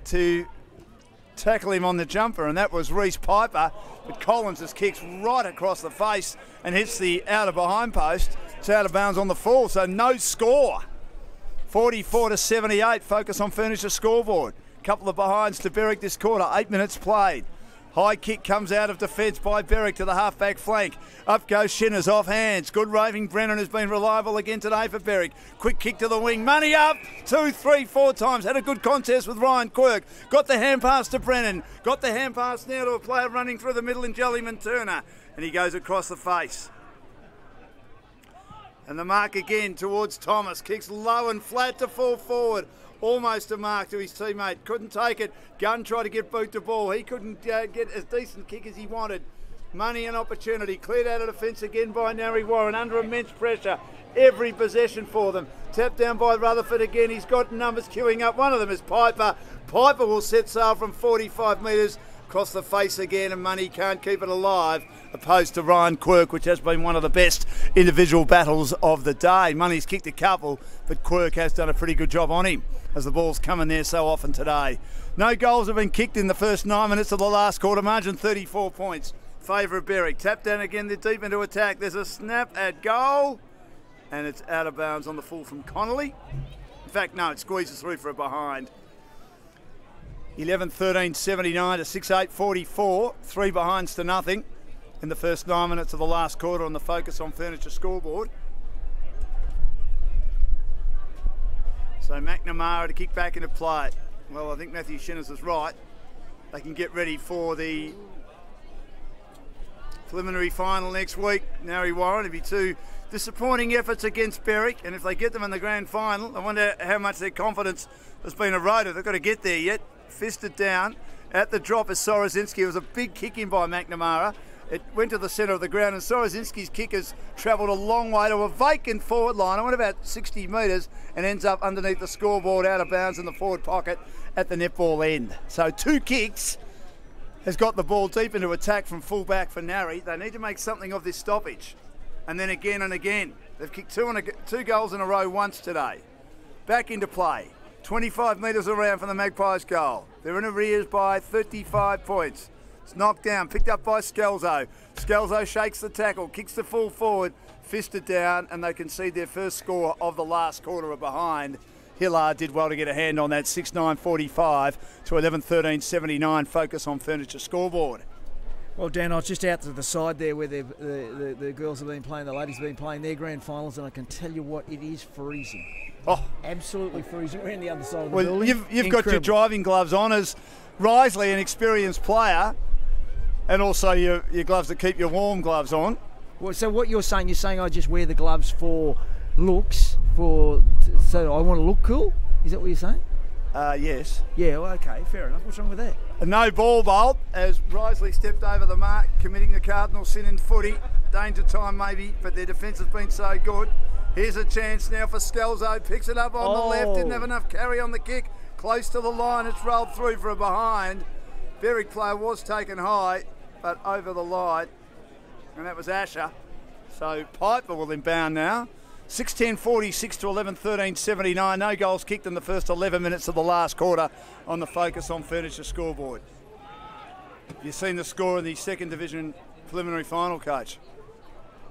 to tackle him on the jumper, and that was Reece Piper. But Collins just kicks right across the face and hits the outer behind post. It's out of bounds on the full, so no score. 44-78. Focus on Furniture scoreboard. Couple of behinds to Berwick this quarter. 8 minutes played. High kick comes out of defence by Berwick to the half-back flank. Up goes Shinners, off hands. Good roving Brennan has been reliable again today for Berwick. Quick kick to the wing. Money up 2, 3, 4 times. Had a good contest with Ryan Quirk. Got the hand pass to Brennan. Got the hand pass now to a player running through the middle in Jellyman Turner. And he goes across the face. And the mark again towards Thomas. Kicks low and flat to fall forward. Almost a mark to his teammate. Couldn't take it. Gunn tried to get boot to ball. He couldn't get as decent kick as he wanted. Money and opportunity. Cleared out of defence again by Narre Warren. Under immense pressure. Every possession for them. Tapped down by Rutherford again. He's got numbers queuing up. One of them is Piper. Piper will set sail from 45 metres. Across the face again, and Money can't keep it alive, opposed to Ryan Quirk, which has been one of the best individual battles of the day. Money's kicked a couple, but Quirk has done a pretty good job on him, as the ball's come in there so often today. No goals have been kicked in the first 9 minutes of the last quarter. Margin 34 points. Favour of Berwick. Tap down again, they're deep into attack. There's a snap at goal, and it's out of bounds on the full from Connolly. In fact, no, it squeezes through for a behind. 11-13-79 to 6-8-44. 3 behinds to nothing in the first 9 minutes of the last quarter on the Focus on Furniture scoreboard. So McNamara to kick back into play. Well, I think Matthew Shinners is right. They can get ready for the preliminary final next week. Narre Warren, it'd be 2 disappointing efforts against Berwick, and if they get them in the grand final, I wonder how much their confidence has been eroded. They've got to get there yet. Fisted down at the drop is Sorozinski. It was a big kick in by McNamara. It went to the centre of the ground, and Sorozinski's kick has travelled a long way to a vacant forward line. It went about 60 metres and ends up underneath the scoreboard, out of bounds in the forward pocket at the netball end. So 2 kicks has got the ball deep into attack from full back for Narre. They need to make something of this stoppage. And then again and again. They've kicked 2 goals in a row once today. Back into play. 25 metres around from the Magpies goal. They're in arrears by 35 points. It's knocked down, picked up by Scalzo. Scalzo shakes the tackle, kicks the full forward, fisted down, and they concede their first score of the last quarter of behind. Hillard did well to get a hand on that. 6-9-45 to 11-13-79. Focus on Furniture scoreboard. Well, Dan, I was just out to the side there where the girls have been playing, the ladies have been playing their grand finals, and I can tell you what, it is freezing. Oh, absolutely freezing. We're on the other side of the well, building. You've got your driving gloves on as Risley, an experienced player, and also your gloves that keep your warm gloves on. Well, so what you're saying I just wear the gloves for looks, so I want to look cool? Is that what you're saying? Yes. Yeah, well, okay, fair enough. What's wrong with that? A no ball bolt as Risley stepped over the mark, committing the Cardinals sin in footy. Danger time maybe, but their defence has been so good. Here's a chance now for Scalzo. Picks it up on the left. Didn't have enough carry on the kick. Close to the line. It's rolled through for a behind. Berwick player was taken high, but over the line. And that was Asher. So Piper will inbound now. 6-10-46 to 11-13-79. No goals kicked in the first 11 minutes of the last quarter on the Focus on Furniture scoreboard. You've seen the score in the second division preliminary final, Coach?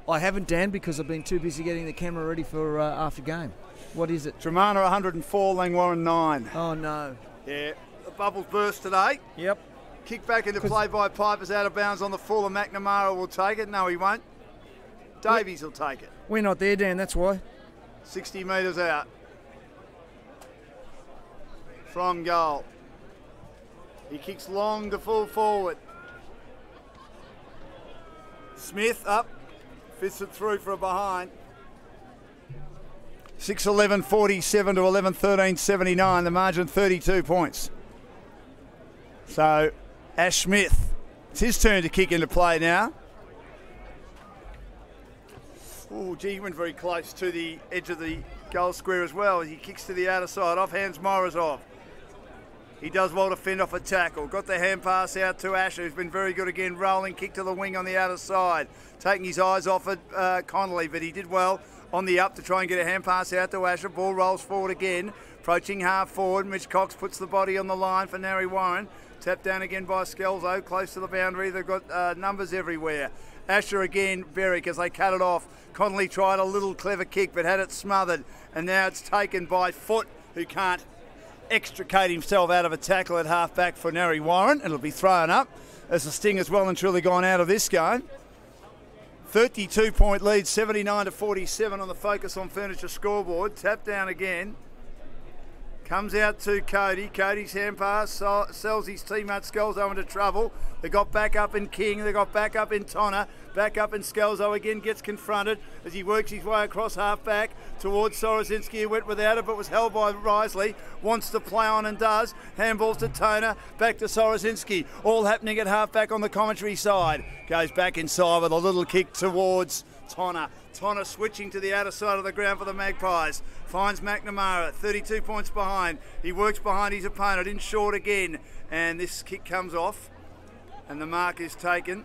I haven't, Dan, because I've been too busy getting the camera ready for after game. What is it? Dramana 104, Langwarrin 9. Oh, no. Yeah, the bubbles burst today. Yep. Kick back into play by Piper's out of bounds on the full, and McNamara will take it. No, he won't. Davies will take it. We're not there, Dan, that's why. 60 metres out from goal. He kicks long to full forward. Smith up, fists it through for a behind. 6-11-47 to 11-13-79, the margin 32 points. So Ash Smith, it's his turn to kick into play now. Oh, gee, he went very close to the edge of the goal square as well. He kicks to the outer side, off hands Morozov. He does well to fend off a tackle. Got the hand pass out to Asher, who's been very good again. Rolling, kick to the wing on the outer side. Taking his eyes off at Connolly, but he did well on the up to try and get a hand pass out to Asher. Ball rolls forward again. Approaching half forward. Mitch Cox puts the body on the line for Narre Warren. Tapped down again by Skelzo, close to the boundary. They've got numbers everywhere. Asher again, Berwick as they cut it off. Connolly tried a little clever kick but had it smothered. And now it's taken by Foot, who can't extricate himself out of a tackle at half-back for Narre Warren. It'll be thrown up as the Sting has well and truly gone out of this game. 32-point lead, 79-47 on the Focus on Furniture scoreboard. Tap down again. Comes out to Cody. Cody's hand pass sells his teammate Skelzo into trouble. They got back up in King. They got back up in Tonner. Back up in Skelzo again. Gets confronted as he works his way across half back towards Sorozinski, who went without it but was held by Risley. Wants to play on and does. Handballs to Toner. Back to Sorozinski. All happening at half back on the commentary side. Goes back inside with a little kick towards Tonner. Tonner switching to the outer side of the ground for the Magpies. Finds McNamara, 32 points behind. He works behind his opponent, in short again. And this kick comes off. And the mark is taken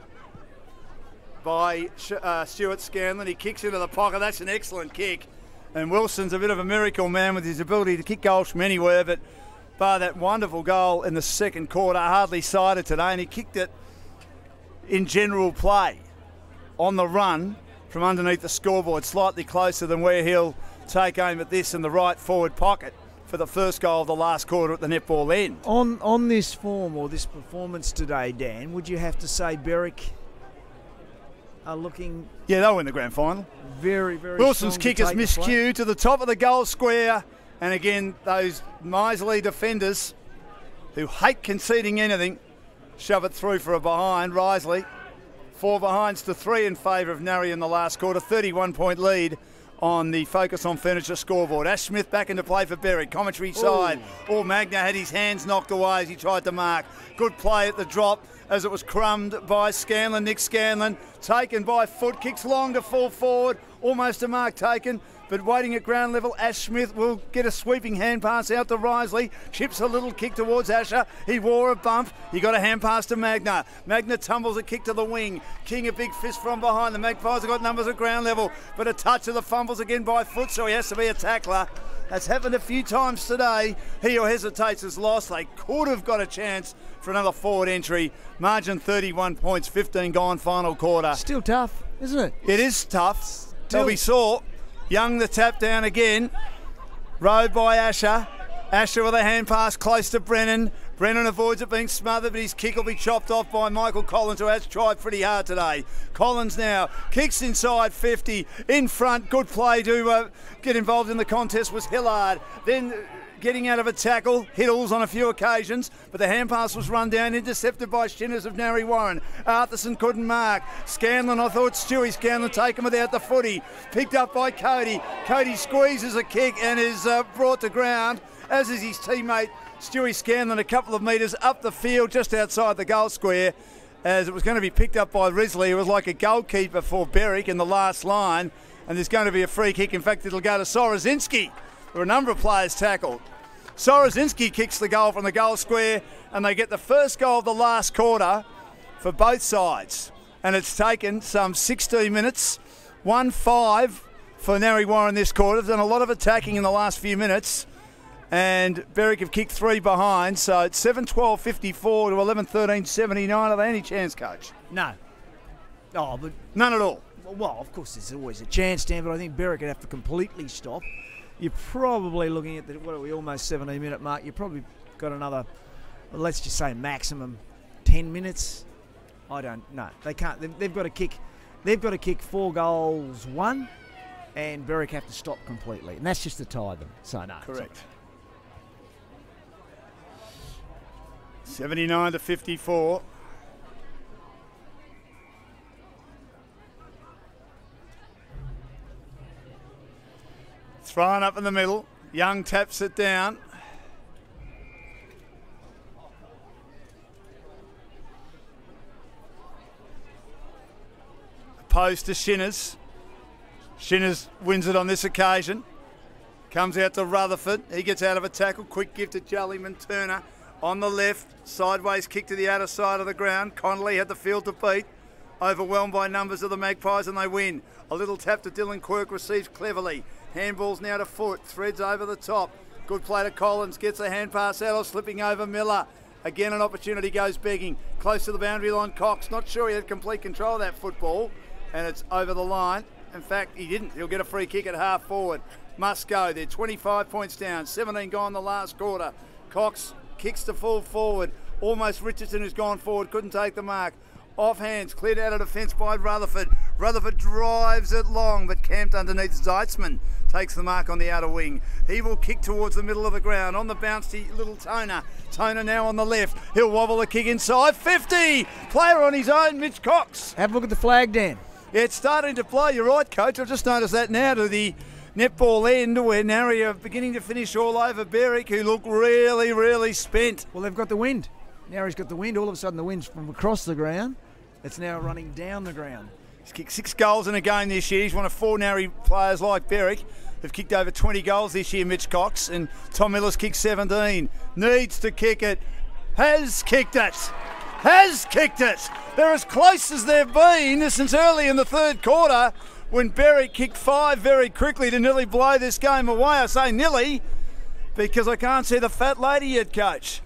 by Stuart Scanlon. He kicks into the pocket. That's an excellent kick. And Wilson's a bit of a miracle man with his ability to kick goals from anywhere. But bar that wonderful goal in the second quarter, hardly sighted today. And he kicked it in general play on the run from underneath the scoreboard, slightly closer than where he'll take aim at this in the right forward pocket for the first goal of the last quarter at the netball end. On this form or this performance today, Dan, would you have to say Berwick are looking... Yeah, they'll win the grand final. Very, very Wilson's strong kick is miscued to the top of the goal square. And again, those miserly defenders who hate conceding anything shove it through for a behind. Risley, 4 behinds to 3 in favour of Narre in the last quarter. 31-point lead on the Focus on Furniture scoreboard. Ash Smith back into play for Berwick. Commentary side. All Magna had his hands knocked away as he tried to mark. Good play at the drop as it was crumbed by Scanlon. Nick Scanlon taken by Foot. Kicks long to full forward. Almost a mark taken. But waiting at ground level, Ash Smith will get a sweeping hand pass out to Risley. Chips a little kick towards Asher. He wore a bump. He got a hand pass to Magna. Magna tumbles a kick to the wing. King a big fist from behind. The Magpies have got numbers at ground level. But a touch of the fumbles again by Foot, so he has to be a tackler. That's happened a few times today. He who hesitates is lost. They could have got a chance for another forward entry. Margin 31 points, 15 gone final quarter. Still tough, isn't it? It is tough. Till we saw Young the tap down again. Rode by Asher. Asher with a hand pass close to Brennan. Brennan avoids it being smothered, but his kick will be chopped off by Michael Collins, who has tried pretty hard today. Collins now kicks inside 50. In front, good play to get involved in the contest was Hillard. Then getting out of a tackle, Hiddles on a few occasions, but the hand pass was run down, intercepted by Shinners of Narre Warren. Arthurson couldn't mark. Scanlon, I thought Stewie Scanlon taken without the footy. Picked up by Cody. Cody squeezes a kick and is brought to ground, as is his teammate Stewie Scanlon, a couple of metres up the field just outside the goal square, as it was going to be picked up by Risley, who was like a goalkeeper for Berwick in the last line, and there's going to be a free kick. In fact, it'll go to Sorozinski. There are a number of players tackled. Sorozinski kicks the goal from the goal square, and they get the first goal of the last quarter for both sides. And it's taken some 16 minutes, 1-5 for Narre Warren this quarter. They've done a lot of attacking in the last few minutes, and Berwick have kicked 3 behind, so it's 7-12-54 to 11-13-79. Are they any chance, Coach? No. Oh, but none at all. Well, of course, there's always a chance, Dan, but I think Berwick would have to completely stop. You're probably looking at the, what are we, almost 17-minute mark. You've probably got another, well, let's just say maximum 10 minutes. I don't know. They can't. They've got to kick. They've got to kick 4 goals, 1, and Berwick have to stop completely, and that's just to tie them. So no. Correct. 79 to 54. Thrown up in the middle. Young taps it down. Post to Shinners. Shinners wins it on this occasion. Comes out to Rutherford. He gets out of a tackle. Quick gift to Jellyman. Turner on the left. Sideways kick to the outer side of the ground. Connolly had the field to beat. Overwhelmed by numbers of the Magpies, and they win. A little tap to Dylan Quirk, receives cleverly. Handballs now to Foot. Threads over the top. Good play to Collins. Gets a hand pass out, slipping over Miller. Again, an opportunity goes begging. Close to the boundary line, Cox. Not sure he had complete control of that football. And it's over the line. In fact, he didn't. He'll get a free kick at half forward. Must go. They're 25 points down. 17 gone the last quarter. Cox kicks to full forward. Almost Richardson who's gone forward. Couldn't take the mark. Off hands. Cleared out of defence by Rutherford. Rutherford drives it long, but camped underneath. Zeitzman takes the mark on the outer wing. He will kick towards the middle of the ground. On the bounce to little Toner. Toner now on the left. He'll wobble the kick inside. 50! Player on his own, Mitch Cox. Have a look at the flag, Dan. Yeah, it's starting to play. You're right, Coach. I've just noticed that now to the netball end where Narre are beginning to finish all over Berwick, who look really, really spent. Well, they've got the wind. Narre's got the wind. All of a sudden the wind's from across the ground. It's now running down the ground. He's kicked 6 goals in a game this year. He's one of 4 Narre players like Berwick who've kicked over 20 goals this year, Mitch Cox, and Tom Miller's kicked 17. Needs to kick it. Has kicked it. Has kicked it. They're as close as they've been since early in the third quarter when Berwick kicked 5 very quickly to nearly blow this game away. I say nearly because I can't see the fat lady yet, Coach.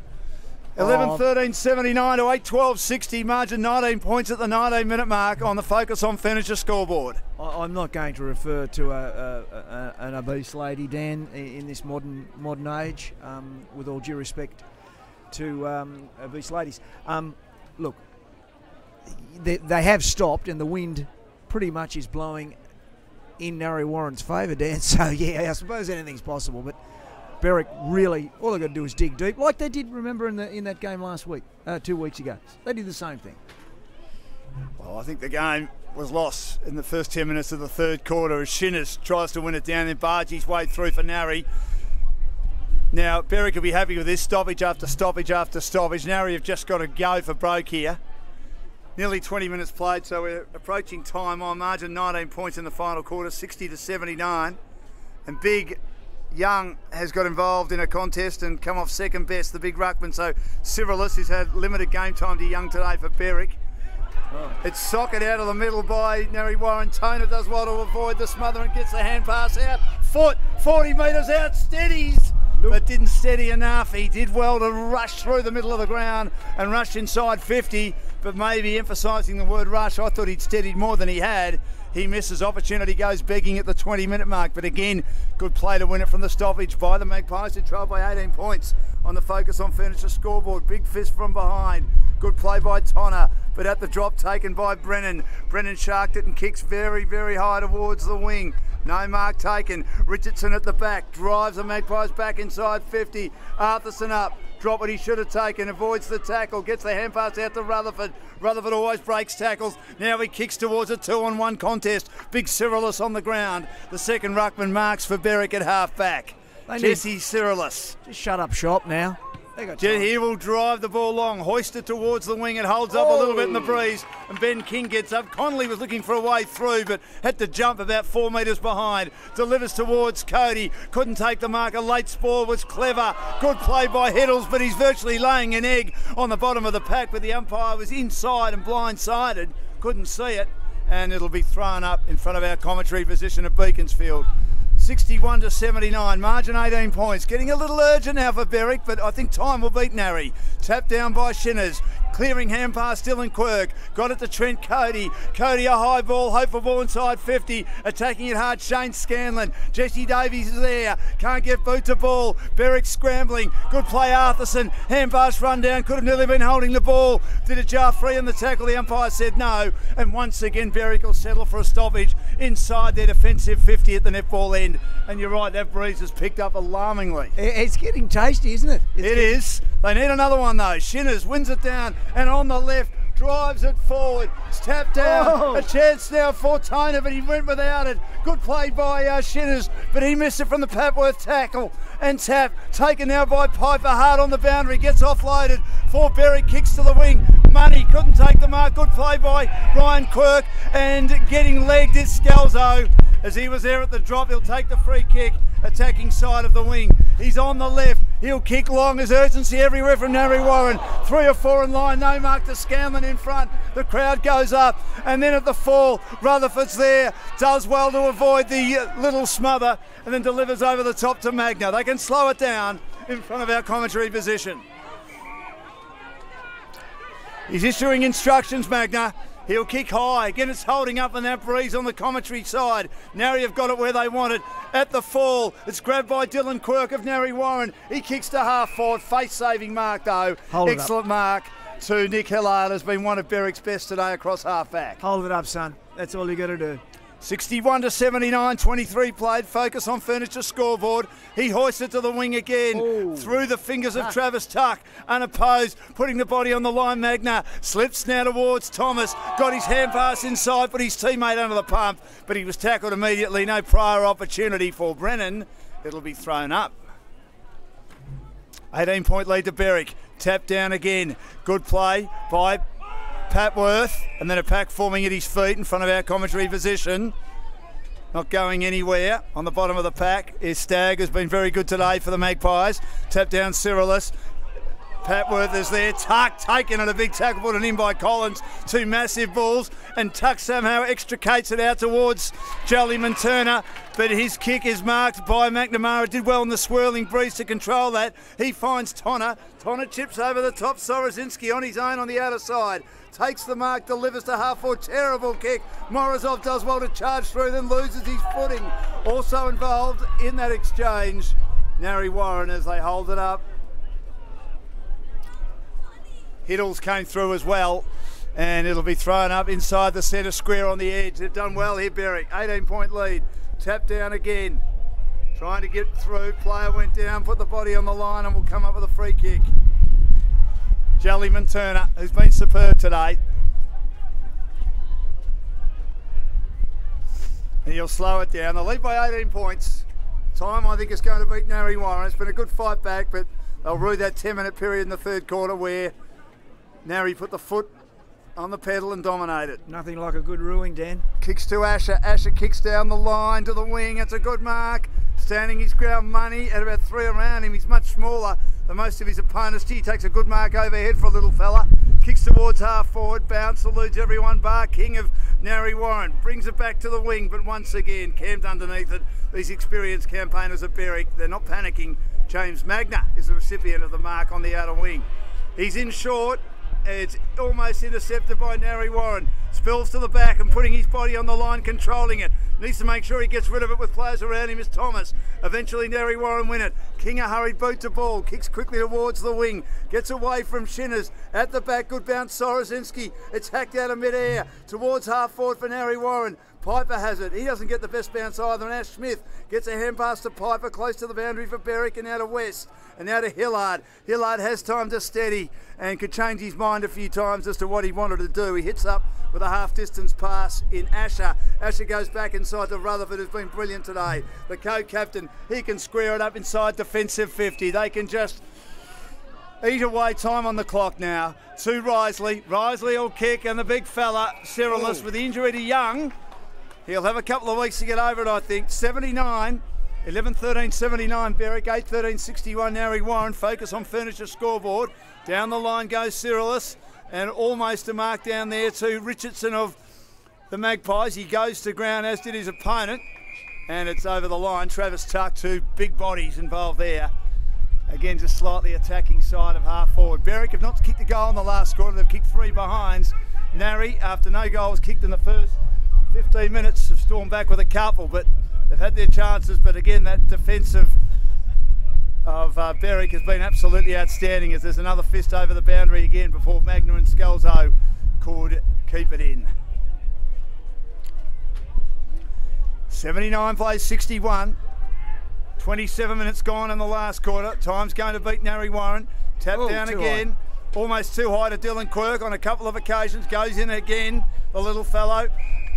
11-13-79 to 8-12-60, margin 19 points at the 19-minute mark on the Focus on Furniture scoreboard. I'm not going to refer to an obese lady, Dan, in this modern age, with all due respect to obese ladies. Look, they have stopped, and the wind pretty much is blowing in Narre Warren's favour, Dan. So, yeah, I suppose anything's possible, but Berwick really, all they've got to do is dig deep, like they did, remember, in that game last week, 2 weeks ago. They did the same thing. Well, I think the game was lost in the first 10 minutes of the third quarter as Shinners tries to win it down and barge his way through for Narre. Now, Berwick will be happy with this, stoppage after stoppage after stoppage. Narre have just got to go for broke here. Nearly 20 minutes played, so we're approaching time on margin 19 points in the final quarter, 60-79. And Big Young has got involved in a contest and come off second best, the big ruckman. So Cyrillus has had limited game time to Young today for Berwick. Oh. It's socket out of the middle by Narre Warren. Toner does well to avoid the smother and gets the hand pass out. Foot, 40 metres out, steadies. But didn't steady enough. He did well to rush through the middle of the ground and rush inside 50, but maybe emphasising the word rush. I thought he'd steadied more than he had. He misses. Opportunity goes begging at the 20-minute mark, but again, good play to win it from the stoppage by the Magpies, who trail by 18 points on the Focus on Furniture scoreboard. Big fist from behind. Good play by Toner, but at the drop taken by Brennan. Brennan sharked it and kicks very, very high towards the wing. No mark taken. Richardson at the back. Drives the Magpies back inside 50. Arthurson up. Drop what he should have taken. Avoids the tackle. Gets the hand pass out to Rutherford. Rutherford always breaks tackles. Now he kicks towards a 2-on-1 contest. Big Cyrillus on the ground. The second ruckman marks for Berwick at half back. Jesse Cyrillus. Just shut up shop now. He will drive the ball long, hoist it towards the wing. It holds up a little bit in the breeze, and Ben King gets up. Connolly was looking for a way through, but had to jump about 4 metres behind. Delivers towards Cody. Couldn't take the mark. A late spoil was clever. Good play by Hiddles, but he's virtually laying an egg on the bottom of the pack, but the umpire was inside and blindsided. Couldn't see it, and it'll be thrown up in front of our commentary position at Beaconsfield. 61-79, margin 18 points. Getting a little urgent now for Berwick, but I think time will beat Narre. Tapped down by Shinners. Clearing hand pass, Dylan Quirk. Got it to Trent Cody. Cody, a high ball, hopeful ball inside 50. Attacking it hard, Shane Scanlon. Jesse Davies is there. Can't get boot to ball. Berwick scrambling. Good play, Arthurson. Hand pass run down. Could have nearly been holding the ball. Did a jar free in the tackle. The umpire said no. And once again, Berwick will settle for a stoppage inside their defensive 50 at the netball end. And you're right, that breeze has picked up alarmingly. It's getting tasty, isn't it? It is. They need another one though. Shinners wins it down and on the left drives it forward. It's tapped down. Oh. A chance now for Toner, but he went without it. Good play by Shinners, but he missed it from the Papworth tackle. And tap taken now by Piper, hard on the boundary, gets offloaded for Berwick, kicks to the wing. Money couldn't take the mark. Good play by Ryan Quirk, and getting legged is Scalzo. As he was there at the drop, he'll take the free kick, attacking side of the wing. He's on the left, he'll kick long. There's urgency everywhere from Narre Warren. 3 or 4 in line, no mark to Scanlon in front. The crowd goes up, and then at the fall, Rutherford's there, does well to avoid the little smother, and then delivers over the top to Magna. They can slow it down in front of our commentary position. He's issuing instructions, Magna. He'll kick high. Again, it's holding up in that breeze on the commentary side. Narre have got it where they want it. At the fall, it's grabbed by Dylan Quirk of Narre Warren. He kicks to half forward. Face-saving mark, though. Excellent mark to Nick Hillard. Has been one of Berwick's best today across half-back. Hold it up, son. That's all you got to do. 61-79, 23 played. Focus on Furniture scoreboard. He hoists it to the wing again. Through the fingers of Travis Tuck. Unopposed. Putting the body on the line. Magna slips now towards Thomas. Got his hand pass inside, but his teammate under the pump. But he was tackled immediately. No prior opportunity for Brennan. It'll be thrown up. 18-point lead to Berwick. Tap down again. Good play by Papworth, and then a pack forming at his feet in front of our commentary position. Not going anywhere. On the bottom of the pack is Stagg, who's been very good today for the Magpies. Tap down Cyrillus. Papworth is there. Tuck taken at a big tackle, put it in by Collins. 2 massive balls, and Tuck somehow extricates it out towards Jollyman Turner, but his kick is marked by McNamara. Did well in the swirling breeze to control that. He finds Tonner. Tonner chips over the top. Sorozinski on his own on the outer side. Takes the mark, delivers to half forward. Terrible kick. Morozov does well to charge through, then loses his footing. Also involved in that exchange, Narre Warren, as they hold it up. Hiddles came through as well, and it'll be thrown up inside the centre square on the edge. They've done well here, Berwick. 18-point lead. Tap down again. Trying to get through. Player went down, put the body on the line, and will come up with a free kick. Jollyman Turner, who's been superb today. And he'll slow it down. They'll lead by 18 points. Time, I think, is going to beat Narre Warren. It's been a good fight back, but they'll rue that 10-minute period in the third quarter where Narre put the foot on the pedal and dominated. Nothing like a good ruining, Dan. Kicks to Asher. Asher kicks down the line to the wing. It's a good mark. Standing his ground, Money at about 3 around him. He's much smaller than most of his opponents. He takes a good mark overhead for a little fella. Kicks towards half forward. Bounce, eludes everyone. Bar King of Narre Warren brings it back to the wing, but once again camped underneath it. These experienced campaigners of Berwick, they're not panicking. James Magna is the recipient of the mark on the outer wing. He's in short. It's almost intercepted by Narre Warren. Spills to the back and putting his body on the line, controlling it. Needs to make sure he gets rid of it with players around him is Thomas. Eventually Narre Warren win it. King a hurried boot to ball. Kicks quickly towards the wing. Gets away from Shinners. At the back, good bounce Sorozinski. It's hacked out of mid-air. Towards half forward for Narre Warren. Piper has it. He doesn't get the best bounce either. And Ash Smith gets a hand pass to Piper close to the boundary for Berwick and now to West. And now to Hillard. Hillard has time to steady and could change his mind a few times as to what he wanted to do. He hits up with a half-distance pass in Asher. Asher goes back inside to Rutherford, who's been brilliant today. The co-captain, he can square it up inside defensive 50. They can just eat away time on the clock now. To Risley. Risley will kick, and the big fella, Cyrillus, with the injury to Young. He'll have a couple of weeks to get over it, I think. 79. 11-13-79 Berwick, 8-13-61 Narre Warren. Focus on Furniture scoreboard. Down the line goes Cyrillus, and almost a mark down there to Richardson of the Magpies. He goes to ground, as did his opponent, and it's over the line. Travis Tuck, 2 big bodies involved there. Again, just slightly attacking side of half forward. Berwick have not kicked a goal in the last quarter. They've kicked 3 behinds. Narre, after no goals kicked in the first 15 minutes, have stormed back with a couple, but they've had their chances. But again, that defensive of Berwick has been absolutely outstanding, as there's another fist over the boundary again before Magna and Scalzo could keep it in. 79 plays 61. 27 minutes gone in the last quarter. Time's going to beat Narre Warren. Tap down again. High. Almost too high to Dylan Quirk on a couple of occasions. Goes in again, the little fellow.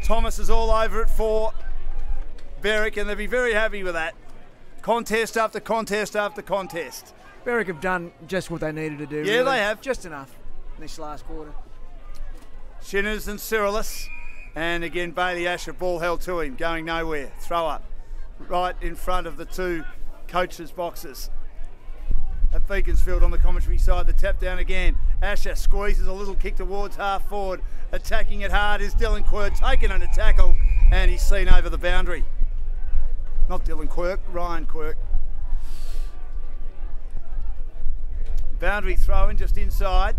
Thomas is all over it for Berwick, and they'll be very happy with that. Contest after contest after contest. Berwick have done just what they needed to do. Yeah, really. they have. Just enough in this last quarter. Shinners and Cyrillus. And again, Bailey Asher, ball held to him, going nowhere. Throw up right in front of the two coaches' boxes. At Beaconsfield on the commentary side, the tap down again. Asher squeezes a little kick towards half forward. Attacking it hard is Dylan Quirk, taken under tackle, and he's seen over the boundary. Not Dylan Quirk, Ryan Quirk. Boundary throw in just inside.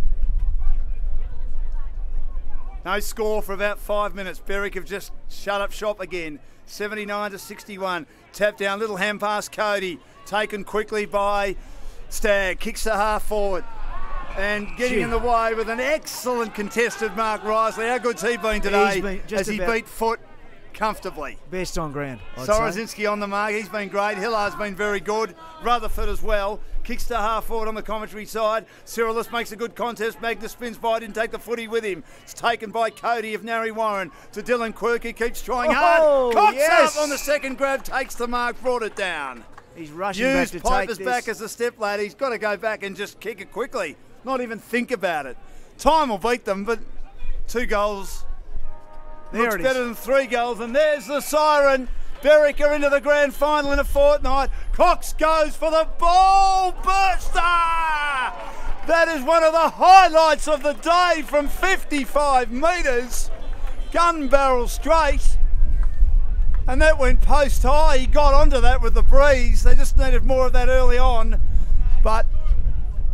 No score for about 5 minutes. Berwick have just shut up shop again. 79 to 61. Tap down, little hand pass Cody. Taken quickly by Stagg. Kicks to half forward. And getting in the way with an excellent contested Mark Risley. How good's he been today? As he beat Foot comfortably. Best on ground, Sorozinski on the mark. He's been great. Hillar's been very good. Rutherford as well. Kicks to half forward on the commentary side. Cyrillus makes a good contest. Magna spins by, didn't take the footy with him. It's taken by Cody of Narre Warren to Dylan Quirk. He keeps trying hard. Cocks up on the second grab, takes the mark, brought it down. He's rushing back to Piper's take this. back as a step lad. He's got to go back and just kick it quickly. Not even think about it. Time will beat them, but 2 goals looks better than 3 goals. And there's the siren. Berwick are into the grand final in a fortnight. Cox goes for the ball burster. That is one of the highlights of the day from 55 metres. Gun barrel straight. And that went post high. He got onto that with the breeze. They just needed more of that early on. But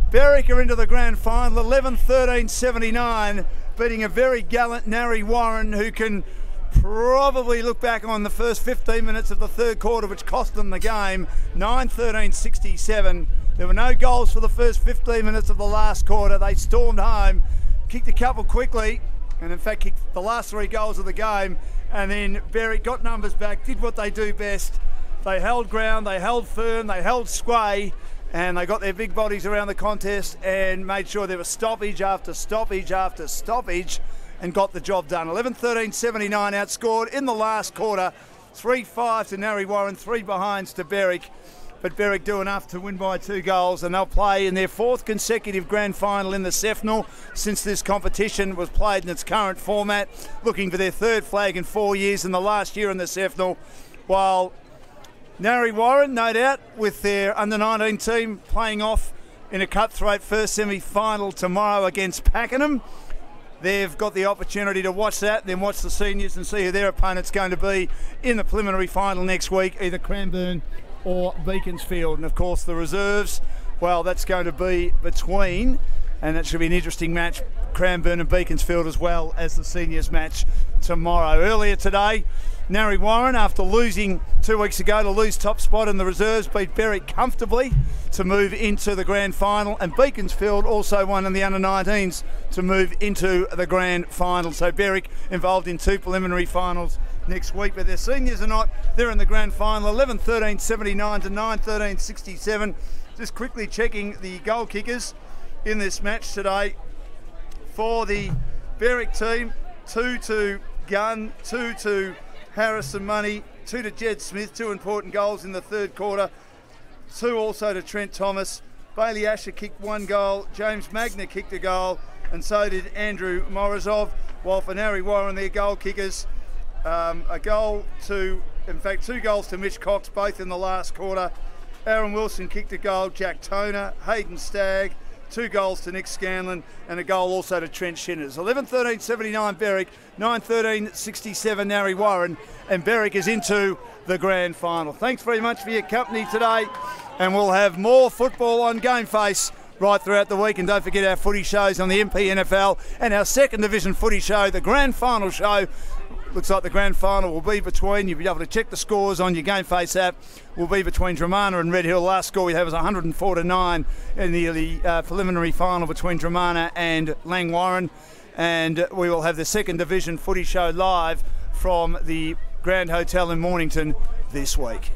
Berwick are into the grand final, 11-13-79, beating a very gallant Narre Warren, who can probably look back on the first 15 minutes of the third quarter, which cost them the game. 9-13-67. There were no goals for the first 15 minutes of the last quarter. They stormed home, kicked a couple quickly, and in fact kicked the last 3 goals of the game. And then Berwick got numbers back, did what they do best. They held ground, they held firm, they held sway, and they got their big bodies around the contest and made sure there was stoppage after stoppage after stoppage and got the job done. 11-13-79 outscored in the last quarter. 3-5 to Narre Warren, 3 behinds to Berwick. But Berwick do enough to win by 2 goals, and they'll play in their 4th consecutive grand final in the SEFNL since this competition was played in its current format, looking for their 3rd flag in 4 years and the last year in the SEFNL, while Narre Warren, no doubt, with their under-19 team playing off in a cutthroat first semi-final tomorrow against Pakenham. They've got the opportunity to watch that, then watch the seniors and see who their opponent's going to be in the preliminary final next week, either Cranbourne or Beaconsfield. And of course the reserves, well, that's going to be between, and that should be an interesting match, Cranbourne and Beaconsfield, as well as the seniors match tomorrow. Earlier today, Narre Warren, after losing 2 weeks ago to lose top spot in the reserves, beat Berwick comfortably to move into the grand final, and Beaconsfield also won in the under-19s to move into the grand final. So Berwick involved in 2 preliminary finals next week, but their seniors are not. They're in the grand final, 11-13-79 to 9-13-67. Just quickly checking the goal kickers in this match today. For the Berwick team, 2 to Gunn, 2 to Harrison Money, 2 to Jed Smith, 2 important goals in the third quarter, 2 also to Trent Thomas. Bailey Asher kicked 1 goal, James Magna kicked a goal, and so did Andrew Morozov. While for Narre Warren, their goal kickers, a goal to, in fact 2 goals to Mitch Cox, both in the last quarter. Aaron Wilson kicked a goal, Jack Toner, Hayden Stagg, 2 goals to Nick Scanlon and a goal also to Trent Shinners. 11-13-79 Berwick, 9-13-67 Narre Warren, and Berwick is into the grand final. Thanks very much for your company today, and we'll have more football on GameFace right throughout the week. And don't forget our footy shows on the MP-NFL and our second division footy show, the grand final show. Looks like the grand final will be between, you'll be able to check the scores on your GameFace app, will be between Dramana and Red Hill. Last score we had was 104-9 in the preliminary final between Dramana and Langwarren. And we will have the second division footy show live from the Grand Hotel in Mornington this week.